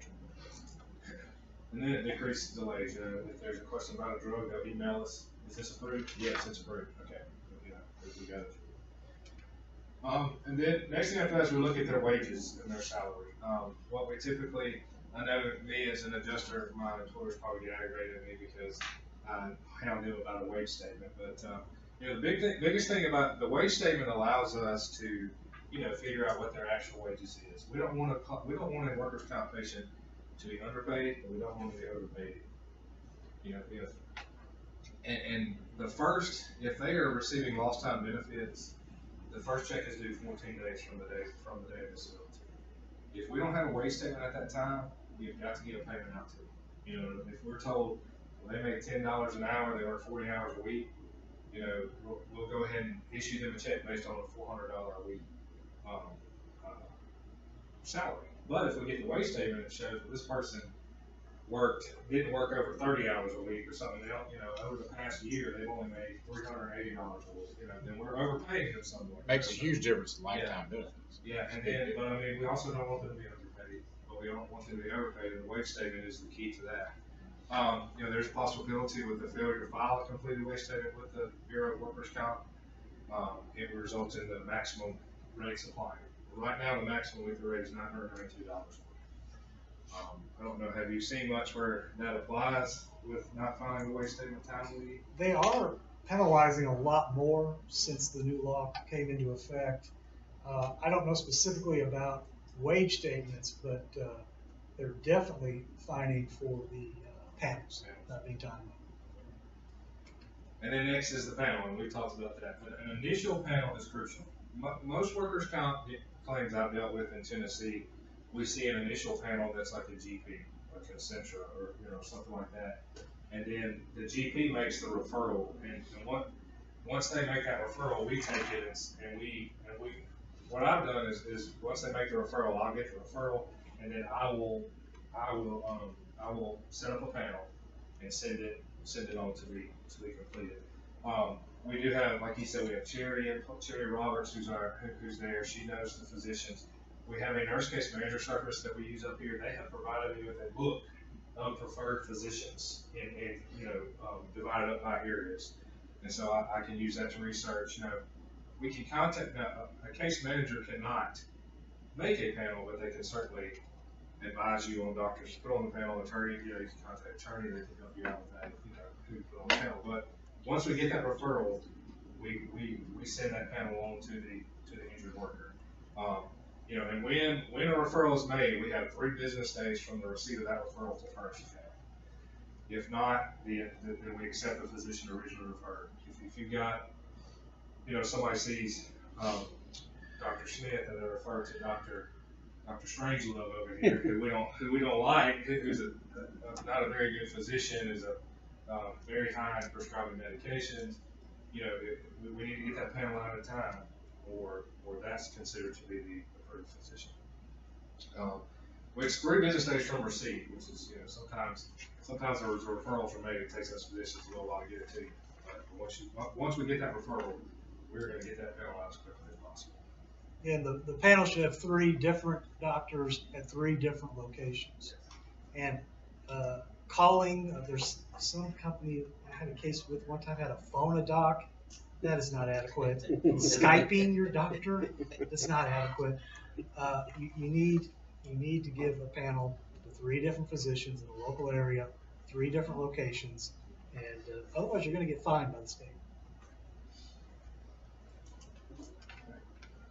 And then it decreases delays. If there's a question about a drug, they'll email us. Is this approved? Yes, it's approved. Okay. We got it. And then next thing after that is we look at their wages and their salary. What we typically, I know me as an adjuster, my employers probably get aggravated at me because I hound them about a wage statement. But the biggest thing about the wage statement allows us to, figure out what their actual wages is. We don't want a workers' comp patient to be underpaid, but we don't want to be overpaid. And the first, if they are receiving lost time benefits, the first check is due 14 days from the day of disability. If we don't have a wage statement at that time, we've got to get a payment out to them. If we're told they make $10 an hour, they work 40 hours a week, we'll go ahead and issue them a check based on a $400 a week salary. But if we get the wage statement that shows that this person didn't work over 30 hours a week or something else, over the past year they've only made $380 a week, then we're overpaying them somewhere. Makes a huge difference in lifetime benefits. Yeah, but I mean, we also don't want them to be underpaid, but we don't want them to be overpaid, and the wage statement is the key to that. There's a possibility with the failure to file a completed wage statement with the Bureau of Workers' Comp, it results in the maximum rates applied. Right now, the maximum weekly rate is $992. I don't know, have you seen much where that applies with not filing the wage statement timely? They are penalizing a lot more since the new law came into effect. I don't know specifically about wage statements, but they're definitely fining for the panels not being timely. And then next is the panel, and we talked about that. But an initial panel is crucial. Most workers' comp claims I've dealt with in Tennessee, we see an initial panel that's like a GP, like a Centra, or something like that. And then the GP makes the referral, and once they make that referral, we take it and we what I've done is once they make the referral, I'll get the referral, and then I will set up a panel and send it on to be completed. We do have, like you said, we have Cherry Roberts, who's there. She knows the physicians. We have a nurse case manager service that we use up here. They have provided me with a book of preferred physicians and divided up by areas. And so I can use that to research. We can contact, a case manager cannot make a panel, but they can certainly advise you on doctors to put on the panel. Attorney, you can contact attorney, they can help you out with that, who to put on the panel. But once we get that referral, we send that panel on to the injured worker. And when a referral is made, we have 3 business days from the receipt of that referral to furnish the panel. If not, then we accept the physician originally referred. If you've got, somebody sees Dr. Smith and they refer to Dr. Strangelove over here, who we don't like, who's not a very good physician, is very high in prescribing medications. We need to get that panel out of time, or that's considered to be the approved physician. It's 3 business days from receipt, which is sometimes the referrals are made. It takes us physicians a little while to get it to you. But once we get that referral, we're going to get that panel out as quickly as possible. And the panel should have 3 different doctors at 3 different locations. And calling, there's some company I had a case with one time had a phone-a-doc. That is not adequate. Skyping your doctor, that's not adequate. You need to give a panel to 3 different physicians in a local area, 3 different locations, and otherwise you're going to get fined by the state.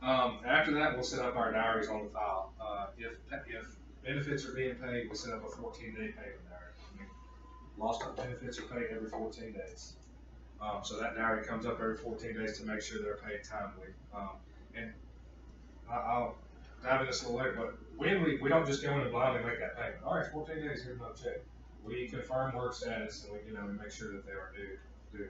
After that, we'll set up our diaries on the file. If benefits are being paid, we set up a 14-day payment diary. Lost time benefits are paid every 14 days. So that diary comes up every 14 days to make sure they're paid timely. And dive into this a little later, but when we don't just go in and blindly make that payment. All right, 14 days, here's another check. We confirm work status and we make sure that they are due.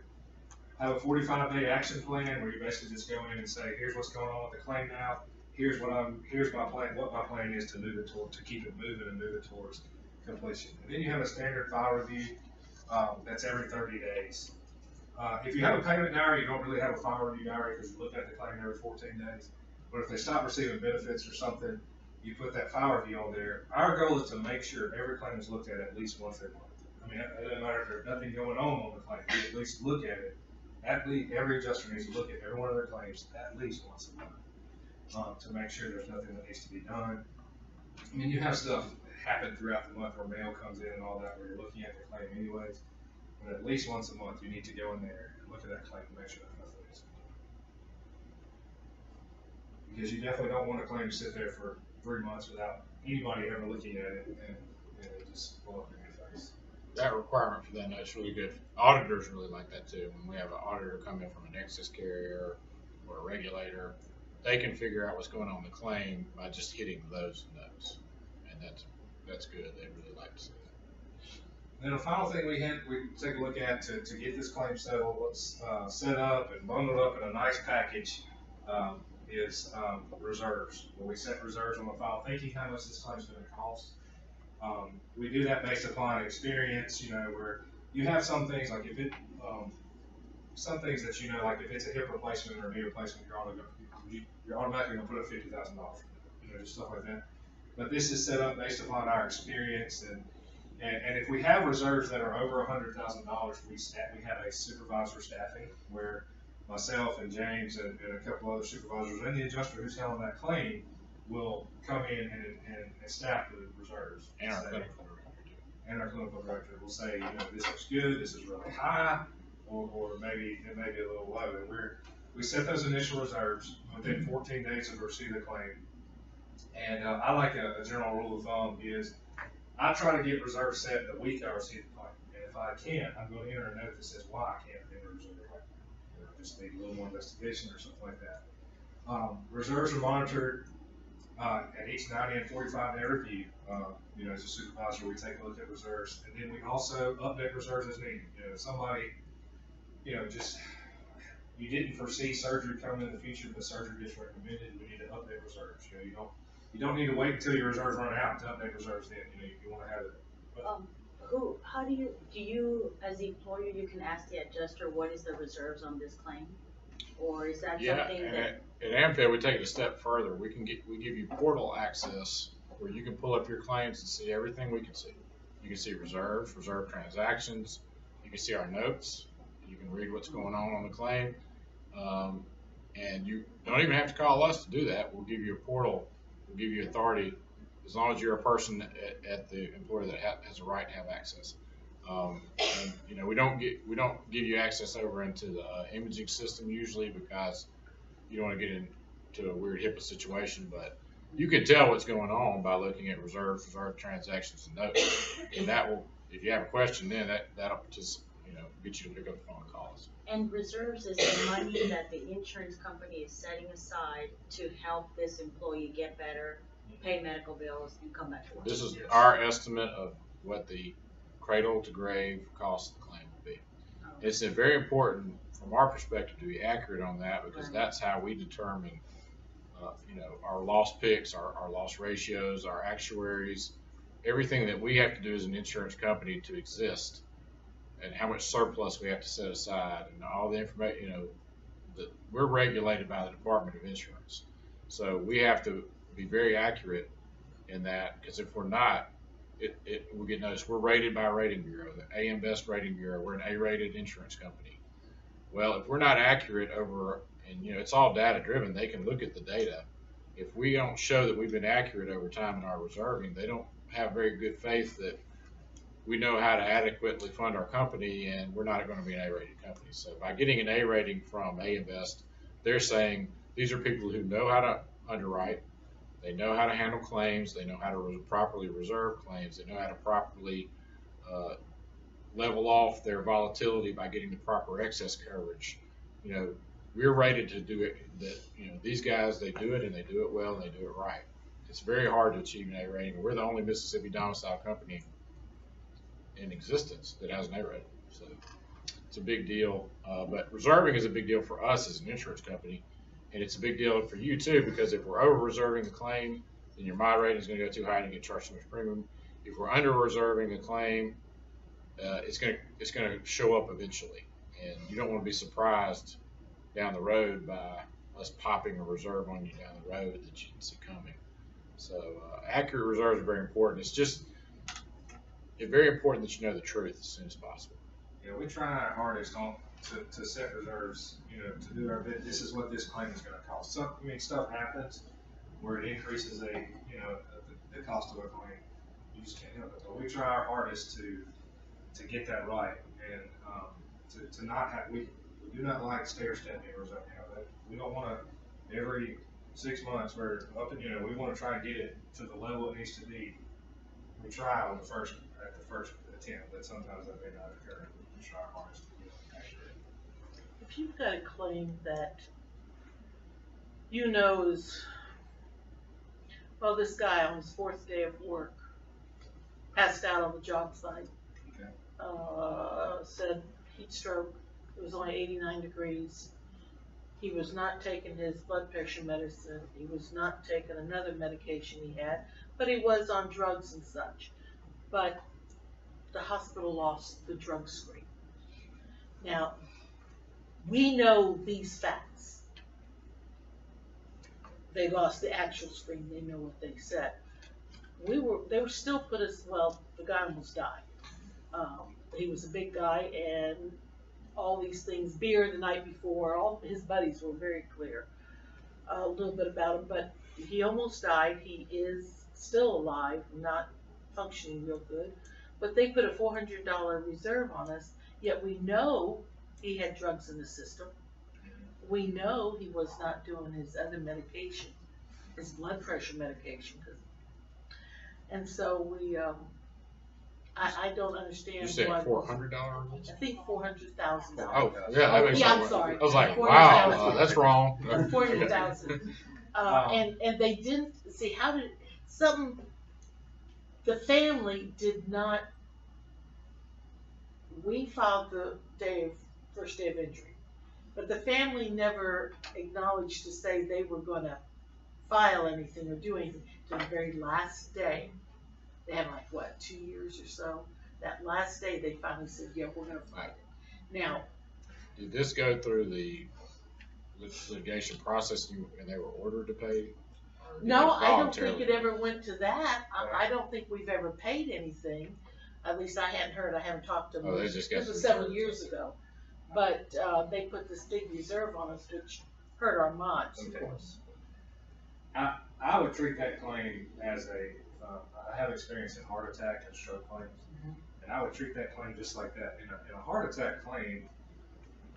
Have a 45-day action plan where you basically just go in and say, here's what's going on with the claim now. Here's my plan, what my plan is to move it to keep it moving and move it towards completion. And then you have a standard file review, that's every 30 days. If you have a payment diary, you don't really have a file review diary because you look at the claim every 14 days. But if they stop receiving benefits or something, you put that file review on there. Our goal is to make sure every claim is looked at least once a month. I mean, it doesn't matter if there's nothing going on the claim. You at least look at it. At least every adjuster needs to look at every one of their claims at least once a month to make sure there's nothing that needs to be done. I mean, you have stuff happen throughout the month where mail comes in and all that where you're looking at the claim anyways. But at least once a month, you need to go in there and look at that claim and make sure that nothing is. Because you definitely don't want a claim to sit there for 3 months without anybody ever looking at it and it just blow up in your face. That requirement for them, that's really good. Auditors really like that too. When we have an auditor come in from an excess carrier or a regulator, they can figure out what's going on in the claim by just hitting those notes. And that's good. They really like to see that. Then the final thing we take a look at to get this claim settled, what's set up and bundled up in a nice package is reserves. When we set reserves on the file, thinking how much this claim is going to cost. We do that based upon experience, where you have some things like if it, some things that like if it's a hip replacement or a knee replacement, you're automatically going to put up $50,000, just stuff like that. But this is set up based upon our experience, and if we have reserves that are over $100,000, we have a supervisor staffing where myself and James and a couple other supervisors and the adjuster who's handling that claim will come in and staff the reserves. And our clinical director. And our clinical director will say, this looks good, this is really high, or maybe it may be a little low. And we set those initial reserves within 14 days of receipt of the claim. And I like a general rule of thumb is I try to get reserves set the week I receive the claim. And if I can't, I'm going to enter a note that says why I can't enter a reserve. Just need a little more investigation or something like that. Reserves are monitored at each 90 and 45-day review. As a supervisor, we take a look at reserves, and then we also update reserves as needed. If somebody, just you didn't foresee surgery coming in the future, but surgery gets recommended, we need to update reserves. You don't need to wait until your reserves run out to update reserves. Then you want to have it. How do you as the employer, you can ask the adjuster what is the reserves on this claim, or is that something that? At Amfed, we take it a step further. We give you portal access where you can pull up your claims and see everything we can see. You can see reserves, reserve transactions. You can see our notes. You can read what's going on the claim, and you don't even have to call us to do that. We'll give you a portal. We'll give you authority. As long as you're a person at the employer that has a right to have access, and we don't give you access over into the imaging system usually because you don't want to get into a weird HIPAA situation. But you can tell what's going on by looking at reserves, reserve transactions, and notes. And that will, if you have a question, then that'll just get you to pick up the phone and call us. And reserves is the money that the insurance company is setting aside to help this employee get better, pay medical bills, and come back to work. This is our estimate of what the cradle to grave cost of the claim will be. It's very important from our perspective to be accurate on that because that's how we determine, our loss picks, our loss ratios, our actuaries, everything that we have to do as an insurance company to exist, and how much surplus we have to set aside, and all the information. We're regulated by the Department of Insurance, so we have to be very accurate in that, because if we're not, it will get noticed. We're rated by a rating bureau, the AM Best Rating Bureau. We're an A-rated insurance company. Well, if we're not accurate and it's all data driven, they can look at the data. If we don't show that we've been accurate over time in our reserving, they don't have very good faith that we know how to adequately fund our company, and we're not going to be an A-rated company. So by getting an A rating from AM Best, they're saying these are people who know how to underwrite. They know how to handle claims. They know how to properly reserve claims. They know how to properly level off their volatility by getting the proper excess coverage. We're rated to do it. These guys, they do it and they do it well and they do it right. It's very hard to achieve an A rating. We're the only Mississippi domicile company in existence that has an A rating. So it's a big deal. But reserving is a big deal for us as an insurance company. And it's a big deal for you too, because if we're over reserving the claim, then your mod rating is going to go too high and you get charged too much premium. If we're under reserving the claim, it's going to show up eventually. And you don't want to be surprised down the road by us popping a reserve on you down the road that you can see coming. So accurate reserves are very important. It's very important that you know the truth as soon as possible. Yeah, we try our hardest to set reserves, to do our bit. This is what this claim is going to cost. So, stuff happens where it increases the cost of a claim. You just can't help it. But we try our hardest to get that right, and to not have, we do not like stair-stepping reserve. We don't want to every 6 months we're up and we want to try and get it to the level it needs to be. We try at the first attempt, but sometimes that may not occur. We try our hardest to get it accurate. If you've got a claim that is, well, this guy on his 4th day of work passed out on the job site, said heat stroke, it was only 89 degrees. He was not taking his blood pressure medicine. He was not taking another medication he had, but he was on drugs and such. But the hospital lost the drug screen. Now, we know these facts. They lost the actual screen. They know what they said. They were still put us, well, the guy almost died. He was a big guy, and all these things, beer the night before, all his buddies were very clear a little bit about him, but he almost died. He is still alive, not functioning real good, but they put a $400 reserve on us, yet we know he had drugs in the system. We know he was not doing his other medication, his blood pressure medication. And so we, I don't understand. You said $400? I think $400,000. Oh, yeah, that makes sense. I'm sorry. I was like, wow, that's wrong. 400,000. And they didn't see how did the family did not. We filed the first day of injury, but the family never acknowledged to say they were going to file anything or do anything to the very last day. They had 2 years or so. That last day they finally said, yeah, we're going to fight it. Now, did this go through the litigation process and they were ordered to pay? No, I don't think it ever went to that. I don't think we've ever paid anything. At least I hadn't heard. I haven't talked to them. Oh, this was several years ago. But they put this big reserve on us, which hurt our mods, of course. I would treat that claim as I have experience in heart attack and stroke claims, and I would treat that claim just like that. In a heart attack claim,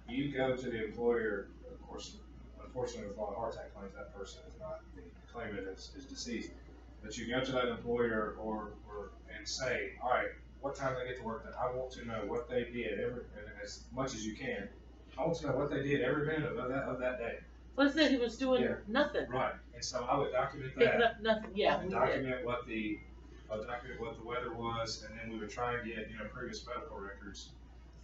you go to the employer, of course, unfortunately with a lot of heart attack claims, that person is not, the claimant is deceased, but you go to that employer and say, all right, what time they get to work, then I want to know what they did and as much as you can. I want to know what they did every minute of that day. Well, he was doing nothing. Right, and so I would document that. Picking up nothing, yeah. And document what the weather was, and then we would try and get previous medical records.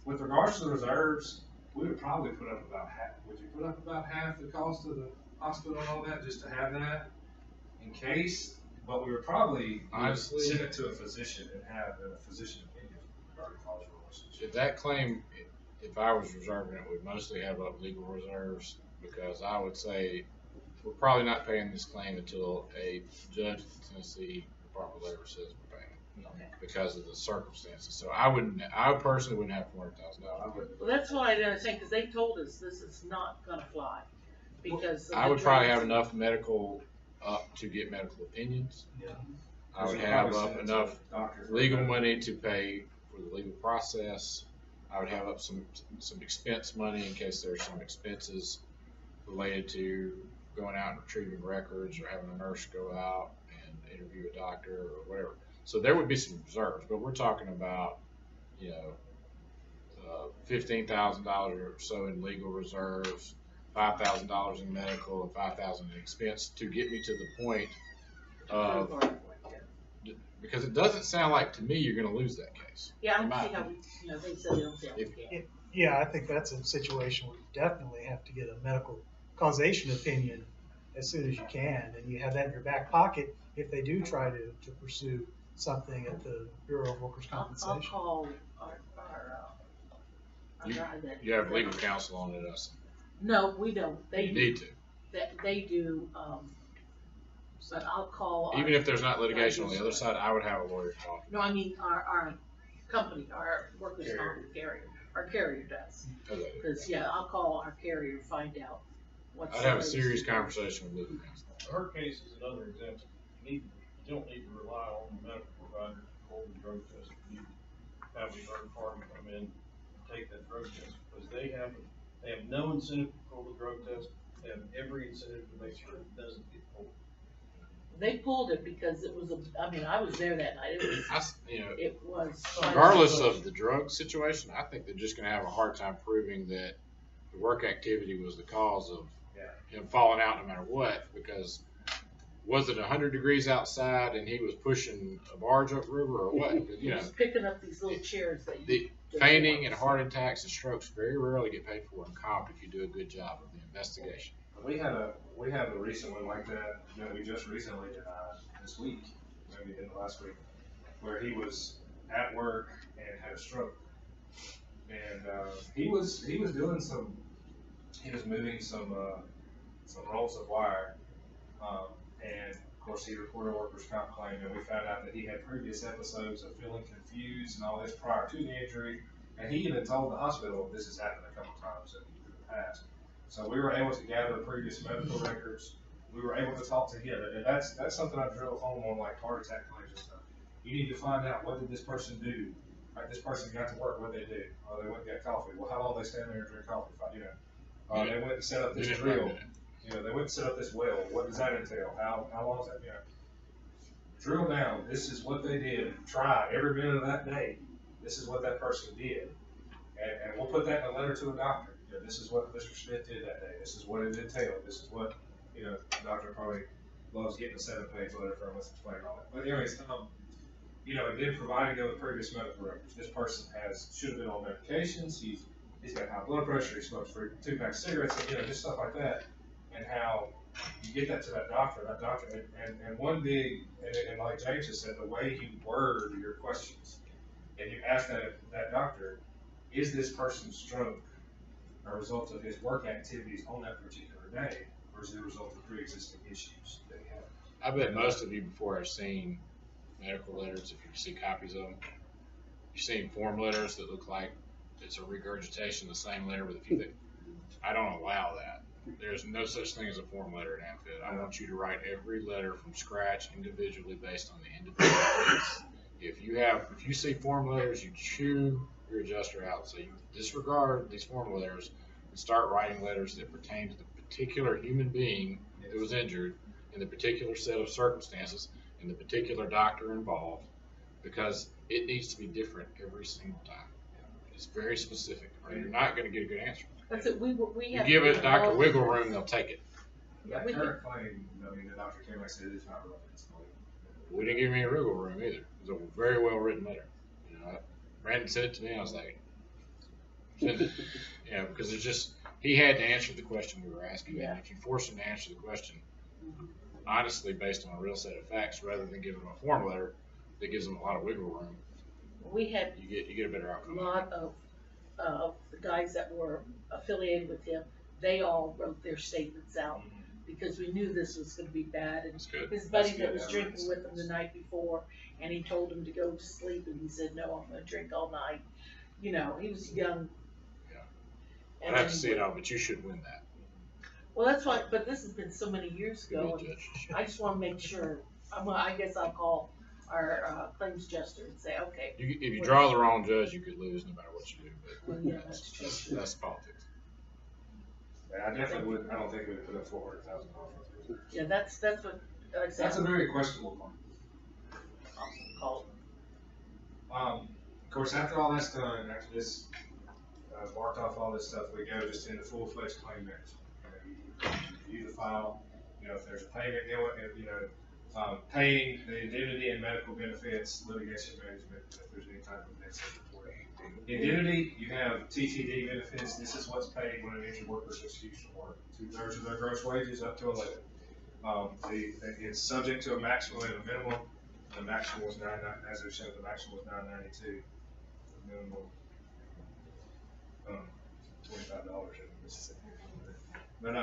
With regards to the reserves, we would probably put up about half. Would you put up about half the cost of the hospital and all that just to have that in case? But we would probably honestly send it to a physician and have a physician opinion regarding causal relationship. If that claim, if I was reserving it, would mostly have up legal reserves, because I would say we're probably not paying this claim until a judge in Tennessee Department of Labor says we're paying it, because of the circumstances. So I personally wouldn't have $400,000. Well, that's why I didn't understand, because they told us this is not going to fly. Because I would probably have enough medical up to get medical opinions. Yeah. I would have up enough legal money to pay for the legal process. I would have up some expense money in case there's some expenses related to going out and retrieving records or having a nurse go out and interview a doctor or whatever. So there would be some reserves, but we're talking about, $15,000 or so in legal reserves, $5,000 in medical, and $5,000 in expense to get me to the point of, because it doesn't sound like to me you're gonna lose that case. Yeah, I in don't my see how opinion. we, they said they don't see how we can. Yeah, I think that's a situation where you definitely have to get a medical causation opinion as soon as you can, and you have that in your back pocket if they do try to pursue something at the Bureau of Workers' I'll Compensation. call our You, guy that. you have legal counsel on it, us. No, we don't. They You do. need to. They do, but I'll call. Even if there's not litigation on the other side, I would have a lawyer talk. No, I mean, our company, our workers' comp carrier, our carrier does. Okay. Cause yeah, I'll call our carrier, find out what's. I'd have a serious conversation with legal counsel. Her case is another example. You don't need to rely on the medical provider to hold the drug test. You have the third party come in and take that drug test, because they have no incentive to pull the drug test. They have every incentive to make sure it doesn't get pulled. They pulled it because it was I was there that night. It was. Regardless of the drug situation, I think they're just gonna have a hard time proving that the work activity was the cause of him falling out no matter what, because was it 100 degrees outside and he was pushing a barge upriver or what? He was picking up these little chairs that the fainting and heart attacks and strokes very rarely get paid for in comp if you do a good job of the investigation. We had a recent one like that we just recently this week, maybe in the last week, where he was at work and had a stroke, and he was moving some rolls of wire, and of course he reported a workers' comp claim, and we found out that he had previous episodes of feeling confused and all this prior to the injury, and he even told the hospital this has happened a couple times in the past. So we were able to gather previous medical records. We were able to talk to him, and that's something I drilled home on, like heart attack claims and stuff. You need to find out, what did this person do? Right, this person got to work, what did they do? Oh, they went and got coffee. Well, how long did they stand there and drink coffee? They went and set up this drill. They went and set up this well. What does that entail? How long is that? Drill down. This is what they did. Try every minute of that day. This is what that person did, and we'll put that in a letter to a doctor. This is what Mr. Smith did that day. This is what it entailed. This is what, the doctor probably loves getting a 7-page letter from us explaining all that. But anyways, and then providing them with previous medical records. This person should have been on medications. He's got high blood pressure. He smokes 2 packs of cigarettes. Just stuff like that. And how you get that to that doctor, and one big, and like James just said, the way you word your questions, and you ask that doctor, is this person's stroke a result of his work activities on that particular day, or is it a result of pre-existing issues that he had? I bet most of you before have seen medical letters, if you see copies of them, you've seen form letters that look like it's a regurgitation of the same letter with a few things. I don't allow that. There's no such thing as a form letter in Amfed. I want you to write every letter from scratch individually based on the individual case. If you see form letters, you chew your adjuster out. So you disregard these form letters and start writing letters that pertain to the particular human being that was injured in the particular set of circumstances and the particular doctor involved, because it needs to be different every single time. It's very specific, or you're not going to get a good answer. That's it. You give it Dr. Wiggle Room, they'll take it. That current claim, the doctor came back and said it's not relevant. We didn't give him any wiggle room either. It was a very well written letter. Brandon said it to me, I was like, send it. Because it's just, he had to answer the question we were asking. And if you force him to answer the question, honestly, based on a real set of facts, rather than give him a form letter that gives him a lot of wiggle room, we had you get a better outcome. A lot of the guys that were affiliated with him, they all wrote their statements out because we knew this was going to be bad. And his buddy that was drinking with him the night before, and he told him to go to sleep, and he said, "No, I'm going to drink all night." He was young. Yeah. I'd have to see it all, but you should win that. Well, that's why. But this has been so many years ago. And I just want to make sure. I guess I'll call our claims adjuster and say, okay. If you draw the wrong judge, you could lose no matter what you do. But well, yeah, that's true. That's politics. I definitely would. I don't think we would put up $400,000. Yeah, that's what. That's a very questionable point. Of course, after all that's done, after this marked off all this stuff, we go just into full-fledged claim management. You review the file. If there's a payment, Paying the indemnity and medical benefits, litigation management, if there's any type of next report. Indemnity, you have TTD benefits. This is what's paid when an injured worker is excused from work. 2/3 of their gross wages up to 11. It's subject to a maximum and a minimum. The maximum was as I showed, the maximum was $9.92. The minimum, $25 in Mississippi. But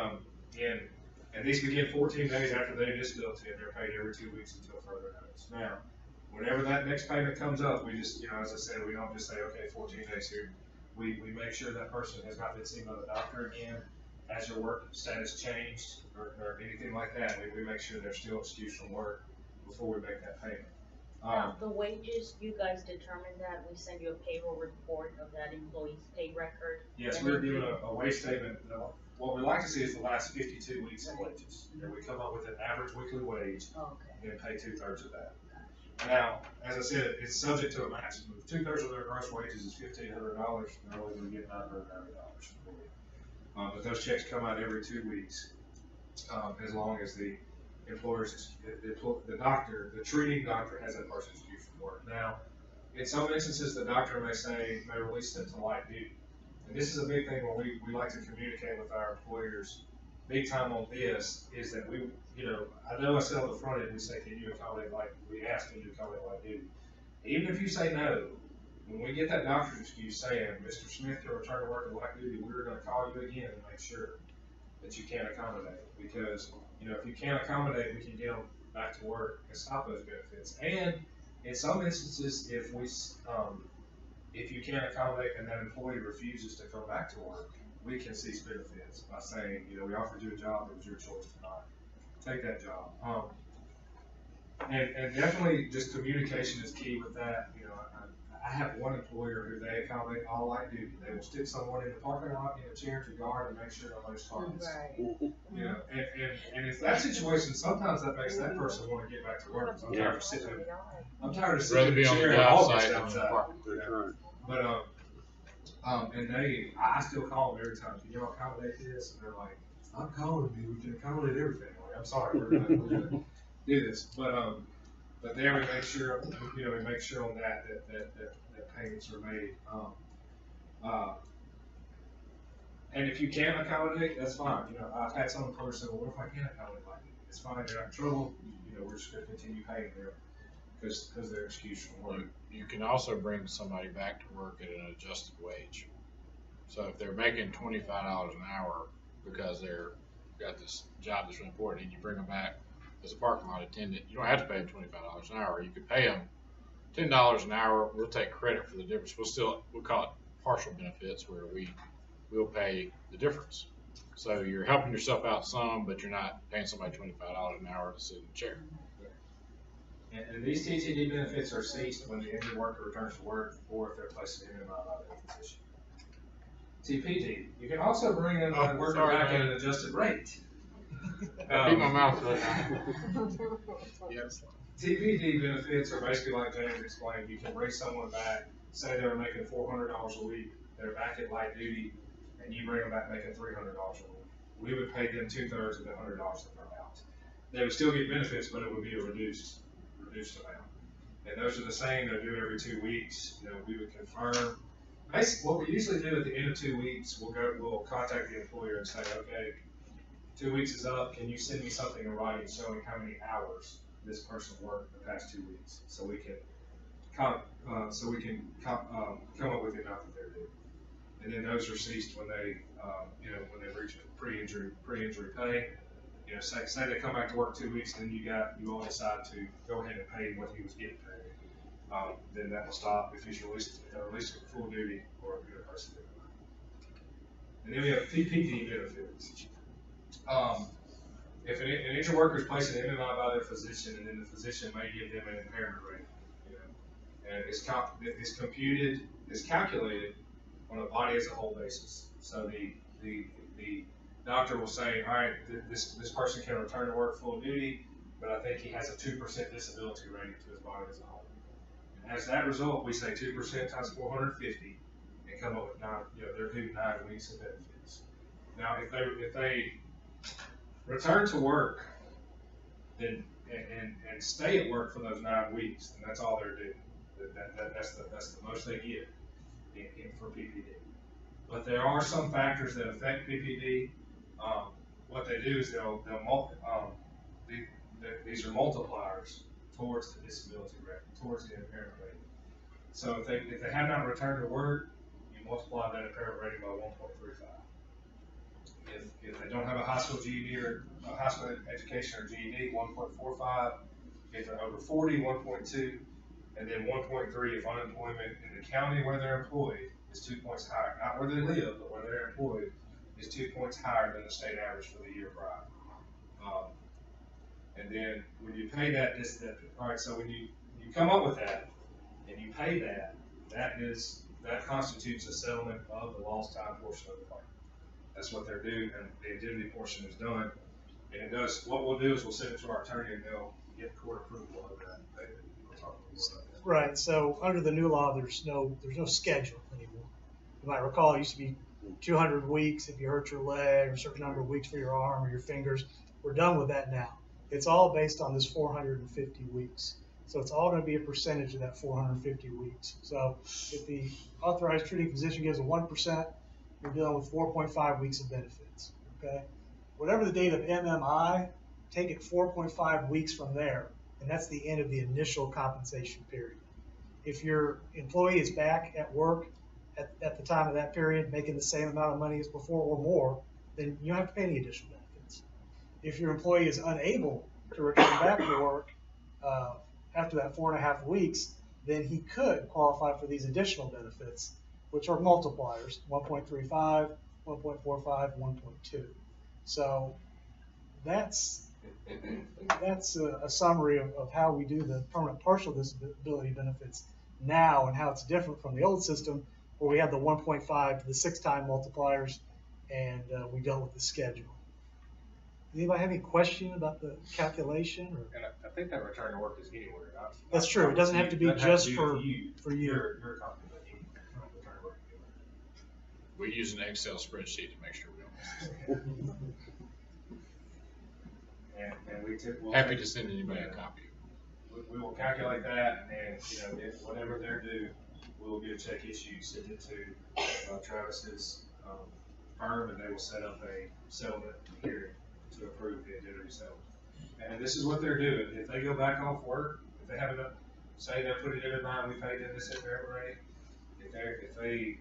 and these begin 14 days after the disability, and they're paid every 2 weeks until further notice. Now, whenever that next payment comes up, we just, as I said, we don't just say, okay, 14 days here. We make sure that person has not been seen by the doctor again. Has your work status changed or anything like that? We make sure they're still excused from work before we make that payment. Now, the wages, you guys determine that, we send you a payroll report of that employee's pay record? Yes, we're doing a wage statement. What we like to see is the last 52 weeks of wages. And we come up with an average weekly wage and pay 2/3 of that. Now, as I said, it's subject to a maximum. If 2/3 of their gross wages is $1,500, they're only going to get $990. But those checks come out every 2 weeks, as long as the employer's, the doctor, the treating doctor has that person excused from work. Now, in some instances, the doctor may release them to light duty. And this is a big thing when we like to communicate with our employers big time on this, is that I know I said on the front end, we say, can you accommodate we ask, can you accommodate light duty? Even if you say no, when we get that doctor's excuse saying, Mr. Smith can return to work in light duty, we're going to call you again and make sure that you can't accommodate. Because, if you can't accommodate, we can get them back to work and stop those benefits. And in some instances, if you can't accommodate and that employee refuses to come back to work, we can cease benefits by saying, we offered you a job, it was your choice to not take that job. And definitely just communication is key with that. I have one employer who they accommodate all light duty. They will stick someone in the parking lot in a chair to guard and make sure nobody's targets. Right. And it's that situation, sometimes that makes that person want to get back to work. I'm tired of sitting in the chair and all this outside. But and I still call them every time. Can you accommodate this? And they're like, I'm calling you. We can accommodate everything. I'm sorry, we're gonna do this. But there we make sure, we make sure on that payments are made. And if you can't accommodate, that's fine. I've had some employers say, well, what if I can't accommodate like that? It's fine, they're not in trouble. We're just going to continue paying them because they're excused from work. You can also bring somebody back to work at an adjusted wage. So if they're making $25 an hour because they're got this job that's really important, and you bring them back as a parking lot attendant, you don't have to pay them $25 an hour. You could pay them $10 an hour. We'll take credit for the difference. We'll call it partial benefits, where we'll pay the difference. So you're helping yourself out some, but you're not paying somebody $25 an hour to sit in a chair. And these TTD benefits are ceased when the injured worker returns to work or if they're placed in MMI by their physician. TPD, you can also bring in a worker back at an adjusted rate. Keep my mouth shut. Yes. TPD benefits are basically like James explained. You can bring someone back, say they were making $400 a week, they're back at light duty, and you bring them back making $300 a week. We would pay them 2/3 of the $100 that they're out. They would still get benefits, but it would be a reduced amount. And those are the same. They're due every 2 weeks. We would confirm. Basically, what we usually do at the end of 2 weeks, we'll contact the employer and say, okay, 2 weeks is up. Can you send me something in writing showing how many hours this person worked the past 2 weeks, so we can come up with the amount that they're due. And then those are ceased when they reach pre-injury pay. Say they come back to work 2 weeks, and you all decide to go ahead and pay what he was getting paid. Then that will stop if he's released for full duty or a good person. And then we have PPD benefits. If an injured worker is placed in MMI by their physician, and then the physician may give them an impairment rate, and it's calculated on a body as a whole basis. So the doctor will say, all right, this person can return to work full duty, but I think he has a 2% disability rating to his body as a whole. And as that result, we say 2% times 450 and come up with they're due 9 weeks of benefits. Now, if they return to work, then and stay at work for those 9 weeks, and that's all they're doing. That's the most they get for PPD. But there are some factors that affect PPD. What they do is these are multipliers towards the disability rate, towards the impairment rating. So if they have not returned to work, you multiply that impairment rating by 1.35. If they don't have a high school GED or a high school education or GED, 1.45. If they're over 40, 1.2, and then 1.3 if unemployment in the county where they're employed is 2 points higher. Not where they live, but where they're employed is 2 points higher than the state average for the year prior. And then when you pay that, all right, so when you come up with that and you pay that, that constitutes a settlement of the lost time portion of the claim. That's what they're doing, and the indemnity portion is done. And it does, what we'll do is we'll send it to our attorney and they'll get court approval of that. We'll talk about that. Right, so under the new law, there's no schedule anymore. You might recall it used to be 200 weeks if you hurt your leg, or a certain number of weeks for your arm or your fingers. We're done with that now. It's all based on this 450 weeks. So it's all going to be a percentage of that 450 weeks. So if the authorized treating physician gives a 1%, you're dealing with 4.5 weeks of benefits, okay? Whatever the date of MMI, take it 4.5 weeks from there, and that's the end of the initial compensation period. If your employee is back at work at the time of that period, making the same amount of money as before or more, then you don't have to pay any additional benefits. If your employee is unable to return back to work after that 4.5 weeks, then he could qualify for these additional benefits, which are multipliers, 1.35, 1.45, 1.2. So that's a summary of how we do the permanent partial disability benefits now and how it's different from the old system where we had the 1.5 to the 6-time multipliers and we dealt with the schedule. Does anybody have any question about the calculation? Or? And I think that return to work is anywhere. That's true. It doesn't have to be just for you. Your company. We use an Excel spreadsheet to make sure we don't miss it. we'll Happy to send anybody a copy. We will calculate that, and if whatever they're due, we will get a check issued, send it to Travis's firm, and they will set up a settlement hearing to approve the indemnity settlement. And this is what they're doing. If they go back off work, if they have enough, say they're putting it in mind, we paid them this impairment rate. If they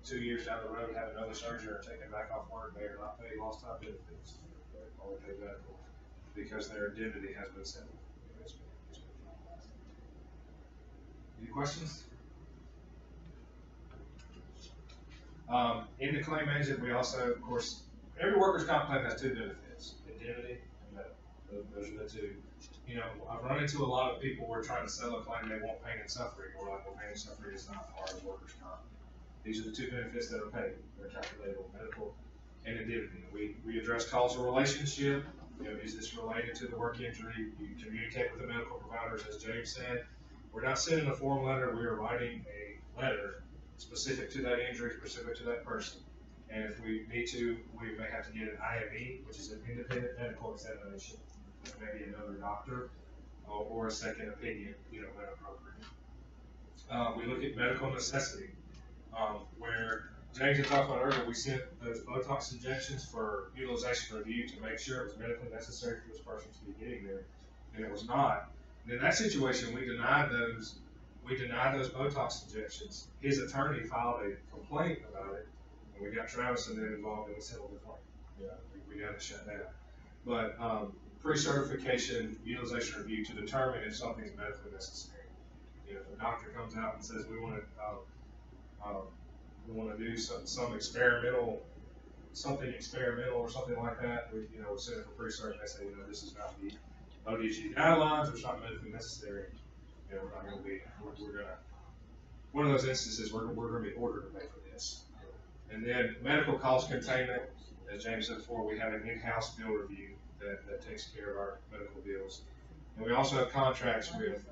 2 years down the road have another surgery or taken back off work, they are not paid lost time benefits. They only pay medical because their indemnity has been settled. Any questions? In the claim agent, we also, of course, every workers' comp claim has 2 benefits: indemnity and medical. Those are the 2. I've run into a lot of people who are trying to sell a claim they want pain and suffering. We're like, well, pain and suffering is not part of workers' comp. These are the 2 benefits that are paid. They're calculated on medical and indemnity. We address causal relationship. Is this related to the work injury? You communicate with the medical providers, as James said. We're not sending a form letter. We are writing a letter specific to that injury, specific to that person. And if we need to, we may have to get an IME, which is an independent medical examination. Maybe another doctor or a second opinion, when appropriate. We look at medical necessity. Where James had talked about earlier, we sent those Botox injections for utilization review to make sure it was medically necessary for this person to be getting there, and it was not. And in that situation, we denied those Botox injections. His attorney filed a complaint about it, and we got Travis and them involved and we settled the claim. We got it shut down. But pre-certification utilization review to determine if something is medically necessary. If a doctor comes out and says we want to do something experimental or something like that, we send it for pre-cert and they say, this is not the ODG guidelines, or it's not medically necessary. We're not going to be, we're going to, one of those instances we're going to be ordered to pay for this. And then medical cost containment, as James said before, we have an in-house bill review that takes care of our medical bills. And we also have contracts with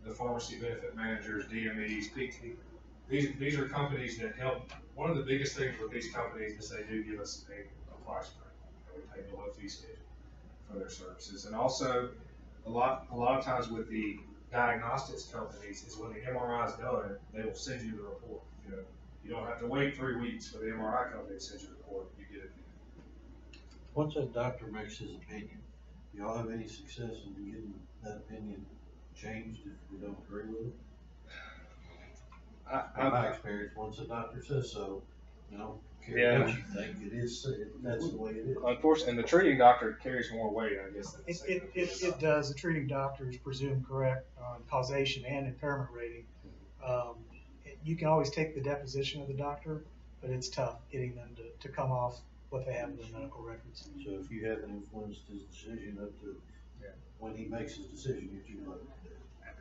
the pharmacy benefit managers, DMEs, PT. These are companies that help. One of the biggest things with these companies is they do give us a price break. We pay below fee schedule for their services. And also, a lot of times with the diagnostics companies is when the MRI is done, they will send you the report. You know, you don't have to wait 3 weeks for the MRI company to send you the report. You get it. Once that doctor makes his opinion, do y'all have any success in getting that opinion changed if we don't agree with it? In my experience, once a doctor says so, you know, care what you think, that's the way it is. Unfortunately, and the treating doctor carries more weight, I guess. Than the second opinion. It does. The treating doctor is presumed correct on causation and impairment rating. You can always take the deposition of the doctor, but it's tough getting them to come off what they have in their medical records. So if you haven't influenced his decision up to when he makes his decision, you're too late.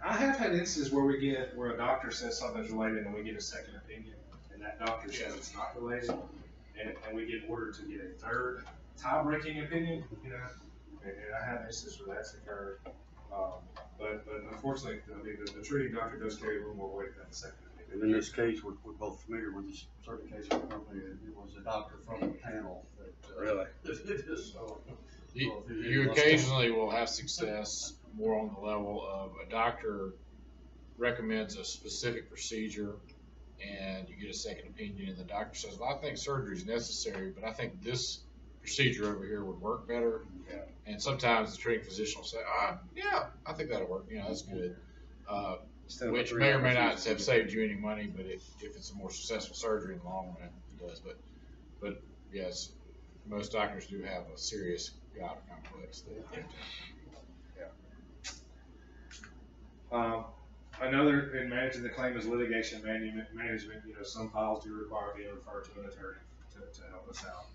I have had instances where where a doctor says something's related and we get a second opinion, and that doctor says it's not related, and we get ordered to get a third tie-breaking opinion, you know, and I have instances where that's occurred. But unfortunately, I mean, the treating doctor does carry a little more weight than the second opinion. And in this case, we're both familiar with this certification company. It was a doctor from the panel that Really? So, You occasionally will have success more on the level of a doctor recommends a specific procedure and you get a second opinion and the doctor says, well, I think surgery is necessary, but I think this procedure over here would work better. Yeah. And sometimes the treating physician will say, yeah, I think that'll work. You know, that's good. Which may or may not have saved you any money, but if it's a more successful surgery in the long run, it does. But yes, most doctors do have a serious gout complex. Another in managing the claim is litigation management. You know, some files do require being referred to an attorney to help us out.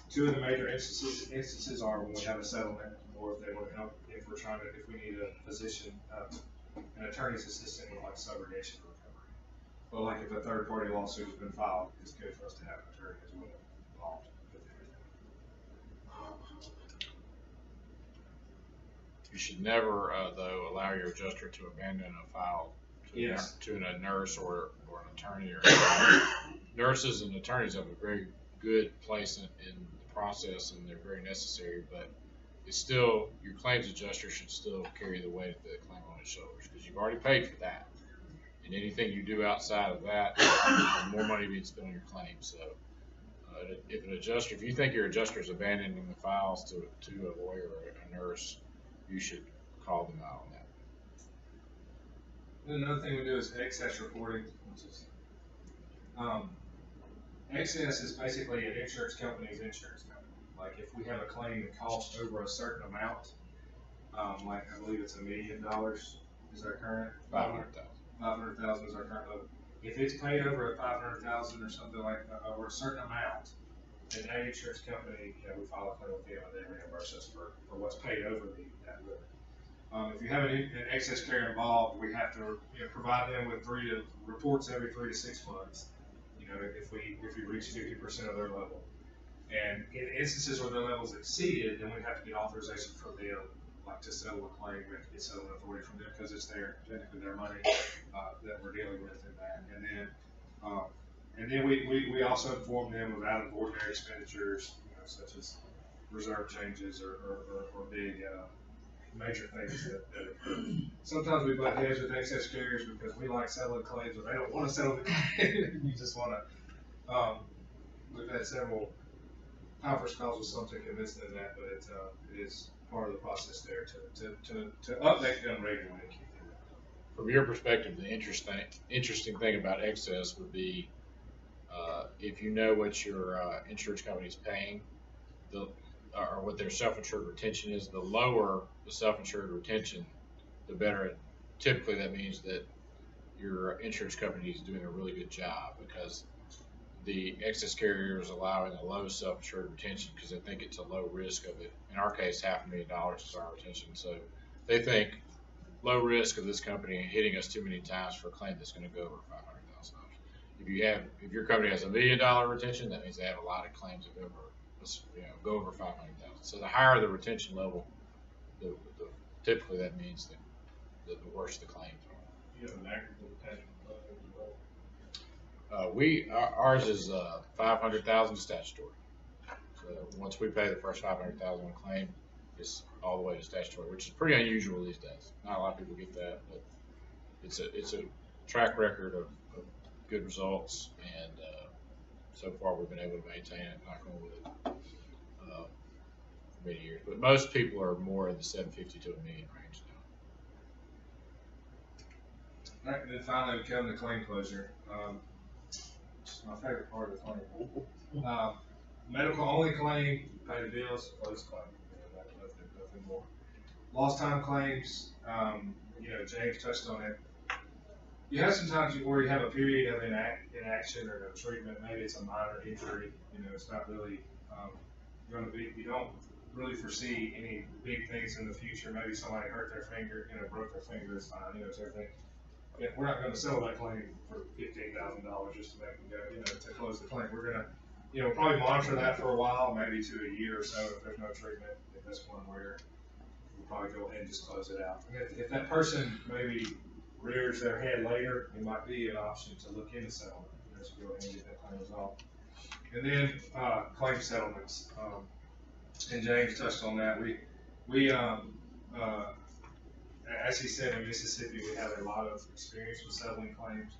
Two of the major instances are when we have a settlement, or if they want to help, if we need a physician, an attorney's assistant with like subrogation recovery. But like if a third party lawsuit has been filed, it's good for us to have an attorney as well involved with everything. You should never, though, allow your adjuster to abandon a file to a nurse or an attorney. Nurses and attorneys have a very good place in the process, and they're very necessary. But it's still, your claims adjuster should still carry the weight of the claim on his shoulders because you've already paid for that. And anything you do outside of that, more money being spent on your claim. So, if you think your adjuster is abandoning the files to a lawyer or a nurse, you should call them out on that. Another thing we do is excess reporting, which is excess is basically an insurance company's insurance company. Like if we have a claim that costs over a certain amount, like I believe it's $1 million is our current. 500,000. 500,000 is our current level. If it's paid over 500,000 or something like that, or a certain amount, then that insurance company, you know, we file a claim with them and they reimburse us for what's paid over that limit. If you have an excess carrier involved, we have to provide them with reports every 3 to 6 months. You know, if we reach 50% of their level, and in instances where their level is exceeded, then we have to get authorization from them, like to settle a claim. We have to get settlement authority from them because it's technically their money that we're dealing with in that. And then we also inform them of out of ordinary expenditures, you know, such as reserve changes or big major things that occur. Sometimes we butt heads with excess carriers because we like settling claims, but they don't want to settle the claim. You just want to. We've had several conference calls with some to convince them that, but it is part of the process there to update them regularly. From your perspective, the interesting thing about excess would be if you know what your insurance company is paying, or what their self-insured retention is, the lower the self-insured retention, the better. Typically, that means that your insurance company is doing a really good job because the excess carrier is allowing a low self-insured retention because they think it's a low risk of it. In our case, $500,000 is our retention. So they think low risk of this company hitting us too many times for a claim that's going to go over $500,000. If your company has $1 million retention, that means they have a lot of claims that go over 500,000. So the higher the retention level, typically that means that the worse the claims are. You have an aggregate attachment Ours is 500,000 statutory. So once we pay the first 500,000 on a claim, it's all the way to statutory, which is pretty unusual these days. Not a lot of people get that, but it's a track record of good results, and so far we've been able to maintain it, knock on wood, for many years. But most people are more in the 750 to $1 million range now. All right, and then finally we come to claim closure. It's my favorite part of the claim. Medical only claim, pay the bills, close claim. Nothing more. Lost time claims, James touched on it. You have some times where you have a period of inaction or no treatment. Maybe it's a minor injury. It's not really going to be. You don't really foresee any big things in the future. Maybe somebody hurt their finger, broke their finger. It's fine. It's everything. Yeah, we're not going to settle that claim for $15,000 just to make them go. To close the claim, we're going to, probably monitor that for a while, maybe to a year or so. If there's no treatment, if that's one where we'll probably go ahead and just close it out. And if that person maybe rears their head later, it might be an option to look into settlement. Just go ahead and get that claim resolved. And then claim settlements. And James touched on that. We as he said, in Mississippi, we have a lot of experience with settling claims.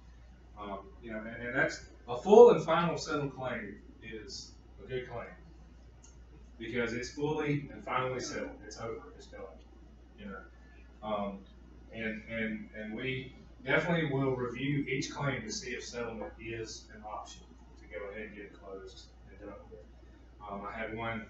And that's a full and final settled claim is a good claim because it's fully and finally settled. It's over. It's done. And we definitely will review each claim to see if settlement is an option to go ahead and get it closed and done with. I had one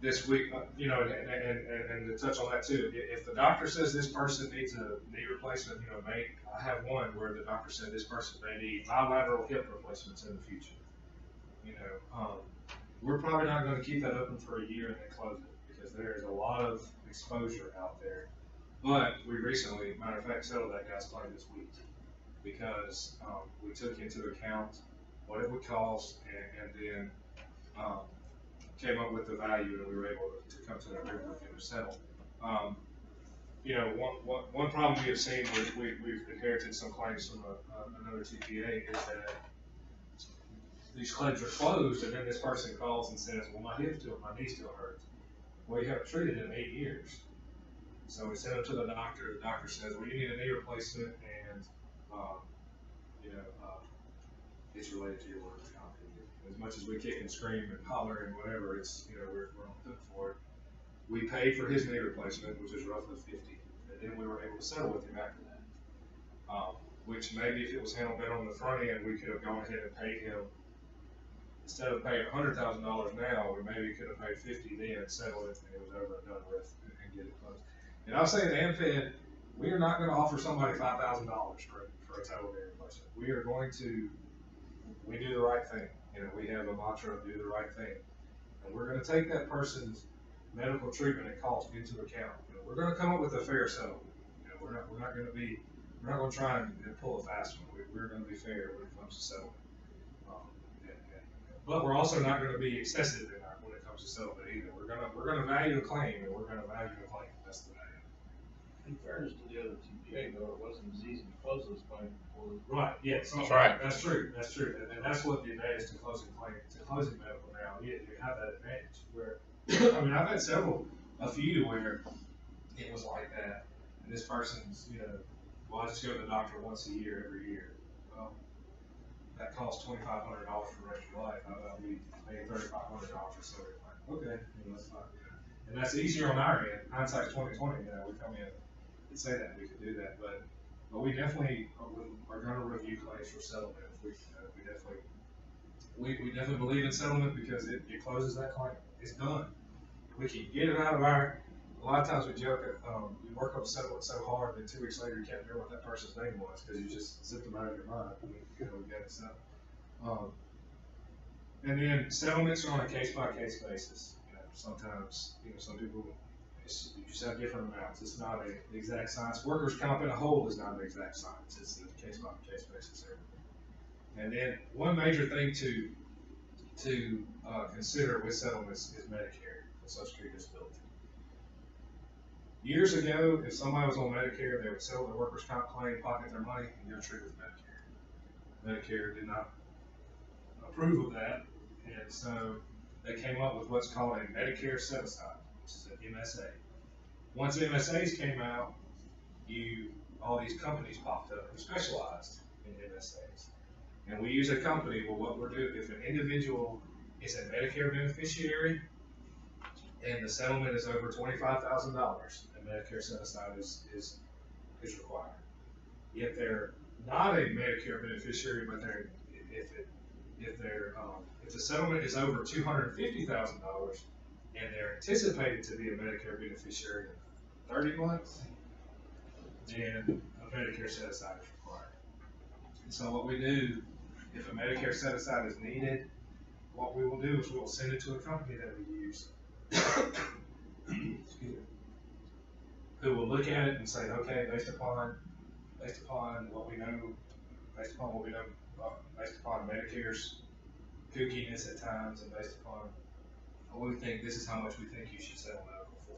this week, and to touch on that too, if the doctor says this person needs a knee replacement, I have one where the doctor said this person may need bilateral hip replacements in the future. We're probably not going to keep that open for a year and then close it because there is a lot of exposure out there. But we recently, matter of fact, settled that guy's claim this week because we took into account what it would cost and then came up with the value, and we were able to come to an agreement with him to settle. One problem we have seen, we've inherited some claims from another TPA, is that these claims are closed, and then this person calls and says, well, my knee still hurts. Well, you haven't treated it in 8 years. So we send them to the doctor. The doctor says, well, you need a knee replacement, and it's related to your workers' comp. As much as we kick and scream and holler and whatever, it's we're on the hook for it. We paid for his knee replacement, which is roughly $50, and then we were able to settle with him after that. Which maybe if it was handled better on the front end, we could have gone ahead and paid him instead of paying $100,000 now. We maybe could have paid $50 then, settled it, and it was over and done with, and get it closed. And I'll say to Amfed, we are not going to offer somebody $5,000 for a total knee replacement. We are going to do the right thing. We have a mantra of do the right thing. And we're going to take that person's medical treatment and cost into account. We're going to come up with a fair settlement. We're not going to try and pull a fast one. We're going to be fair when it comes to settlement. But we're also not going to be excessive when it comes to settlement either. We're going to value a claim, and we're going to value the claim. That's the value. In fairness to the other TPA, though, it wasn't as easy to close those claims before. Right. Yes. That's right. That's true. And that's what the advantage to closing medical now is. You have that advantage where, I've had a few where it was like that, and this person's, well, I just go to the doctor once a year, every year. Well, that costs $2,500 for the rest of your life. How about we pay $3,500 for surgery? Okay, that's fine. And that's easier on our end. Hindsight's 20/20. We come in and say that we could do that, but we definitely are going to review claims for settlement. We definitely believe in settlement because it closes that claim. It's done. We can get it out of our. A lot of times we joke that you work on settlement so hard, then 2 weeks later you can't remember what that person's name was because you just zipped them out of your mind. We got it settled. And then settlements are on a case-by-case basis. Sometimes, some people, you just have different amounts. It's not an exact science. Workers' comp in a whole is not an exact science. It's a case-by-case basis. And then one major thing to consider with settlements is Medicare and Social Security disability. Years ago, if somebody was on Medicare, they would settle their workers' comp claim, pocket their money, and go treat with Medicare. Medicare did not approve of that, and so they came up with what's called a Medicare set-aside. which is an MSA. Once MSAs came out, all these companies popped up who specialized in MSAs. And we use a company, well, what we're doing, if an individual is a Medicare beneficiary and the settlement is over $25,000, a Medicare set aside is required. If they're not a Medicare beneficiary, but if the settlement is over $250,000 and they're anticipated to be a Medicare beneficiary in 30 months, then a Medicare set aside is required. And so what we do, if a Medicare set aside is needed, what we will do is we will send it to a company that we use, who will look at it and say, okay, based upon what we know, based upon Medicare's kookiness at times, and based upon what we think, this is how much we think you should settle medical for.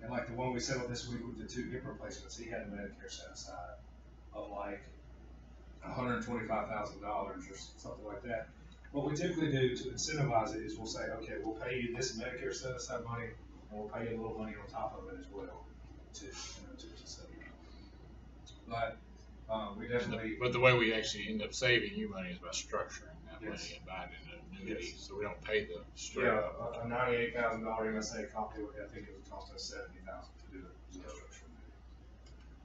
And like the one we settled this week with the 2 hip replacements, he had a Medicare set aside of like $125,000 or something like that. What we typically do to incentivize it is we'll say, okay, we'll pay you this Medicare set aside money, and we'll pay you a little money on top of it as well to settle. But we definitely. But the way we actually end up saving you money is by structuring that Yes. money and buying an annuity, so we don't pay the straight Yeah, up. a $98,000 MSA copy, I think it would cost us $70,000 to do the structure.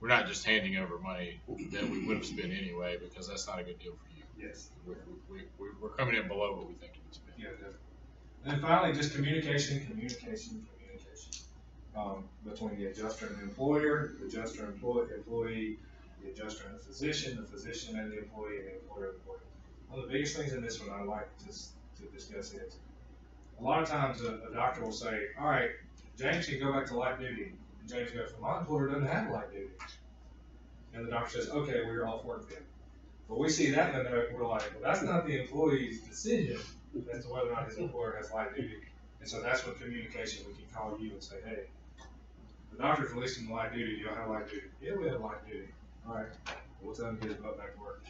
We're not just handing over money that we would have spent anyway, because that's not a good deal for you. Yes. We're coming in below what we think you would spend. Yeah, definitely. And then finally, just communication. Between the adjuster and the employer, the adjuster and employee, the adjuster and the physician and the employee, and the employer and the employee. One of the biggest things in this one I like to discuss is, a lot of times a doctor will say, all right, James can go back to light duty. And James goes, well, my employer doesn't have light duty. And the doctor says, okay, well, you're off work then. But we see that in the note, and we're like, well, that's not the employee's decision as to whether or not his employer has light duty. And so that's when communication, we can call you and say, hey, the doctor's releasing light duty. Do y'all have light duty? Yeah, we have light duty. All right. We'll tell him to get his butt back to work.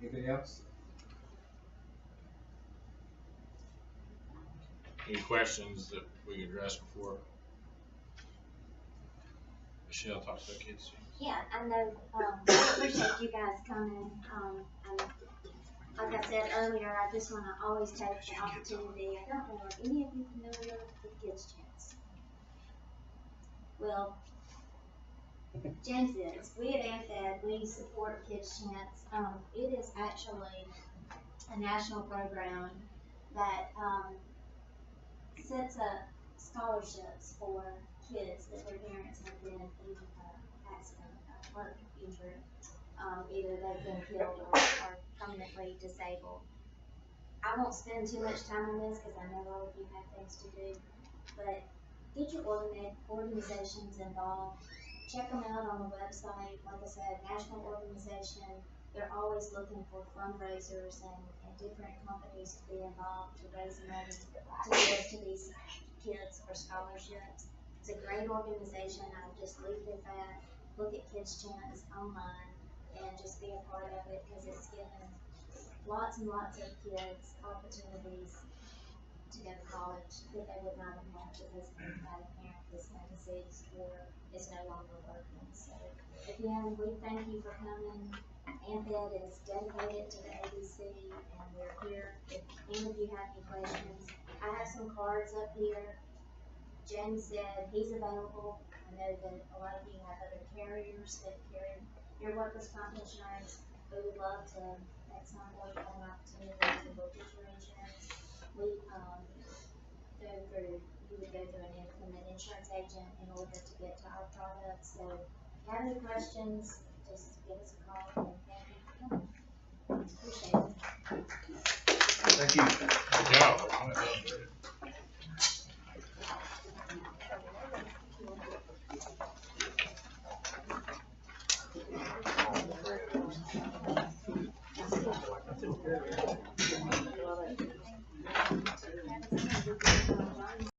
Anything else? Any questions that we could address before Michelle talks about kids? Yeah, I know, I appreciate you guys coming, and like I said earlier, I just wanna always take the opportunity, I don't know, are any of you familiar with Kids Chance? Well, James is. We at Amfed, we support Kids Chance. It is actually a national program that sets up scholarships for kids that their parents have been in accident, work injury. Either they've been killed or permanently disabled. I won't spend too much time on this because I know all of you have things to do, but get your organizations involved. Check them out on the website. Like I said, national organization. They're always looking for fundraisers and different companies to be involved to raise money to give to these kids for scholarships. It's a great organization. I'll just leave it at that. Look at Kids Chance online and just be a part of it because it's given lots and lots of kids opportunities to go to college that they would not have had because they've had a parent that's been deceased or is no longer working. So again, we thank you for coming. Amfed is dedicated to the ABC and we're here. If any of you have any questions, I have some cards up here. James said he's available. I know that a lot of you have other carriers that carry your workers' comp insurance. We would love to at some point have an opportunity to look at your insurance. We you would go through an independent insurance agent in order to get to our products. So if you have any questions, just give us a call and thank you for coming. Appreciate it. Thank you. Good job.